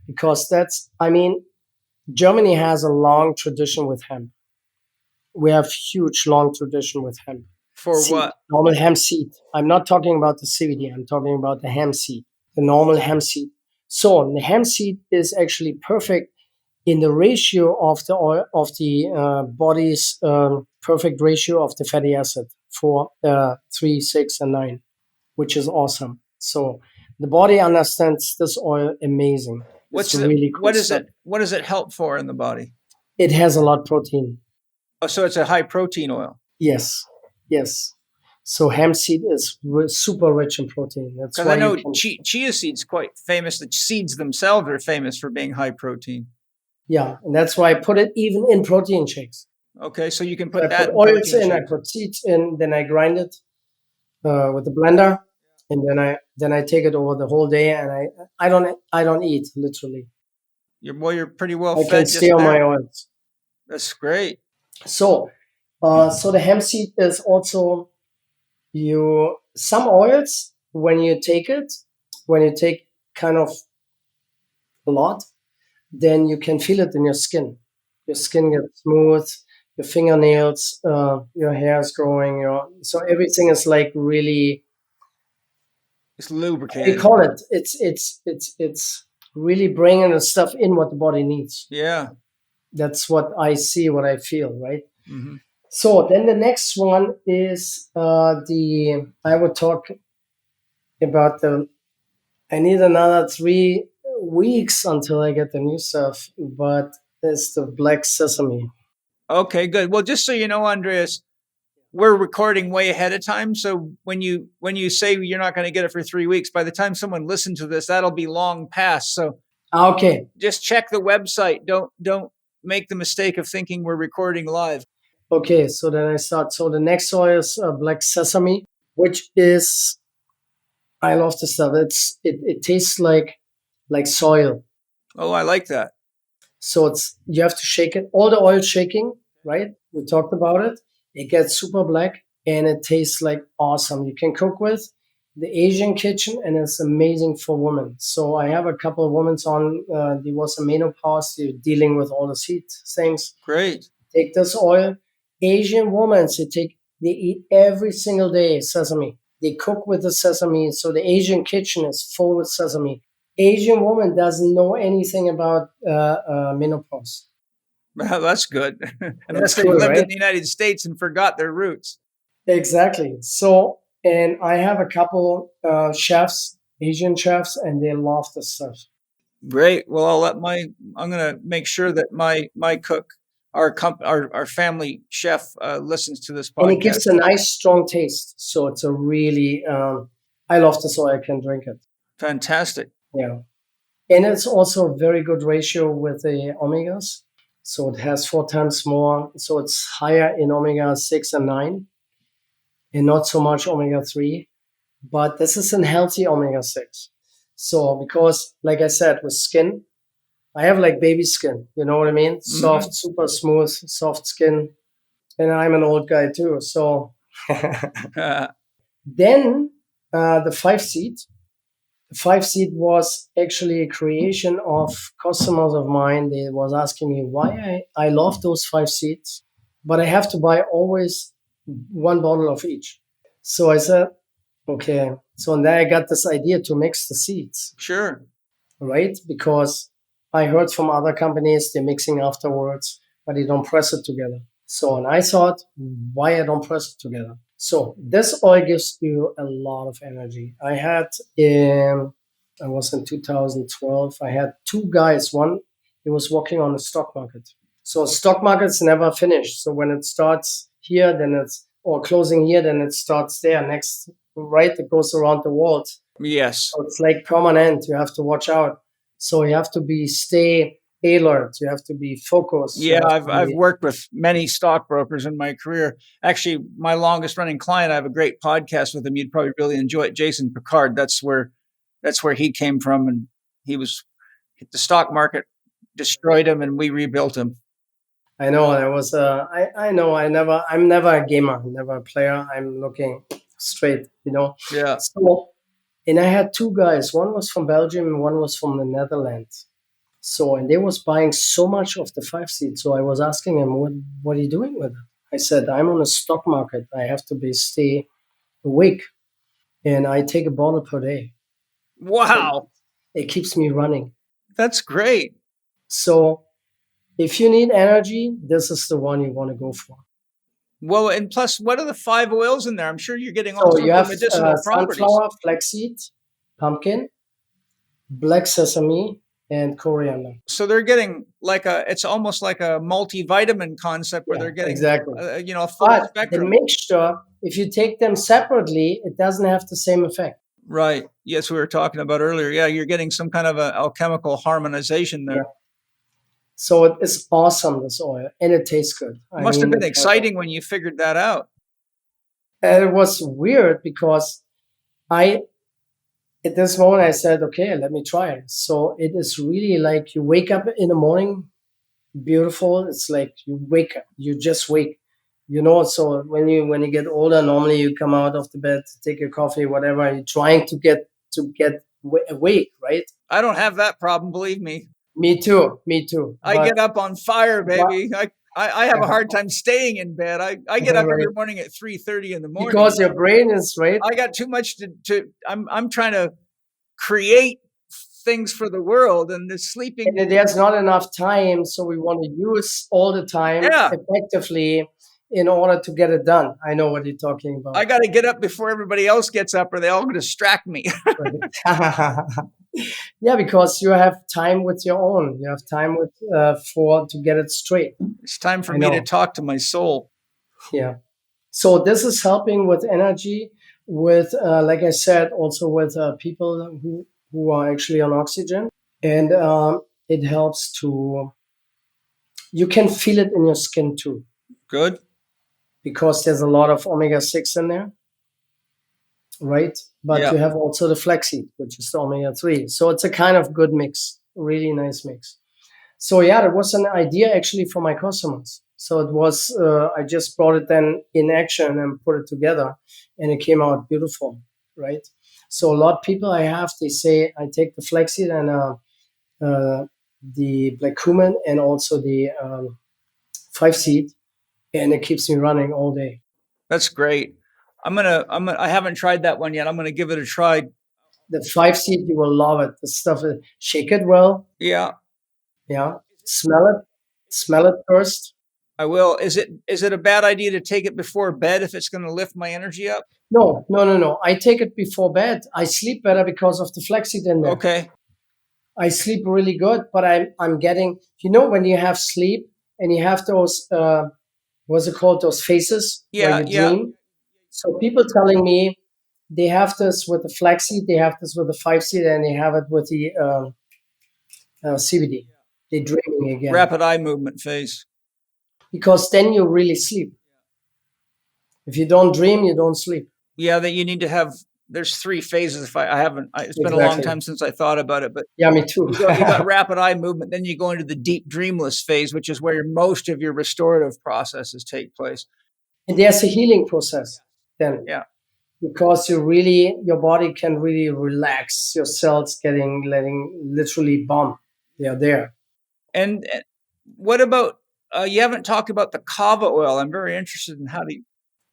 because Germany has a long tradition with hemp. We have huge long tradition with hemp. For seed, what? Normal hemp seed. I'm not talking about the CBD. I'm talking about the hemp seed, the normal hemp seed. So the hemp seed is actually perfect in the ratio of the oil of the body's perfect ratio of the fatty acid for 3, 6, and 9, which is awesome. So the body understands this oil amazing. What does it help for in the body? It has a lot of protein. Oh, so it's a high protein oil. Yes. So hemp seed is super rich in protein. That's why I know chia seeds quite famous. The seeds themselves are famous for being high protein. Yeah, and that's why I put it even in protein shakes. Okay, so you can put I put oils in, I put seeds in, then I grind it with the blender, and then I take it over the whole day, and I don't eat literally. You're pretty well I fed. can stay on my oils. That's great. So the hemp seed is also some oils when you take kind of a lot, then you can feel it in your skin. Your skin gets smooth, your fingernails, your hair is growing, so everything is like really. It's lubricated. They call it. It's really bringing the stuff in what the body needs. Yeah. That's what I see, what I feel, right? Mm-hmm. So then the next one is I would talk about I need another 3 weeks until I get the new stuff, but it's the black sesame. Okay, good. Well, just so you know, Andreas, we're recording way ahead of time. So when you say you're not going to get it for 3 weeks, by the time someone listens to this, that'll be long past. So okay, just check the website. Don't make the mistake of thinking we're recording live. Okay, so then I start. So the next oil is black sesame, which is, I love this stuff. It tastes like soil. Oh, I like that. So you have to shake it. All the oil shaking, right? We talked about it. It gets super black and it tastes like awesome. You can cook with the Asian kitchen and it's amazing for women. So I have a couple of women on, there was a menopause, they're dealing with all the heat things. Great. Take this oil. Asian women, they eat every single day sesame. They cook with the sesame. So the Asian kitchen is full with sesame. Asian woman doesn't know anything about menopause. Well, that's good. Unless That's they good, lived in right? the United States and forgot their roots. Exactly. So, and I have a couple chefs, Asian chefs, and they love this stuff. Great. Well, I'm going to make sure that my cook, our family chef, listens to this podcast. And it gives a nice strong taste. So it's a really, I love this oil. I can drink it. Fantastic. Yeah. And it's also a very good ratio with the omegas. So it has 4 times more. So it's higher in omega 6 and 9 and not so much omega 3. But this is a healthy omega 6. So because, like I said, with skin, I have like baby skin. You know what I mean? Soft, super smooth, soft skin. And I'm an old guy too. So then the 5-seed. The 5-seed was actually a creation of customers of mine. They was asking me why I love those 5 seeds, but I have to buy always 1 bottle of each. So I said, okay. So then I got this idea to mix the seeds. Sure. Right? Because I heard from other companies, they're mixing afterwards, but they don't press it together. So, and I thought, why I don't press it together? So this oil gives you a lot of energy. I was in 2012. I had 2 guys. One, he was working on the stock market. So stock market's never finished. So when it starts here, or closing here, then it starts there next, right? It goes around the world. Yes. So it's like permanent. You have to watch out. So you have to stay alert. You have to be focused. Yeah, I've worked with many stockbrokers in my career. Actually, my longest running client, I have a great podcast with him. You'd probably really enjoy it. Jason Picard. That's where he came from, and the stock market destroyed him, and we rebuilt him. I know. I'm never a gamer, never a player. I'm looking straight, Yeah. So, and I had 2 guys. One was from Belgium and one was from the Netherlands. So, and they was buying so much of the 5-seed. So I was asking him, what are you doing with it? I said, I'm on a stock market. I have to stay awake. And I take a bottle per day. Wow. It keeps me running. That's great. So if you need energy, this is the one you want to go for. Well, and plus, what are the 5 oils in there? I'm sure you're getting all sorts of medicinal properties. Sunflower, flaxseed, pumpkin, black sesame, and coriander. So they're getting it's almost like a multivitamin concept where they're getting exactly. A full spectrum. The mixture, if you take them separately, it doesn't have the same effect. Right. Yes, we were talking about earlier. Yeah, you're getting some kind of a alchemical harmonization there. Yeah. So it is awesome, this oil, and it tastes good. It must have been exciting when you figured that out. It was weird because at this moment, I said, okay, let me try it. So it is really like you wake up in the morning, beautiful. It's like you just wake, so when you get older, normally you come out of the bed, take your coffee, whatever, you're trying to get awake, right? I don't have that problem, believe me. Me too. I get up on fire, baby. I have a hard time staying in bed. I get up every morning at 3:30 in the morning. Because your brain is right. I got too much to I'm trying to create things for the world, and the sleeping. And there's not enough time, so we want to use all the time effectively in order to get it done. I know what you're talking about. I got to get up before everybody else gets up, or they all distract me. Yeah, because you have time with your own. You have time to get it straight. It's time for me to talk to my soul. Yeah. So this is helping with energy, with like I said, also with people who are actually on oxygen, and it helps to. You can feel it in your skin too. Good. Because there's a lot of omega-6 in there, right? But you have also the flaxseed, which is the omega-3. So it's a kind of good mix, really nice mix. So yeah, that was an idea actually for my customers. So it was, I just brought it then in action and put it together, and it came out beautiful, right? So a lot of people I have, they say I take the flaxseed and the black cumin and also the 5-seed, and it keeps me running all day. That's great. I haven't tried that one yet. I'm gonna give it a try. The 5-seed, you will love it. The stuff, shake it well. Yeah. Yeah. Smell it first. I will. Is it a bad idea to take it before bed if it's going to lift my energy up? No. I take it before bed. I sleep better because of the flaxseed in there. Okay. I sleep really good, but I'm getting, when you have sleep and you have those, what's it called? Those phases where you dream. So people telling me they have this with the flaxseed, they have this with the 5-seed, and they have it with the CBD. They're dreaming again. Rapid eye movement phase. Because then you really sleep. If you don't dream, you don't sleep. Yeah, that you need to have. There's 3 phases. If I haven't, it's been a long time since I thought about it. But yeah, me too. you got rapid eye movement. Then you go into the deep dreamless phase, which is where most of your restorative processes take place. And there's a healing process then. Yeah. Because your body can really relax. Your cells letting literally bomb. They are there. And what about? You haven't talked about the kava oil. I'm very interested in how do you.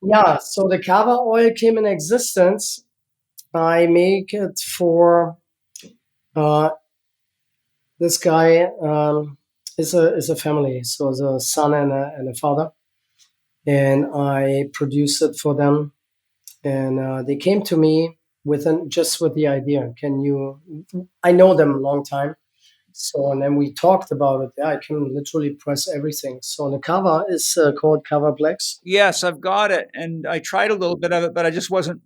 Yeah, so the kava oil came in existence. I make it for this guy is a family, so it's a son and a father, and I produce it for them. And they came to me with the idea. I know them a long time. So, and then we talked about it. Yeah, I can literally press everything. So the kava is called Kava Flax. Yes, I've got it. And I tried a little bit of it, but I just wasn't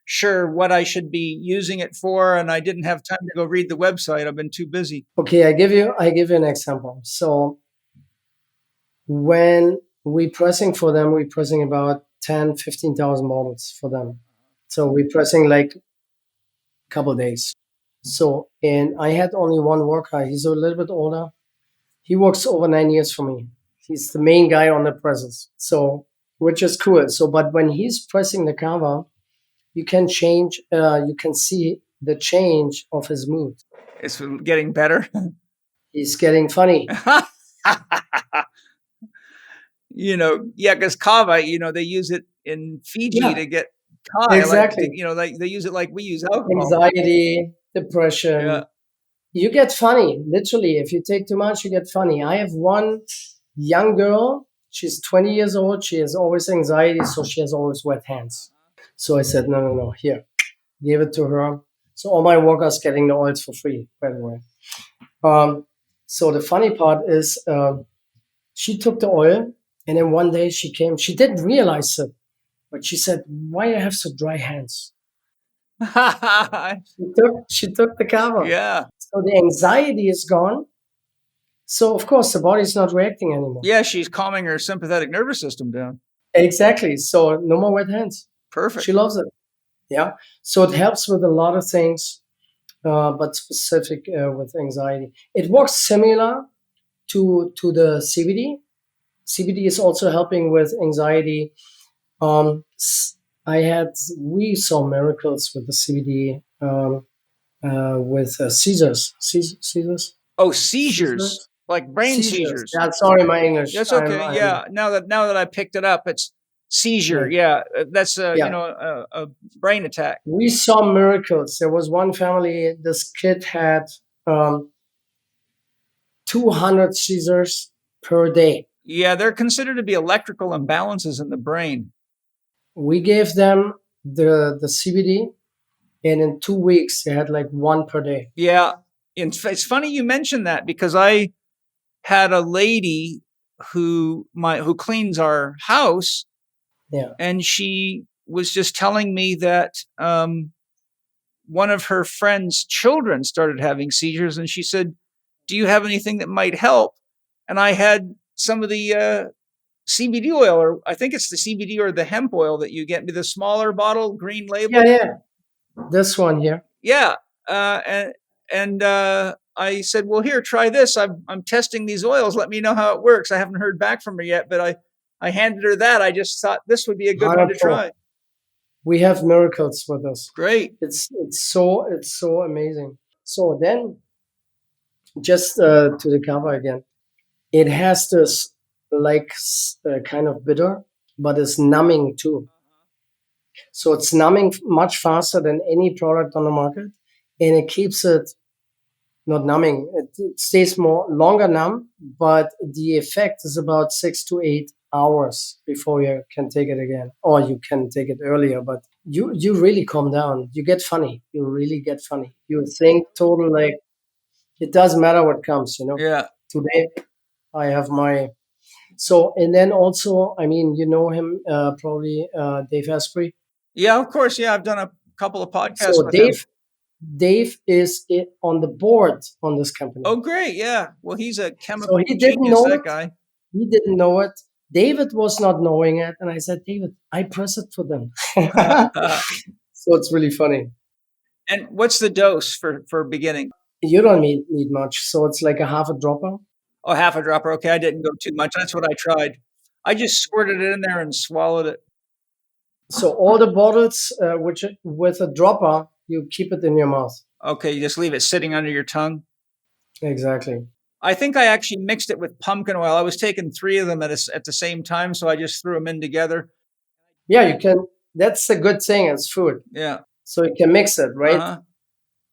sure what I should be using it for. And I didn't have time to go read the website. I've been too busy. Okay, I give you an example. So when we're pressing for them, we're pressing about 10, 15,000 bottles for them. So we're pressing like a couple days. So, and I had only one worker. He's a little bit older. He works over 9 years for me. He's the main guy on the presses. So, which is cool. So, but when he's pressing the kava, you can see the change of his mood. It's getting better. He's getting funny. Because kava, they use it in Fiji to get high. Exactly. They use it like we use alcohol. Anxiety, depression. Yeah. You get funny. Literally, if you take too much, you get funny. I have one young girl. She's 20 years old. She has always anxiety, so she has always wet hands. So I said, no, here, gave it to her. So all my workers getting the oils for free, by the way. So the funny part is she took the oil, and then one day she came. She didn't realize it, but she said, why do I have so dry hands? She took the kava. Yeah. So the anxiety is gone. So of course the body's not reacting anymore. Yeah, she's calming her sympathetic nervous system down. Exactly. So no more wet hands. Perfect. She loves it. Yeah. So it helps with a lot of things, but specific with anxiety. It works similar to the CBD. CBD is also helping with anxiety. We saw miracles with the CBD with seizures. Seizures? Oh, seizures. Like brain seizures. Yeah, sorry, my English. That's okay. Yeah. Now that I picked it up, it's seizure. Yeah. That's a brain attack. We saw miracles. There was one family, this kid had 200 seizures per day. Yeah, they're considered to be electrical imbalances in the brain. We gave them the CBD, and in 2 weeks they had like 1 per day. Yeah, it's funny you mentioned that because I had a lady who cleans our house, and she was just telling me that one of her friend's children started having seizures, and she said, "Do you have anything that might help?" And I had some of the CBD oil, or I think it's the CBD or the hemp oil that you get, the smaller bottle, green label. Yeah. This one here. Yeah. And I said, well, here, try this. I'm testing these oils. Let me know how it works. I haven't heard back from her yet, but I handed her that. I just thought this would be a good one to try. We have miracles with us. Great. It's so amazing. So then, just to the cover again, it has this kind of bitter, but it's numbing too. So it's numbing much faster than any product on the market, and it keeps it not numbing. It stays longer numb, but the effect is about 6 to 8 hours before you can take it again, or you can take it earlier. But you really calm down. You get funny. You really get funny. You think total like it doesn't matter what comes. Yeah. Today I have my. So, and then also, I mean, you know him, probably Dave Asprey. Yeah, of course. Yeah, I've done a couple of podcasts with him. Dave is on the board on this company. Oh, great. Yeah. Well, he's a chemical so he didn't genius, know that it. guy. He didn't know it. David was not knowing it. And I said, David, I press it for them. So it's really funny. And what's the dose for beginning? You don't need much. So it's like a half a dropper. Oh, half a dropper. Okay, I didn't go too much. That's what I tried. I just squirted it in there and swallowed it. So all the bottles, which with a dropper, you keep it in your mouth. Okay, you just leave it sitting under your tongue? Exactly. I think I actually mixed it with pumpkin oil. I was taking 3 of them at the same time, so I just threw them in together. Yeah, you can. That's a good thing. It's food. Yeah. So you can mix it, right? Uh-huh.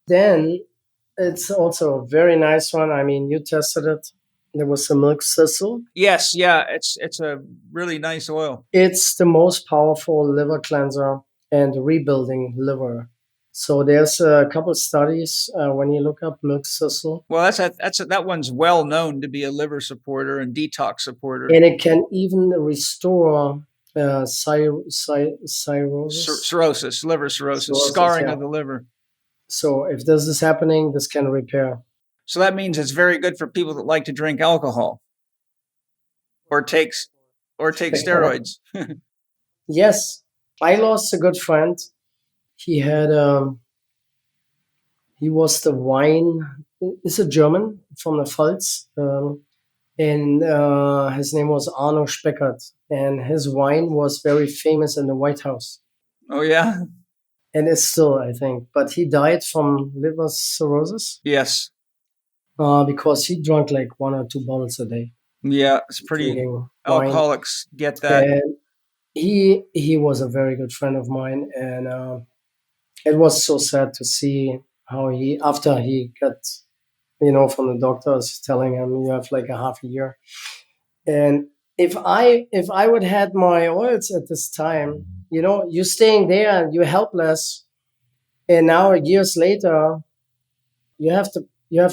Then it's also a very nice one. I mean, you tested it. There was some milk thistle. Yes, yeah, it's a really nice oil. It's the most powerful liver cleanser and rebuilding liver. So there's a couple of studies when you look up milk thistle. Well, that one's well known to be a liver supporter and detox supporter. And it can even restore cirrhosis, liver cirrhosis, scarring of the liver. So if this is happening, this can repair. So that means it's very good for people that like to drink alcohol or take steroids. Yes. I lost a good friend. He had, he was the wine, is a German from the Pfalz. And his name was Arno Speckert. And his wine was very famous in the White House. Oh, yeah? And it's still, I think. But he died from liver cirrhosis. Yes. Because he drank like 1 or 2 bottles a day. Yeah, it's pretty. Alcoholics get that. And he was a very good friend of mine, and it was so sad to see how after he got, from the doctors telling him you have like a half a year. And if I would had my oils at this time, you're staying there and you're helpless, and now years later, you have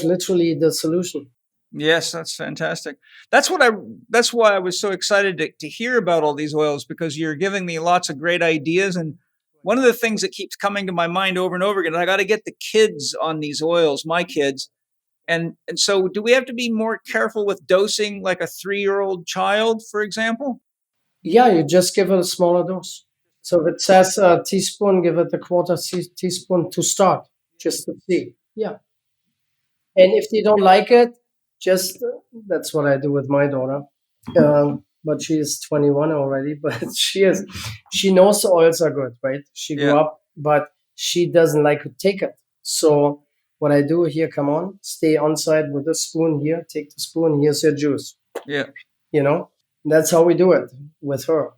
literally the solution. Yes, that's fantastic. That's why I was so excited to hear about all these oils, because you're giving me lots of great ideas. And one of the things that keeps coming to my mind over and over again, I got to get the kids on these oils, my kids. And so do we have to be more careful with dosing like a 3-year-old child, for example? Yeah, you just give it a smaller dose. So if it says a teaspoon, give it a quarter teaspoon to start, just to see. Yeah. And if they don't like it, that's what I do with my daughter. But she is 21 already, but she knows the oils are good, right? She grew up, but she doesn't like to take it. So what I do here, come on, stay on site with a spoon here, take the spoon, here's your juice. Yeah. That's how we do it with her.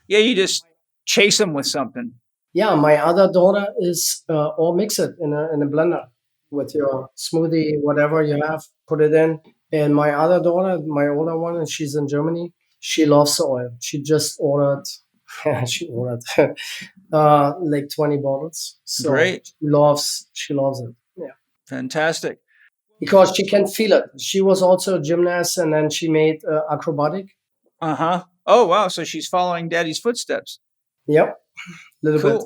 Yeah, you just chase them with something. Yeah, my other daughter is, or mix it in a blender with your smoothie, whatever you have, put it in. And my other daughter, my older one, and she's in Germany, she loves the oil. She just ordered, like 20 bottles. So great. She loves it. Yeah. Fantastic. Because she can feel it. She was also a gymnast, and then she made acrobatic. Uh-huh. Oh, wow. So she's following Daddy's footsteps. Yep. A little bit.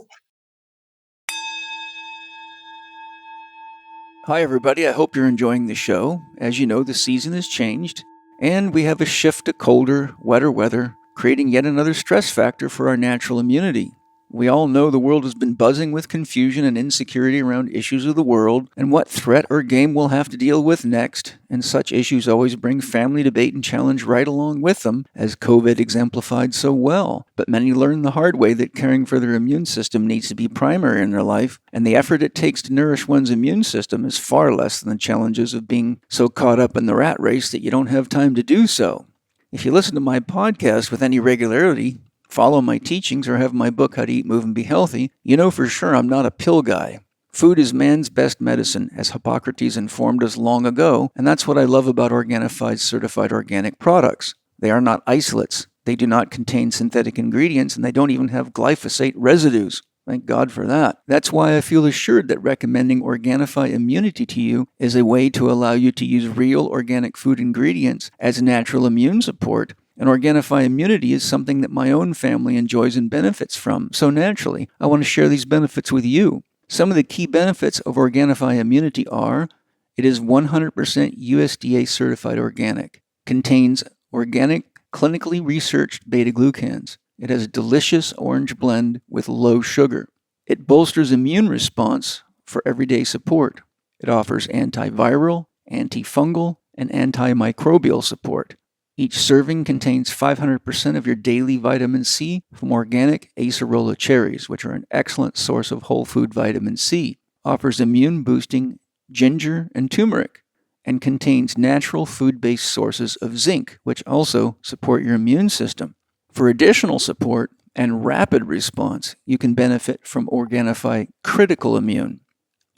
Hi, everybody. I hope you're enjoying the show. As you know, the season has changed, and we have a shift to colder, wetter weather, creating yet another stress factor for our natural immunity. We all know the world has been buzzing with confusion and insecurity around issues of the world and what threat or game we'll have to deal with next, and such issues always bring family debate and challenge right along with them, as COVID exemplified so well. But many learn the hard way that caring for their immune system needs to be primary in their life, and the effort it takes to nourish one's immune system is far less than the challenges of being so caught up in the rat race that you don't have time to do so. If you listen to my podcast with any regularity, follow my teachings, or have my book, How to Eat, Move, and Be Healthy, you know for sure I'm not a pill guy. Food is man's best medicine, as Hippocrates informed us long ago, and that's what I love about Organifi's certified organic products. They are not isolates, they do not contain synthetic ingredients, and they don't even have glyphosate residues. Thank God for that. That's why I feel assured that recommending Organifi Immunity to you is a way to allow you to use real organic food ingredients as natural immune support. And Organifi Immunity is something that my own family enjoys and benefits from. So naturally, I want to share these benefits with you. Some of the key benefits of Organifi Immunity are: it is 100% USDA certified organic, contains organic, clinically researched beta-glucans. It has a delicious orange blend with low sugar. It bolsters immune response for everyday support. It offers antiviral, antifungal, and antimicrobial support. Each serving contains 500% of your daily vitamin C from organic acerola cherries, which are an excellent source of whole food vitamin C. Offers immune-boosting ginger and turmeric, and contains natural food-based sources of zinc, which also support your immune system. For additional support and rapid response, you can benefit from Organifi Critical Immune.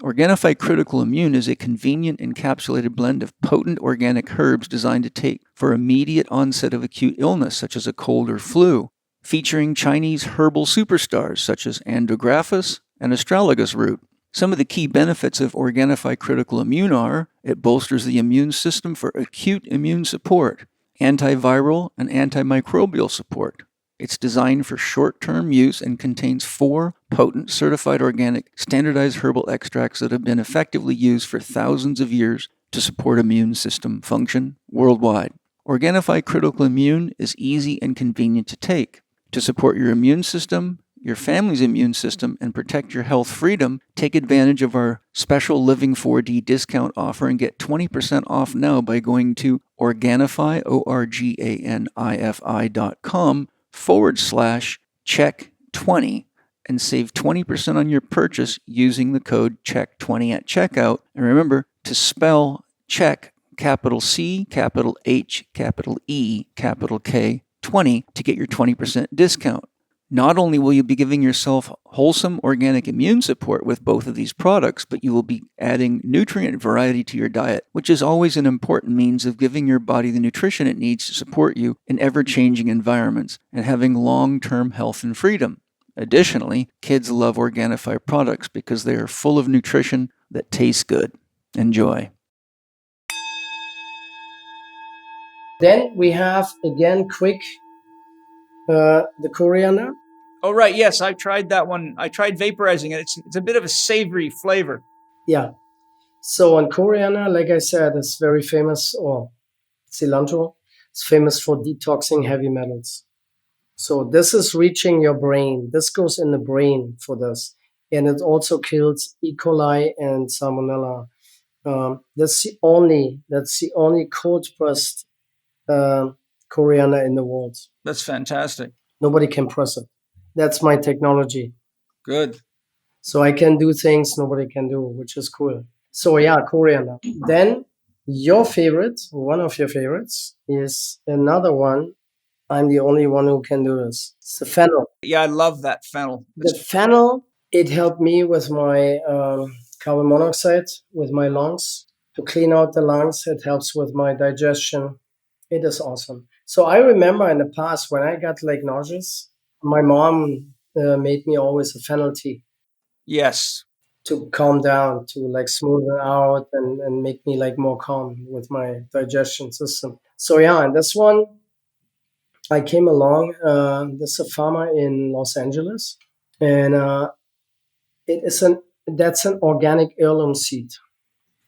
Organifi Critical Immune is a convenient encapsulated blend of potent organic herbs designed to take for immediate onset of acute illness, such as a cold or flu, featuring Chinese herbal superstars such as Andrographis and astragalus root. Some of the key benefits of Organifi Critical Immune are: it bolsters the immune system for acute immune support, antiviral and antimicrobial support. It's designed for short-term use and contains 4 potent certified organic standardized herbal extracts that have been effectively used for thousands of years to support immune system function worldwide. Organifi Critical Immune is easy and convenient to take. To support your immune system, your family's immune system, and protect your health freedom, take advantage of our special Living 4D discount offer and get 20% off now by going to Organifi, Organifi.com/Chek20 and save 20% on your purchase using the code Chek20 at checkout. And remember to spell Chek, capital C, capital H, capital E, capital K, 20 to get your 20% discount. Not only will you be giving yourself wholesome organic immune support with both of these products, but you will be adding nutrient variety to your diet, which is always an important means of giving your body the nutrition it needs to support you in ever-changing environments and having long-term health and freedom. Additionally, kids love Organifi products because they are full of nutrition that tastes good. Enjoy. Then we have, again, quick, the coriander. Oh, right. Yes, I tried that one. I tried vaporizing it. It's a bit of a savory flavor. Yeah. So on coriander, like I said, it's very famous, or cilantro, it's famous for detoxing heavy metals. So this is reaching your brain. This goes in the brain for this. And it also kills E. coli and Salmonella. That's the only cold pressed coriander in the world. That's fantastic. Nobody can press it. That's my technology. Good. So I can do things nobody can do, which is cool. So yeah, coriander. Then your favorite, one of your favorites, is another one. I'm the only one who can do this. It's the fennel. Yeah, I love that fennel. The fennel, it helped me with my carbon monoxide, with my lungs, to clean out the lungs. It helps with my digestion. It is awesome. So I remember in the past when I got like nauseous, my mom made me always a fennel tea. Yes. To calm down, to like smooth it out and make me like more calm with my digestion system. So yeah, and this one, I came along. There's a farmer in Los Angeles, and that's an organic heirloom seed.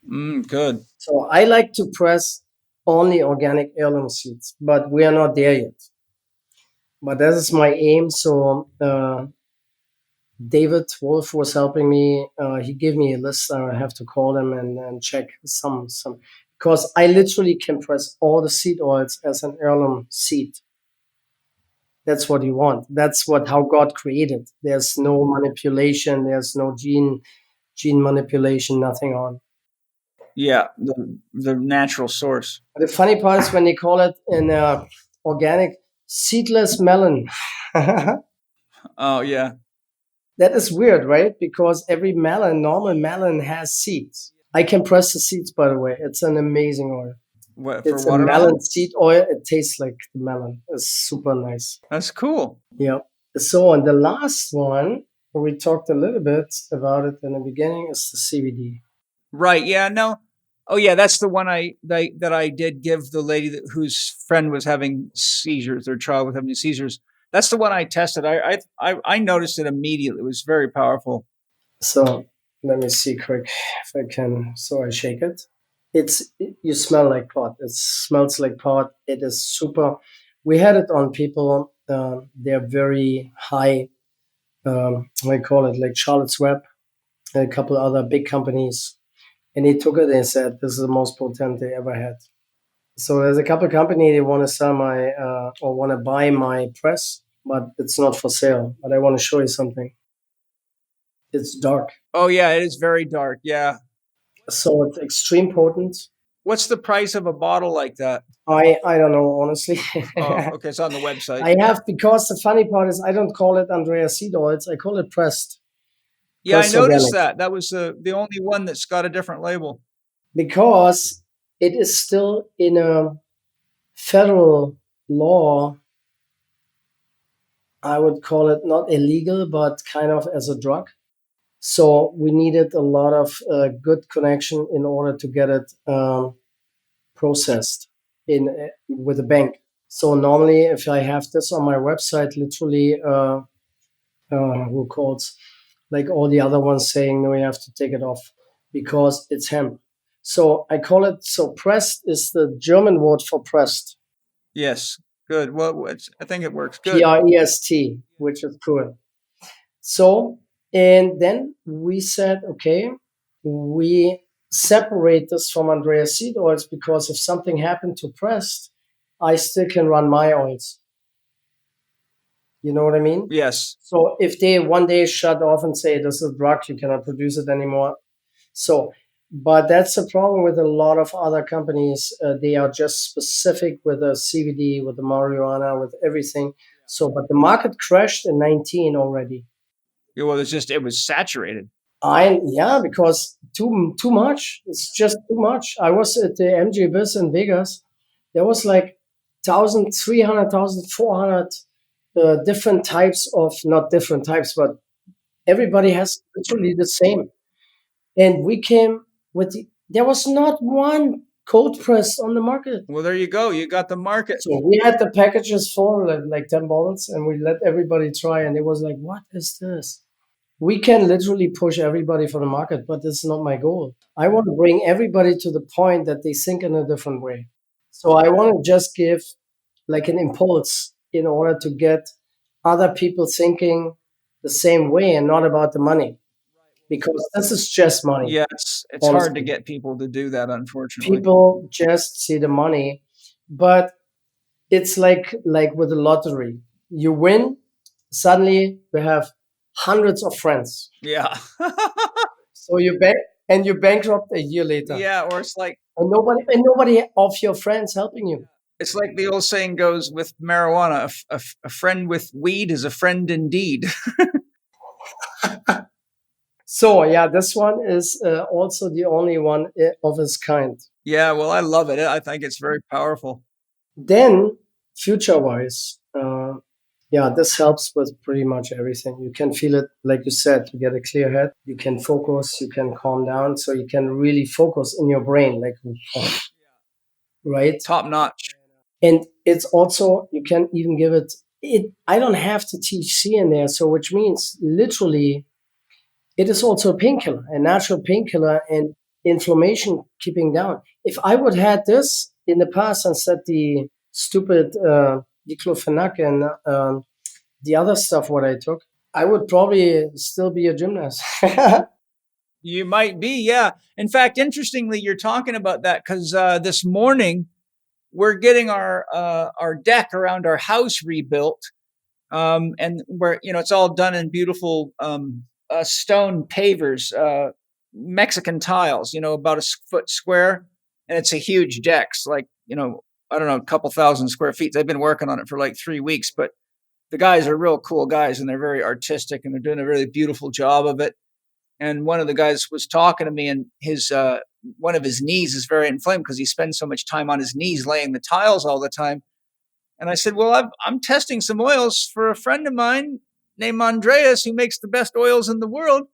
Good. So I like to press only organic heirloom seeds, but we are not there yet. But that is my aim. So David Wolf was helping me. He gave me a list. I have to call them and check some, because I literally can press all the seed oils as an heirloom seed. That's what you want. That's how God created. There's no manipulation. There's no gene manipulation, nothing on. Yeah, the natural source. The funny part is when they call it an organic seedless melon. Oh, yeah. That is weird, right? Because every normal melon has seeds. I can press the seeds, by the way. It's an amazing oil. It's a melon seed oil. It tastes like the melon. It's super nice. That's cool. Yeah. So, and the last one, we talked a little bit about it in the beginning, is the CBD. Right. Yeah. No. Oh, yeah. That's the one that I did give the lady whose friend was having seizures. Their child was having seizures. That's the one I tested. I noticed it immediately. It was very powerful. So let me see quick if I can. So I shake it. You smell like pot. It smells like pot. It is super. We had it on people. They're very high. I call it like Charlotte's Web, a couple other big companies, and they took it and said this is the most potent they ever had. So there's a couple company they want to sell my or want to buy my press, but it's not for sale. But I want to show you something. It's dark. Oh yeah, it is very dark. Yeah. So it's extreme potent. What's the price of a bottle like that? I don't know, honestly. Oh, okay, it's on the website. Because the funny part is I don't call it Andreas seed oils. I call it pressed. Yeah, I noticed that. That was the only one that's got a different label. Because it is still in a federal law. I would call it not illegal, but kind of as a drug. So we needed a lot of good connection in order to get it processed with a bank. So normally, if I have this on my website, literally, who calls like all the other ones saying no, you have to take it off because it's hemp. So I call it. So pressed is the German word for pressed. Yes, good. Well, I think it works good. PREST, which is cool. So. And then we said, okay, we separate this from Andreas seed oils because if something happened to pressed, I still can run my oils. You know what I mean? Yes. So if they one day shut off and say this is a drug, you cannot produce it anymore. So, but that's the problem with a lot of other companies. They are just specific with the CBD, with the marijuana, with everything. So, but the market crashed in 19 already. Yeah, well, it was saturated. Because too much. It's just too much. I was at the MJ Biz in Vegas. There was like 1,300, 1,400 different types of, not different types, but everybody has literally the same. And we came with there was not one cold press on the market. Well, there you go. You got the market. So we had the packages full, like 10 bottles, and we let everybody try. And it was like, what is this? We can literally push everybody for the market, but this is not my goal. I want to bring everybody to the point that they think in a different way. So I want to just give like an impulse in order to get other people thinking the same way and not about the money. Because this is just money. Yes, it's hard to get people to do that, unfortunately. People just see the money, but it's like with the lottery. You win, suddenly you have hundreds of friends. Yeah. So you bankrupt a year later. Yeah, or it's like and nobody of your friends helping you. It's like the old saying goes with marijuana: a friend with weed is a friend indeed. So yeah, this one is also the only one of its kind. Yeah, well, I love it. I think it's very powerful. Then, future-wise, this helps with pretty much everything. You can feel it, like you said, you get a clear head. You can focus. You can calm down. So you can really focus in your brain, like, right? Top notch. And it's also, you can even give it. I don't have to THC in there, so which means literally. It is also a painkiller, a natural painkiller and inflammation keeping down. If I would had this in the past instead the stupid diclofenac and the other stuff what I took, I would probably still be a gymnast. You might be, yeah. In fact, interestingly, you're talking about that because this morning we're getting our deck around our house rebuilt, and where it's all done in beautiful stone pavers, Mexican tiles, about a foot square, and it's a huge deck. It's like I don't know, a couple thousand square feet. They've been working on it for like 3 weeks, but the guys are real cool guys, and they're very artistic, and they're doing a really beautiful job of it. And one of the guys was talking to me, and his one of his knees is very inflamed because he spends so much time on his knees laying the tiles all the time. And I said, well, I'm testing some oils for a friend of mine named Andreas, who makes the best oils in the world.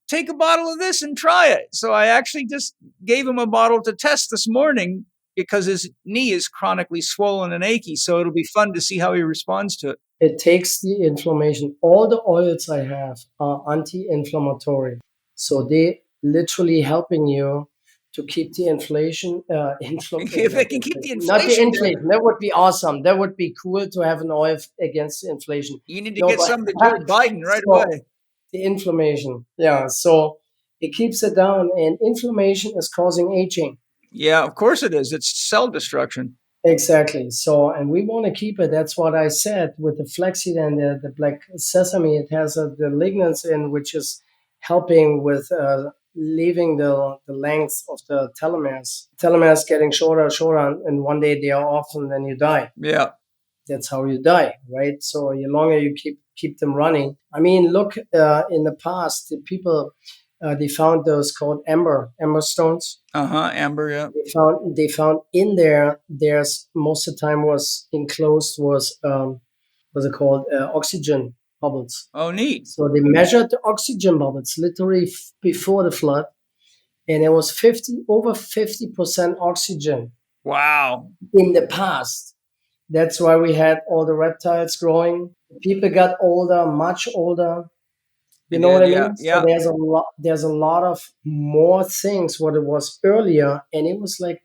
Take a bottle of this and try it. So I actually just gave him a bottle to test this morning because his knee is chronically swollen and achy. So it'll be fun to see how he responds to it. It takes the inflammation. All the oils I have are anti-inflammatory. So they literally helping you to keep the inflation. If they can keep the inflation. Not the inflation. That would be awesome. That would be cool to have an oil against inflation. You need to get some to Joe Biden right away. The inflammation. Yeah. So it keeps it down. And inflammation is causing aging. Yeah, of course it is. It's cell destruction. Exactly. So, and we want to keep it. That's what I said with the flaxseed and the black sesame. It has the lignans in, which is helping with leaving the length of the telomeres. Telomeres getting shorter, and one day they are off, and then you die. Yeah, that's how you die, right? So, the longer you keep them running. I mean, look, in the past, the people. They found those called amber stones. Amber, yeah. They found in there. There's most of the time was enclosed was what's it called, oxygen bubbles. Oh, neat. So they measured the oxygen bubbles literally before the flood, and it was over 50% oxygen. Wow. In the past, that's why we had all the reptiles growing. People got older, much older. You know what I mean? Yeah. So there's a lot of more things what it was earlier, and it was like,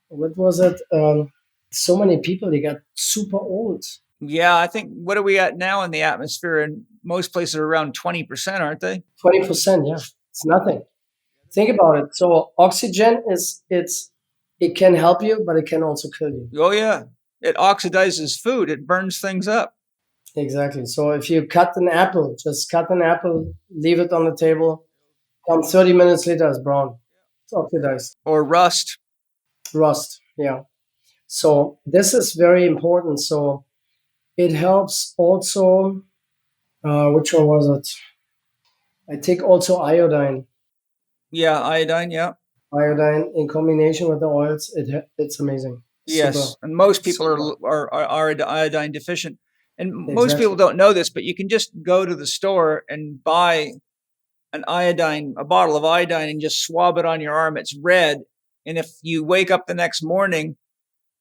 what was it? So many people, they got super old. Yeah, I think, what are we at now in the atmosphere? And most places are around 20%, aren't they? 20%, yeah. It's nothing. Think about it. So oxygen it can help you, but it can also kill you. Oh yeah. It oxidizes food. It burns things up. Exactly. So if you just cut an apple, leave it on the table, come 30 minutes later, it's brown. It's oxidized. Or rust. Rust, yeah. So this is very important. So it helps also, which one was it? I take also iodine. Yeah, iodine, yeah. Iodine in combination with the oils, it's amazing. Yes, Super. and most people are iodine deficient. And most people don't know this, but you can just go to the store and buy a bottle of iodine, and just swab it on your arm. It's red. And if you wake up the next morning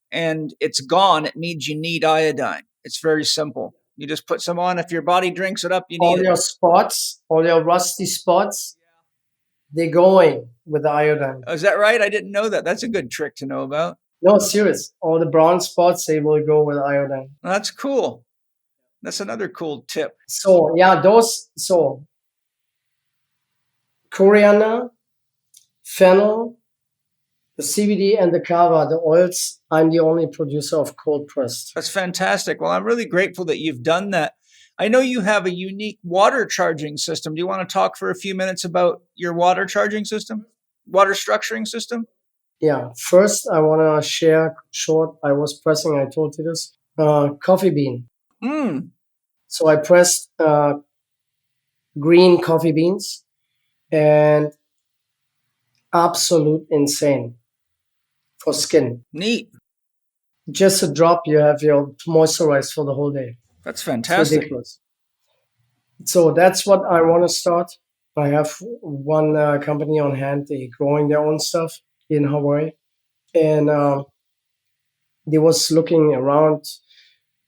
and it's gone, it means you need iodine. It's very simple. You just put some on. If your body drinks it up, you need all your spots, all your rusty spots, they're going with the iodine. Oh, is that right? I didn't know that. That's a good trick to know about. No, serious. All the brown spots, they will go with iodine. That's cool. That's another cool tip. So yeah, coriander, fennel, the CBD, and the kava, the oils, I'm the only producer of cold pressed. That's fantastic. Well, I'm really grateful that you've done that. I know you have a unique water charging system. Do you want to talk for a few minutes about your water charging system, water structuring system? Yeah. First, I want to share short. I was pressing, I told you this, coffee bean. So I pressed green coffee beans, and absolute insane for skin. Neat. Just a drop, you have your moisturized for the whole day. That's fantastic. It's ridiculous. So that's what I want to start. I have one company on hand. They're growing their own stuff in Hawaii. And they was looking around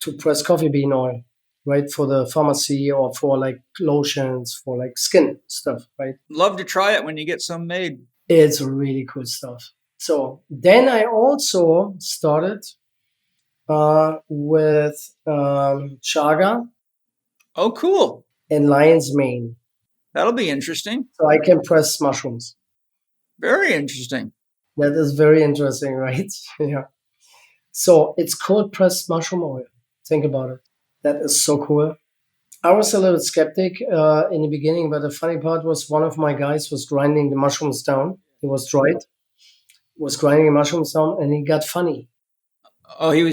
to press coffee bean oil, right? For the pharmacy or for like lotions, for like skin stuff, right? Love to try it when you get some made. It's really cool stuff. So then I also started with chaga. Oh, cool. and lion's mane. That'll be interesting. So I can press mushrooms. Very interesting. That is very interesting, right? Yeah. So it's cold pressed mushroom oil. Think about it. That is so cool. I was a little skeptic in the beginning, but the funny part was one of my guys was grinding the mushrooms down. It was dried, was grinding the mushrooms down, and he got funny. Oh, he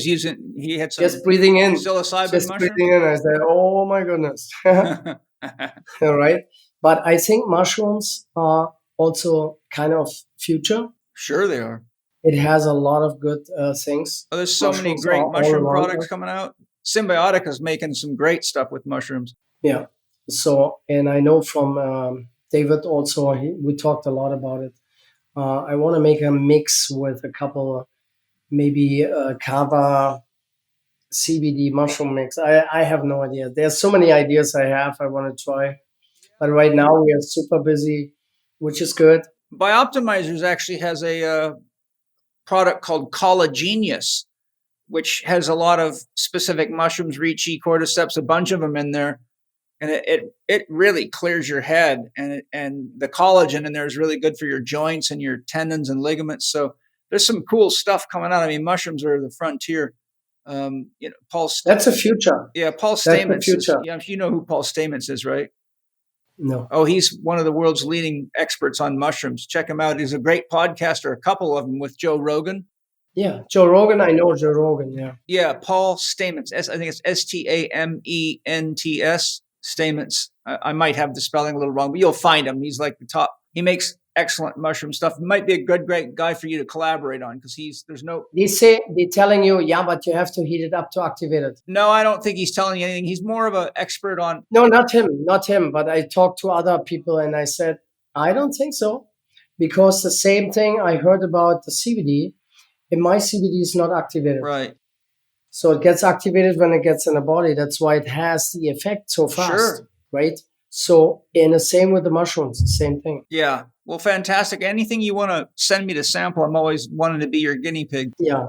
had some Just breathing in. psilocybin Just mushroom? breathing in. I said, oh my goodness. All right. But I think mushrooms are also kind of future. Sure they are. It has a lot of good things. Oh, there's so many Mushrooms great are all mushroom around products us. coming out. Symbiotica's making some great stuff with mushrooms. Yeah. So, and I know from David also, we talked a lot about it. I want to make a mix with a couple, maybe kava, CBD mushroom mix. I have no idea. There's so many ideas I have. I want to try, but right now we are super busy, which is good. Bioptimizers actually has a product called Collagenius, which has a lot of specific mushrooms, reishi, cordyceps, a bunch of them in there. And it really clears your head, and the collagen in there is really good for your joints and your tendons and ligaments. So there's some cool stuff coming out. I mean, mushrooms are the frontier. Paul. That's the future. Yeah, Paul Stamets. You know who Paul Stamets is, right? No. Oh, he's one of the world's leading experts on mushrooms. Check him out. He's a great podcaster. A couple of them with Joe Rogan. Yeah, Joe Rogan. I know Joe Rogan. Yeah. Yeah, Paul Stamets. I think it's Staments. Stamets. I might have the spelling a little wrong, but you'll find him. He's like the top. He makes excellent mushroom stuff. Might be a great guy for you to collaborate on because they're telling you, yeah, but you have to heat it up to activate it. No, I don't think he's telling you anything. He's more of an expert on. No, not him. But I talked to other people and I said, I don't think so, because the same thing I heard about the CBD. In my CBD is not activated. Right. So it gets activated when it gets in the body. That's why it has the effect so fast. Sure. Right. So, in the same with the mushrooms, the same thing. Yeah. Well, fantastic. Anything you want to send me to sample, I'm always wanting to be your guinea pig. Yeah.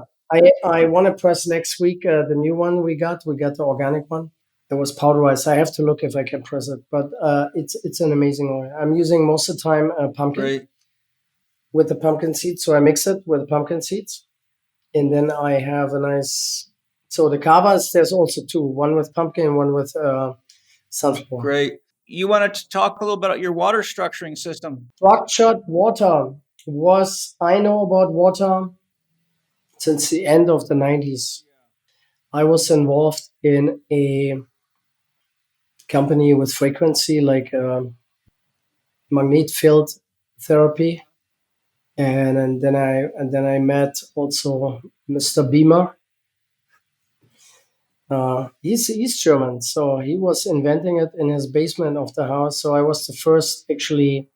I want to press next week the new one we got. We got the organic one. It was powderized. I have to look if I can press it. But it's an amazing oil. I'm using most of the time pumpkin. Great. With the pumpkin seeds. So I mix it with the pumpkin seeds. And then I have a nice... So the kavas, there's also two. One with pumpkin, one with sunflower. Great. You wanted to talk a little bit about your water structuring system. Structured water I know about water since the end of the 90s. I was involved in a company with frequency, like magnet field therapy. And then I met also Mr. Beamer. He's German, so he was inventing it in his basement of the house. So I was the first actually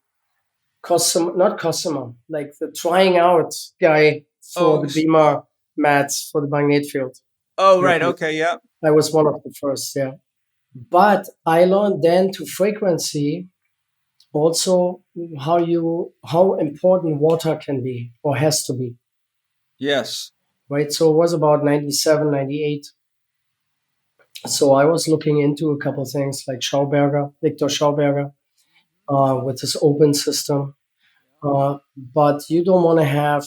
like the trying out guy for the Beamer mats for the magnet field. Oh, right. Okay. Yeah. I was one of the first. Yeah. But I learned then to frequency also how important water can be or has to be. Yes. Right. So it was about 97, 98. So I was looking into a couple of things like Victor Schauberger, with this open system. But you don't want to have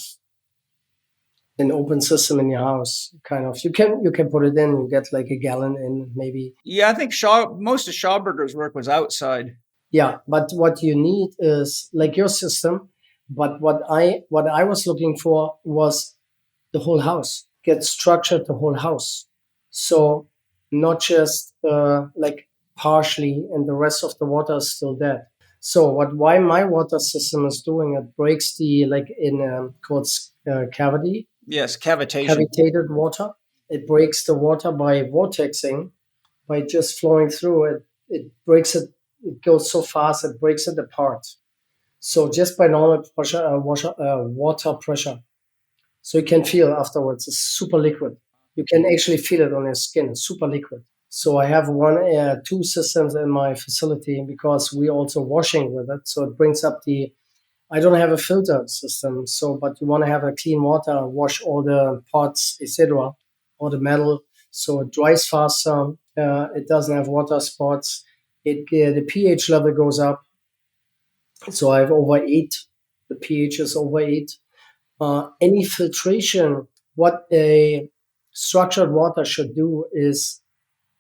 an open system in your house. Kind of, you can put it in. You get like a gallon in, maybe. Yeah, I think most of Schauberger's work was outside. Yeah, but what you need is like your system. But what I was looking for was the whole house. Get structured the whole house. So not just like partially, and the rest of the water is still dead. So why my water system is doing, it breaks the called cavity. Yes, cavitation. Cavitated water. It breaks the water by vortexing, by just flowing through it. It breaks it. It goes so fast it breaks it apart. So just by normal pressure, water pressure. So you can feel afterwards it's super liquid. You can actually feel it on your skin. It's super liquid. So I have two systems in my facility because we also washing with it. So it brings up I don't have a filter system. So, but you want to have a clean water, wash all the pots, etc., all the metal. So it dries faster. It doesn't have water spots. the pH level goes up. So I have over 8. The pH is over 8. Any filtration, what a structured water should do is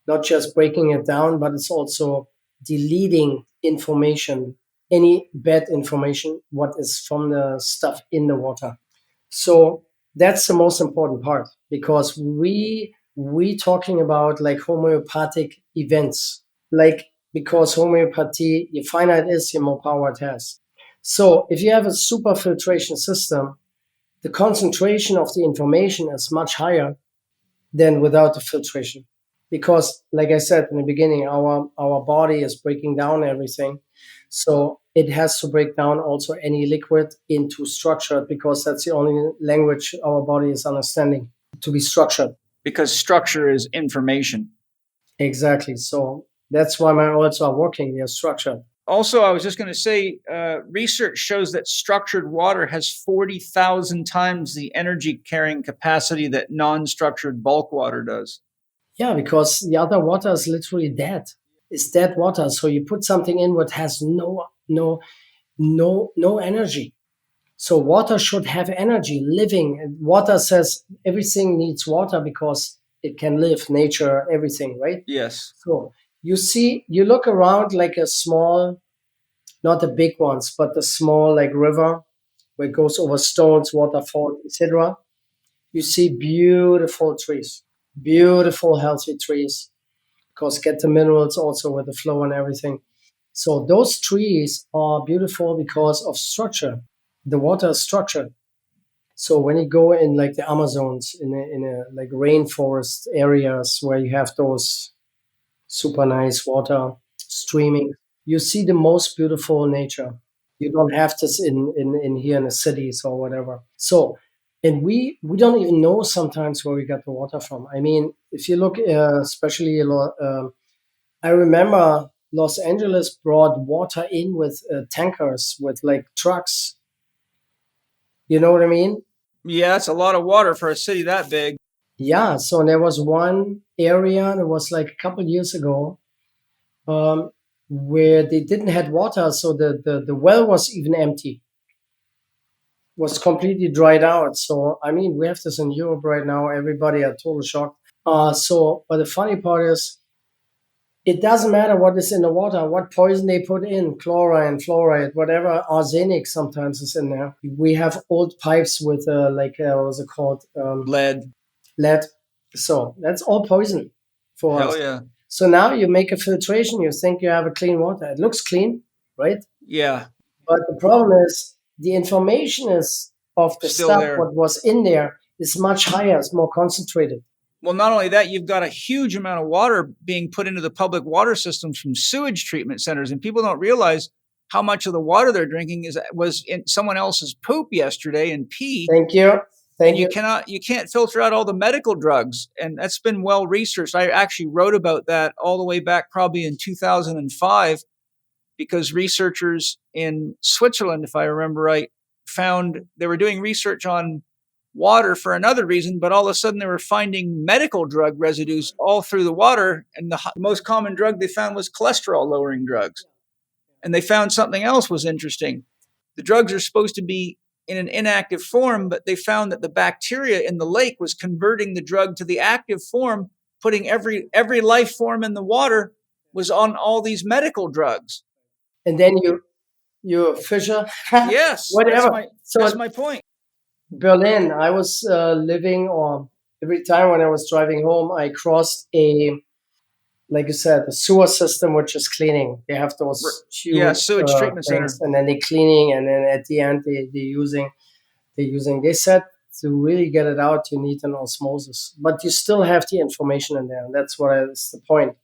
not just breaking it down, but it's also deleting information, any bad information, what is from the stuff in the water. So that's the most important part, because we talking about like homeopathic events, like, because homeopathy, your finer it is, the more power it has. So if you have a super filtration system, the concentration of the information is much higher than without the filtration. Because, like I said in the beginning, our body is breaking down everything. So it has to break down also any liquid into structured, because that's the only language our body is understanding, to be structured. Because structure is information. Exactly. So that's why my oils are working. They're structured. Also, I was just going to say, research shows that structured water has 40,000 times the energy carrying capacity that non-structured bulk water does. Yeah, because the other water is literally dead. It's dead water. So you put something in what has no energy. So water should have energy, living. Water says everything needs water because it can live, nature, everything, right? Yes. So you look around like a small, not the big ones, but the small like river where it goes over stones, waterfall, etc. You see beautiful trees, beautiful healthy trees, because get the minerals also with the flow and everything. So those trees are beautiful because of structure. The water is structured. So when you go in like the Amazons, in a like rainforest areas where you have those super nice water streaming, you see the most beautiful nature. You don't have this in here in the cities or whatever. So, and we don't even know sometimes where we get the water from. I mean, if you look, especially I remember Los Angeles brought water in with tankers, with like trucks. You know what I mean? Yeah, it's a lot of water for a city that big. Yeah. So there was one area that was like a couple years ago, where they didn't have water, so the well was even empty, was completely dried out. So I mean, we have this in Europe right now. Everybody are total shocked. But the funny part is, it doesn't matter what is in the water, what poison they put in, chlorine, fluoride, whatever, arsenic sometimes is in there. We have old pipes with what's it called? Lead. Lead. So that's all poison for us. Hell yeah. So now you make a filtration, you think you have a clean water. It looks clean, right? Yeah. But the problem is the information is of the Still stuff there. what was in there is much higher, it's more concentrated. Well, not only that, you've got a huge amount of water being put into the public water systems from sewage treatment centers, and people don't realize how much of the water they're drinking was in someone else's poop yesterday and pee. Thank you. And you can't filter out all the medical drugs, and that's been well researched. I actually wrote about that all the way back probably in 2005, because researchers in Switzerland, if I remember right, found they were doing research on water for another reason, but all of a sudden they were finding medical drug residues all through the water, and the most common drug they found was cholesterol lowering drugs. And they found something else was interesting. The drugs are supposed to be in an inactive form, but they found that the bacteria in the lake was converting the drug to the active form, putting every life form in the water was on all these medical drugs. And then you fisher. Yes, whatever. That's my point. Berlin, I was living, or every time when I was driving home, I crossed like you said, a sewer system which is cleaning. They have those huge sewage treatment things, center, and then they're cleaning, and then at the end they're using. They said to really get it out, you need an osmosis, but you still have the information in there. And that's that's the point.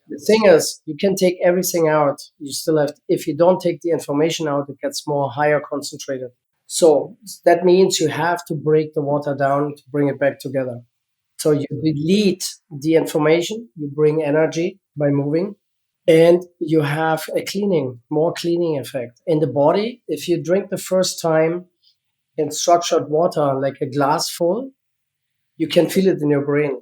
The thing is, you can take everything out. You still have. If you don't take the information out, it gets more higher concentrated. So that means you have to break the water down to bring it back together. So you delete the information, you bring energy by moving, and you have more cleaning effect. In the body, if you drink the first time in structured water, like a glass full, you can feel it in your brain.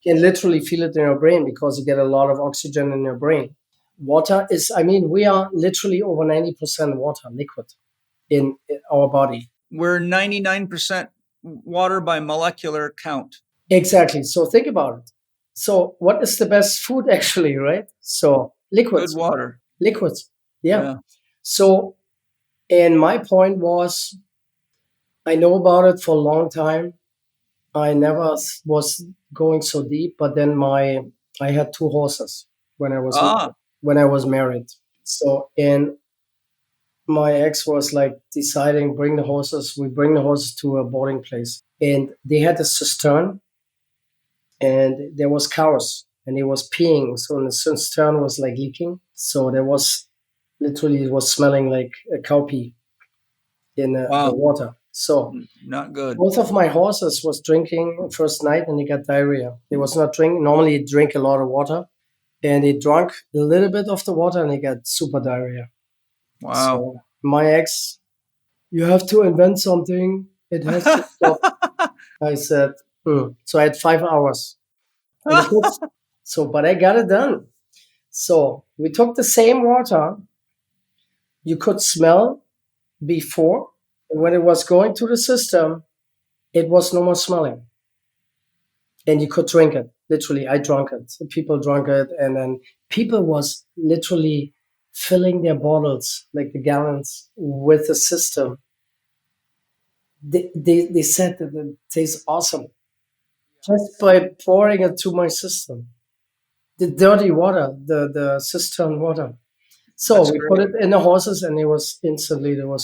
You can literally feel it in your brain because you get a lot of oxygen in your brain. water is, I mean, we are literally over 90% water, liquid in our body. We're 99% water by molecular count. Exactly. So think about it. So what is the best food actually, right? So liquids. Good water. Liquids. Yeah. So, and my point was, I know about it for a long time. I never was going so deep, but then I had 2 horses when I was married. So, and my ex was like deciding we bring the horses to a boarding place, and they had a cistern, and there was cows, and he was peeing, so the cistern was like leaking, so there was literally, it was smelling like a cow pee in the water. So not good. Both of my horses was drinking first night, and they got diarrhea. They was not drinking. Normally, they drink a lot of water, and they drank a little bit of the water, and they got super diarrhea. Wow. So my ex, you have to invent something. It has to stop. I said, So I had 5 hours. But I got it done. So we took the same water. You could smell before, and when it was going to the system, it was no more smelling. And you could drink it. Literally, I drank it. People drank it, and then people was literally filling their bottles, like the gallons, with the system. They said that it tastes awesome just by pouring it to my system. The dirty water, the cistern water. So That's we great. put it in the horses, and it was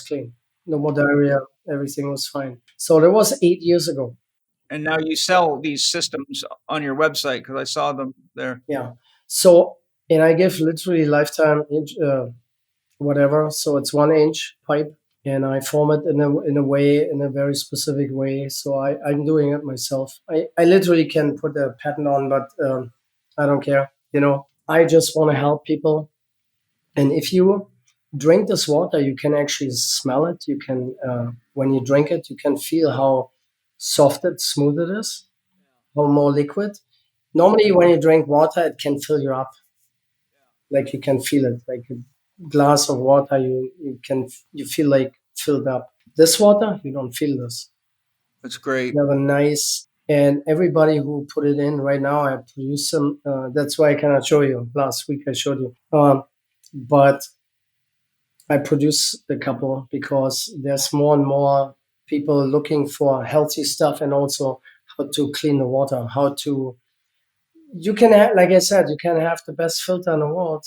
clean. No more diarrhea. Everything was fine. So that was 8 years ago. And now you sell these systems on your website, because I saw them there. Yeah. So, and I give literally lifetime whatever. So it's 1-inch pipe, and I form it in a very specific way. So I'm doing it myself. I literally can put a patent on, but I don't care. I just want to help people. And if you drink this water, you can actually smell it. You can, when you drink it, you can feel how soft it, smooth it is, how more liquid. Normally, when you drink water, it can fill you up. Like you can feel it, like a glass of water, you feel like filled up. This water, you don't feel this. That's great. You have a nice, and everybody who put it in right now, I produce some. That's why I cannot show you. Last week I showed you, but I produce a couple because there's more and more people looking for healthy stuff, and also how to clean the water, you can have, like I said, you can have the best filter in the world.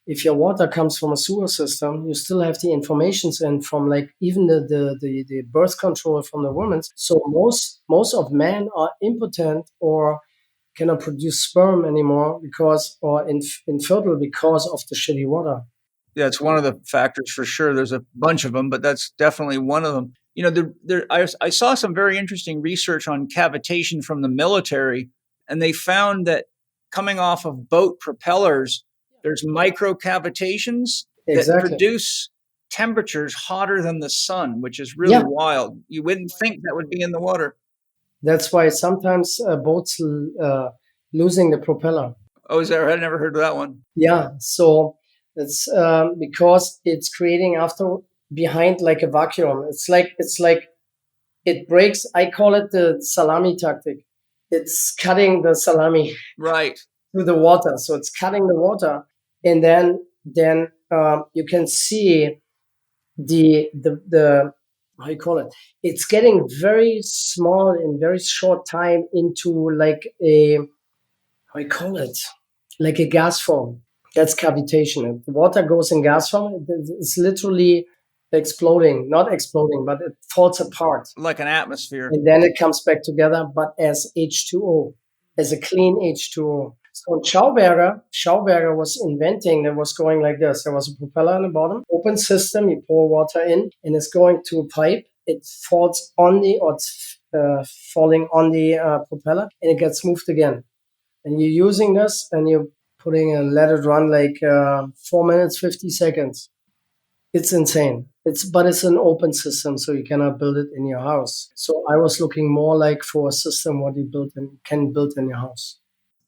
If your water comes from a sewer system, you still have the informations and from like even the birth control from the women. So most of men are impotent or cannot produce sperm anymore or infertile because of the shitty water. Yeah, it's one of the factors for sure. There's a bunch of them, but that's definitely one of them. I saw some very interesting research on cavitation from the military, and they found that coming off of boat propellers, there's microcavitations that produce temperatures hotter than the sun, which is really wild. You wouldn't think that would be in the water. That's why sometimes boats losing the propeller. Oh, is that right? I never heard of that one. Yeah, so it's because it's creating behind like a vacuum. It's like it breaks. I call it the salami tactic. It's cutting the salami right through the water. So it's cutting the water, and then you can see the how you call it. It's getting very small in very short time into like a how you call it, like a gas form. That's cavitation. The water goes in gas form. It's literally exploding, not exploding, but it falls apart. Like an atmosphere. And then it comes back together, but as H2O, as a clean H2O. So Schauberger was inventing, that was going like this. There was a propeller on the bottom, open system, you pour water in, and it's going to a pipe. It falls on it's falling on the propeller, and it gets moved again. And you're using this, and you're let it run like 4 minutes, 50 seconds. It's insane. But it's an open system, so you cannot build it in your house. So I was looking more like for a system what you can build in your house.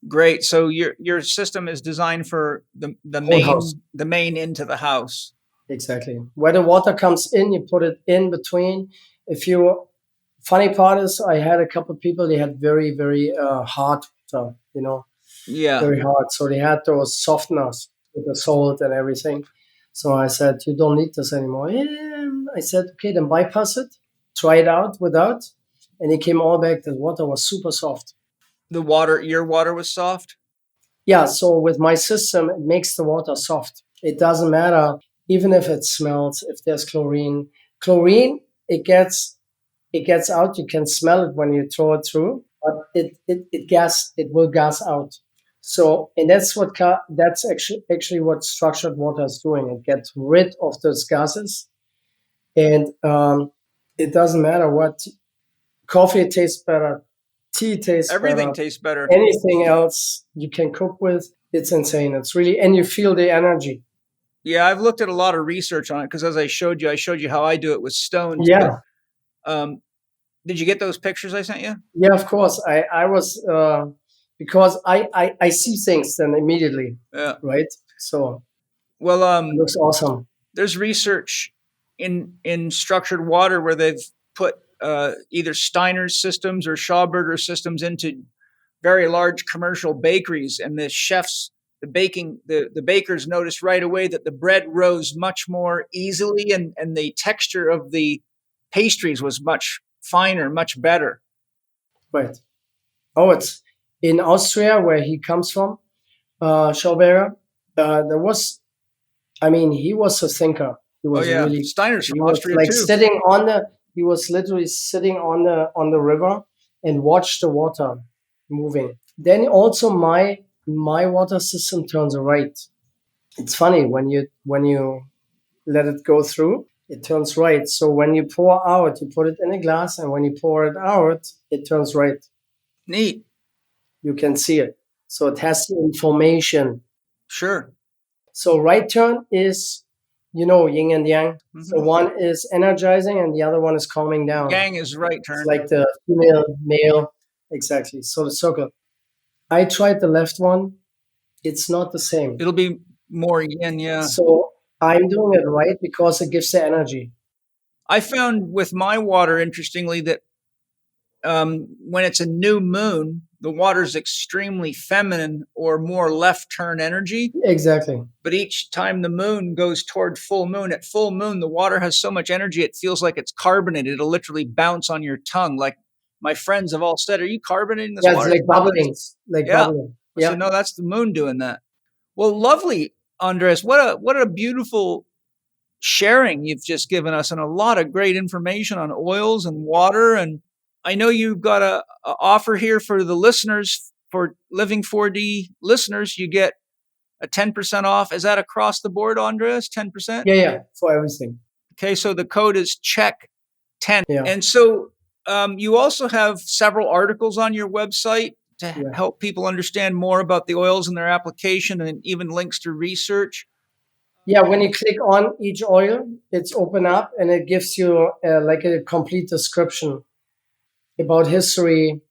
Great. So your system is designed for the Whole house. main into the house. Exactly. Where the water comes in, you put it in between. Funny part is, I had a couple of people, they had very, very hard water, Yeah. very hard. So they had those softeners with the salt and everything. So I said, you don't need this anymore. Yeah. I said, okay, then bypass it. Try it out without. And it came all back. The water was super soft. Your water was soft? Yeah, so with my system, it makes the water soft. It doesn't matter, even if it smells, if there's chlorine. Chlorine, it gets out. You can smell it when you throw it through, but it will gas out. So, and that's actually what structured water is doing. It gets rid of those gases, and it doesn't matter what. Coffee tastes better, tea tastes Everything better, tastes better. anything else you can cook with. It's insane. It's really, and you feel the energy. Yeah, I've looked at a lot of research on it because, as I showed you how I do it with stones. Yeah. But, did you get those pictures I sent you? Yeah, of course. I was because I see things then immediately. Yeah. Right. So well, it looks awesome. There's research in structured water where they've put either Steiner's systems or Schauberger systems into very large commercial bakeries, and the chefs, the bakers noticed right away that the bread rose much more easily, and the texture of the pastries was much finer, much better. Right. Oh, it's in Austria where he comes from, Schauberger. He was a thinker. He was really Steiner's from Austria too. He was literally sitting on the river and watched the water moving. Then also my water system turns right. It's funny when you let it go through, it turns right. So when you pour out, you put it in a glass, and when you pour it out, it turns right. Neat. You can see it. So it has the information. Sure. So right turn is, yin and yang. Mm-hmm. So one is energizing and the other one is calming down. Yang is right turn. It's like the female, male. Exactly. So the circle. I tried the left one. It's not the same. It'll be more yin, yeah. So I'm doing it right because it gives the energy. I found with my water, interestingly, that when it's a new moon, the water's extremely feminine or more left turn energy. Exactly. But each time the moon goes toward full moon, at full moon, the water has so much energy, it feels like it's carbonated. It'll literally bounce on your tongue. Like my friends have all said, are you carbonating this water? Yeah, it's like bubbling. Bubbling. Yeah. So no, that's the moon doing that. Well, lovely, Andreas. What a beautiful sharing you've just given us, and a lot of great information on oils and water. And I know you've got a offer here for the listeners, for Living 4D listeners. You get a 10% off. Is that across the board, Andreas? 10%? Yeah, for everything. Okay, so the code is Chek10. Yeah. And so you also have several articles on your website to help people understand more about the oils and their application, and even links to research. Yeah, when you click on each oil, it's open up and it gives you like a complete description about history,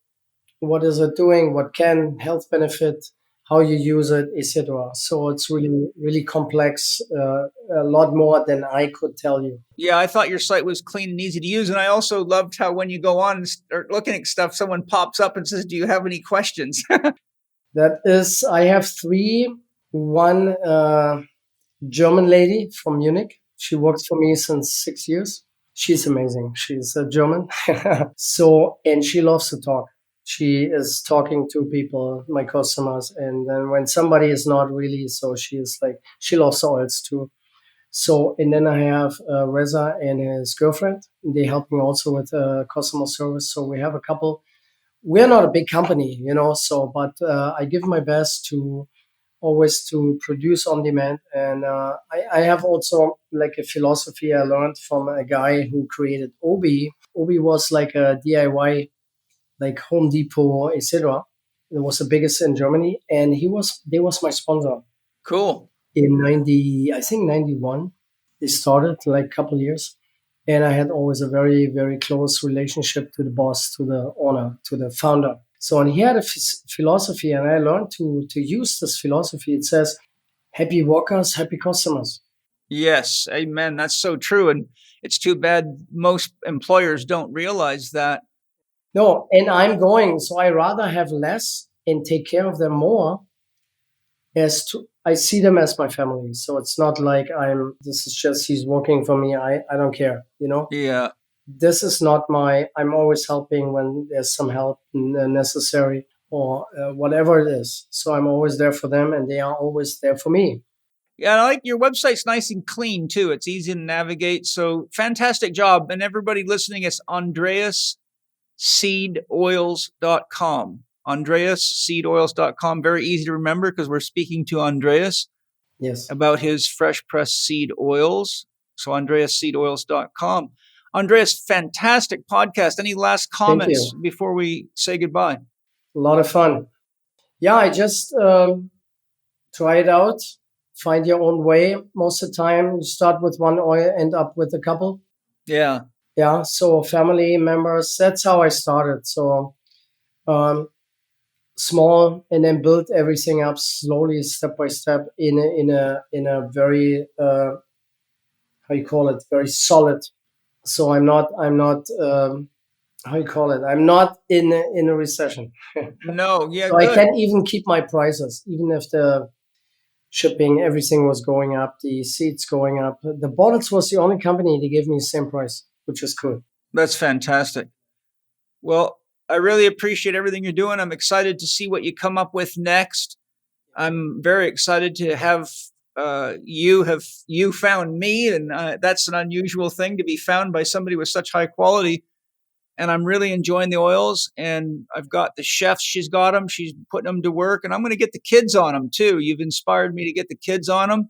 what is it doing, what can health benefit, how you use it, etc. So it's really, really complex, a lot more than I could tell you. Yeah, I thought your site was clean and easy to use. And I also loved how when you go on and start looking at stuff, someone pops up and says, do you have any questions? I have three. One German lady from Munich. She works for me since 6 years. She's amazing. She's a German. And she loves to talk. She is talking to people, my customers. And then when somebody is not really, so she loves oils too. So, and then I have Reza and his girlfriend. They help me also with customer service. So we have a couple. We're not a big company, but I give my best to always to produce on demand. And I have also like a philosophy I learned from a guy who created Obi. Obi was like a DIY, like Home Depot, etc. It was the biggest in Germany, and they was my sponsor. Cool. In 91, they started like a couple of years. And I had always a very, very close relationship to the boss, to the owner, to the founder. So, and he had a philosophy, and I learned to use this philosophy. It says, happy workers, happy customers. Yes, amen. That's so true. And it's too bad most employers don't realize that. No, and I'm going, so I rather have less and take care of them more I see them as my family. So it's not like this is just, he's working for me. I don't care, Yeah. This is not I'm always helping when there's some help necessary or whatever it is. So I'm always there for them and they are always there for me. Yeah, I like your website's nice and clean too. It's easy to navigate. So fantastic job. And everybody listening, it's AndreasSeedOils.com. AndreasSeedOils.com. Very easy to remember because we're speaking to Andreas about his fresh pressed seed oils. So AndreasSeedOils.com. Andreas, fantastic podcast. Any last comments before we say goodbye? A lot of fun. Yeah, I just try it out. Find your own way. Most of the time, you start with one oil, end up with a couple. Yeah. Yeah. So family members, that's how I started. So small, and then build everything up slowly, step by step, in a very how you call it, very solid. So I'm not how you call it, I'm not in a recession. No, yeah. So good. I can even keep my prices, even if the shipping, everything was going up, the seeds going up. The bottles was the only company that gave me the same price, which is cool. That's fantastic. Well, I really appreciate everything you're doing. I'm excited to see what you come up with next. I'm very excited to have you found me, and that's an unusual thing to be found by somebody with such high quality. And I'm really enjoying the oils, and I've got the chefs. She's got them. She's putting them to work, and I'm going to get the kids on them too. You've inspired me to get the kids on them.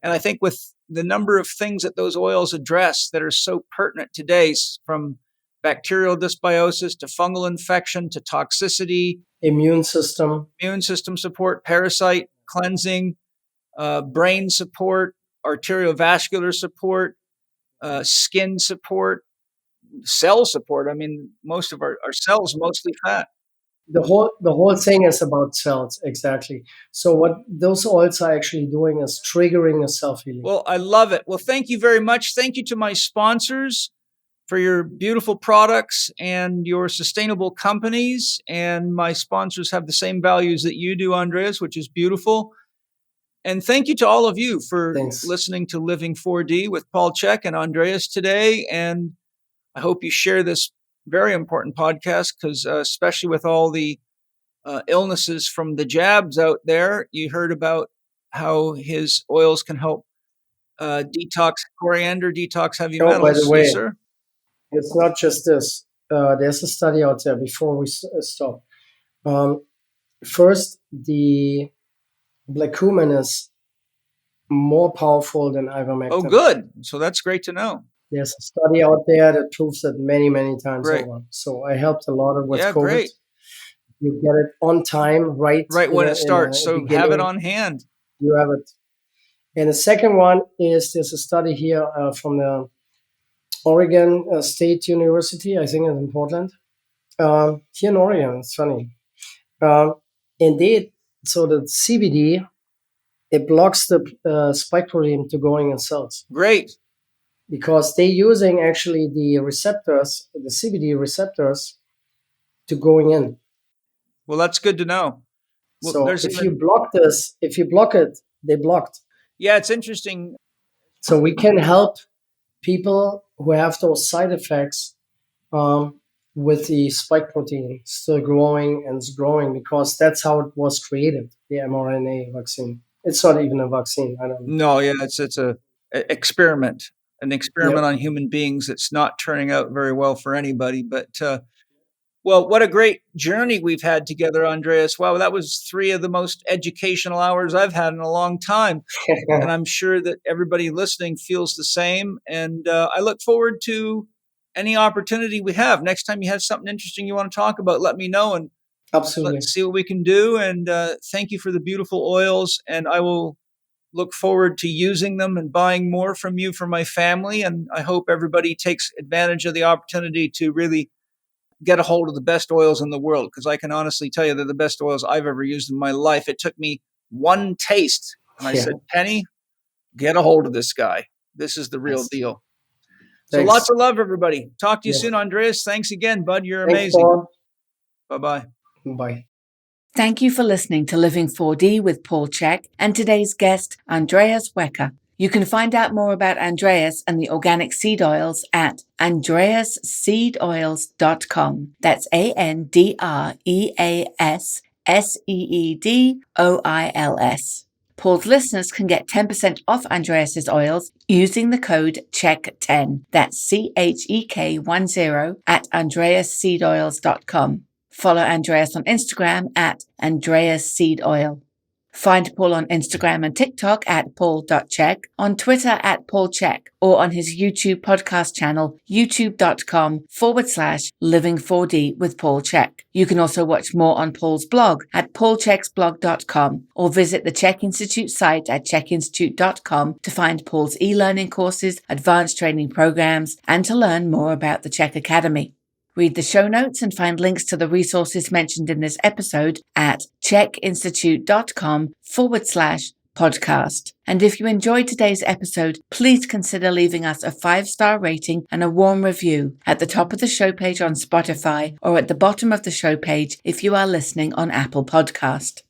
And I think with the number of things that those oils address that are so pertinent today, from bacterial dysbiosis to fungal infection to toxicity, immune system support, parasite cleansing, brain support, arteriovascular support, skin support, cell support. I mean, most of our cells mostly fat. The whole thing is about cells, exactly. So what those oils are actually doing is triggering a self-healing. Well, I love it. Well, thank you very much. Thank you to my sponsors for your beautiful products and your sustainable companies. And my sponsors have the same values that you do, Andreas, which is beautiful. And thank you to all of you for listening to Living 4D with Paul Chek and Andreas today. And I hope you share this very important podcast because especially with all the illnesses from the jabs out there, you heard about how his oils can help detox coriander, detox heavy metals. By the way, yes, sir? It's not just this. There's a study out there before we stop. First, the black cumin is more powerful than ivermectin. Oh, good. So that's great to know. There's a study out there that proves that many, many times over. So I helped a lot with COVID. Great. You get it on time, right when it starts. So have it on hand. You have it. And the second one is there's a study here from the Oregon State University, I think it's in Portland. Here in Oregon, it's funny. So the CBD, it blocks the spike protein to going in cells. Great. Because they're using actually the receptors, the CBD receptors, to going in. Well, that's good to know. Well, so if you block it, they blocked. Yeah, it's interesting. So we can help people who have those side effects with the spike protein still growing and growing, because that's how it was created, the mRNA vaccine. It's not even a vaccine. I don't know. No, yeah, it's a experiment. An experiment on human beings that's not turning out very well for anybody. But, well, what a great journey we've had together, Andreas. Wow, that was 3 of the most educational hours I've had in a long time. And I'm sure that everybody listening feels the same. And I look forward to any opportunity we have. Next time you have something interesting you want to talk about, let me know. And absolutely, let's see what we can do. And thank you for the beautiful oils. And I will look forward to using them and buying more from you for my family. And I hope everybody takes advantage of the opportunity to really get a hold of the best oils in the world, because I can honestly tell you they're the best oils I've ever used in my life. It took me one taste, and I said, Penny, get a hold of this guy. This is the real deal. So lots of love, everybody. Talk to you soon, Andreas. Thanks again, bud. You're amazing. Bye-bye. Bye. Thank you for listening to Living 4D with Paul Chek and today's guest, Andreas Wecker. You can find out more about Andreas and the organic seed oils at andreasseedoils.com. That's ANDREASSEEDOILS. Paul's listeners can get 10% off Andreas's oils using the code CHEK10. That's CHEK10 at andreasseedoils.com. Follow Andreas on Instagram at andreasseedoil. Find Paul on Instagram and TikTok at paul.chek, on Twitter at paulchek, or on his YouTube podcast channel, youtube.com/living4d with Paul Chek. You can also watch more on Paul's blog at paulcheksblog.com, or visit the Chek Institute site at chekinstitute.com to find Paul's e-learning courses, advanced training programs, and to learn more about the Chek Academy. Read the show notes and find links to the resources mentioned in this episode at chekinstitute.com/podcast. And if you enjoyed today's episode, please consider leaving us a 5-star rating and a warm review at the top of the show page on Spotify or at the bottom of the show page if you are listening on Apple Podcast.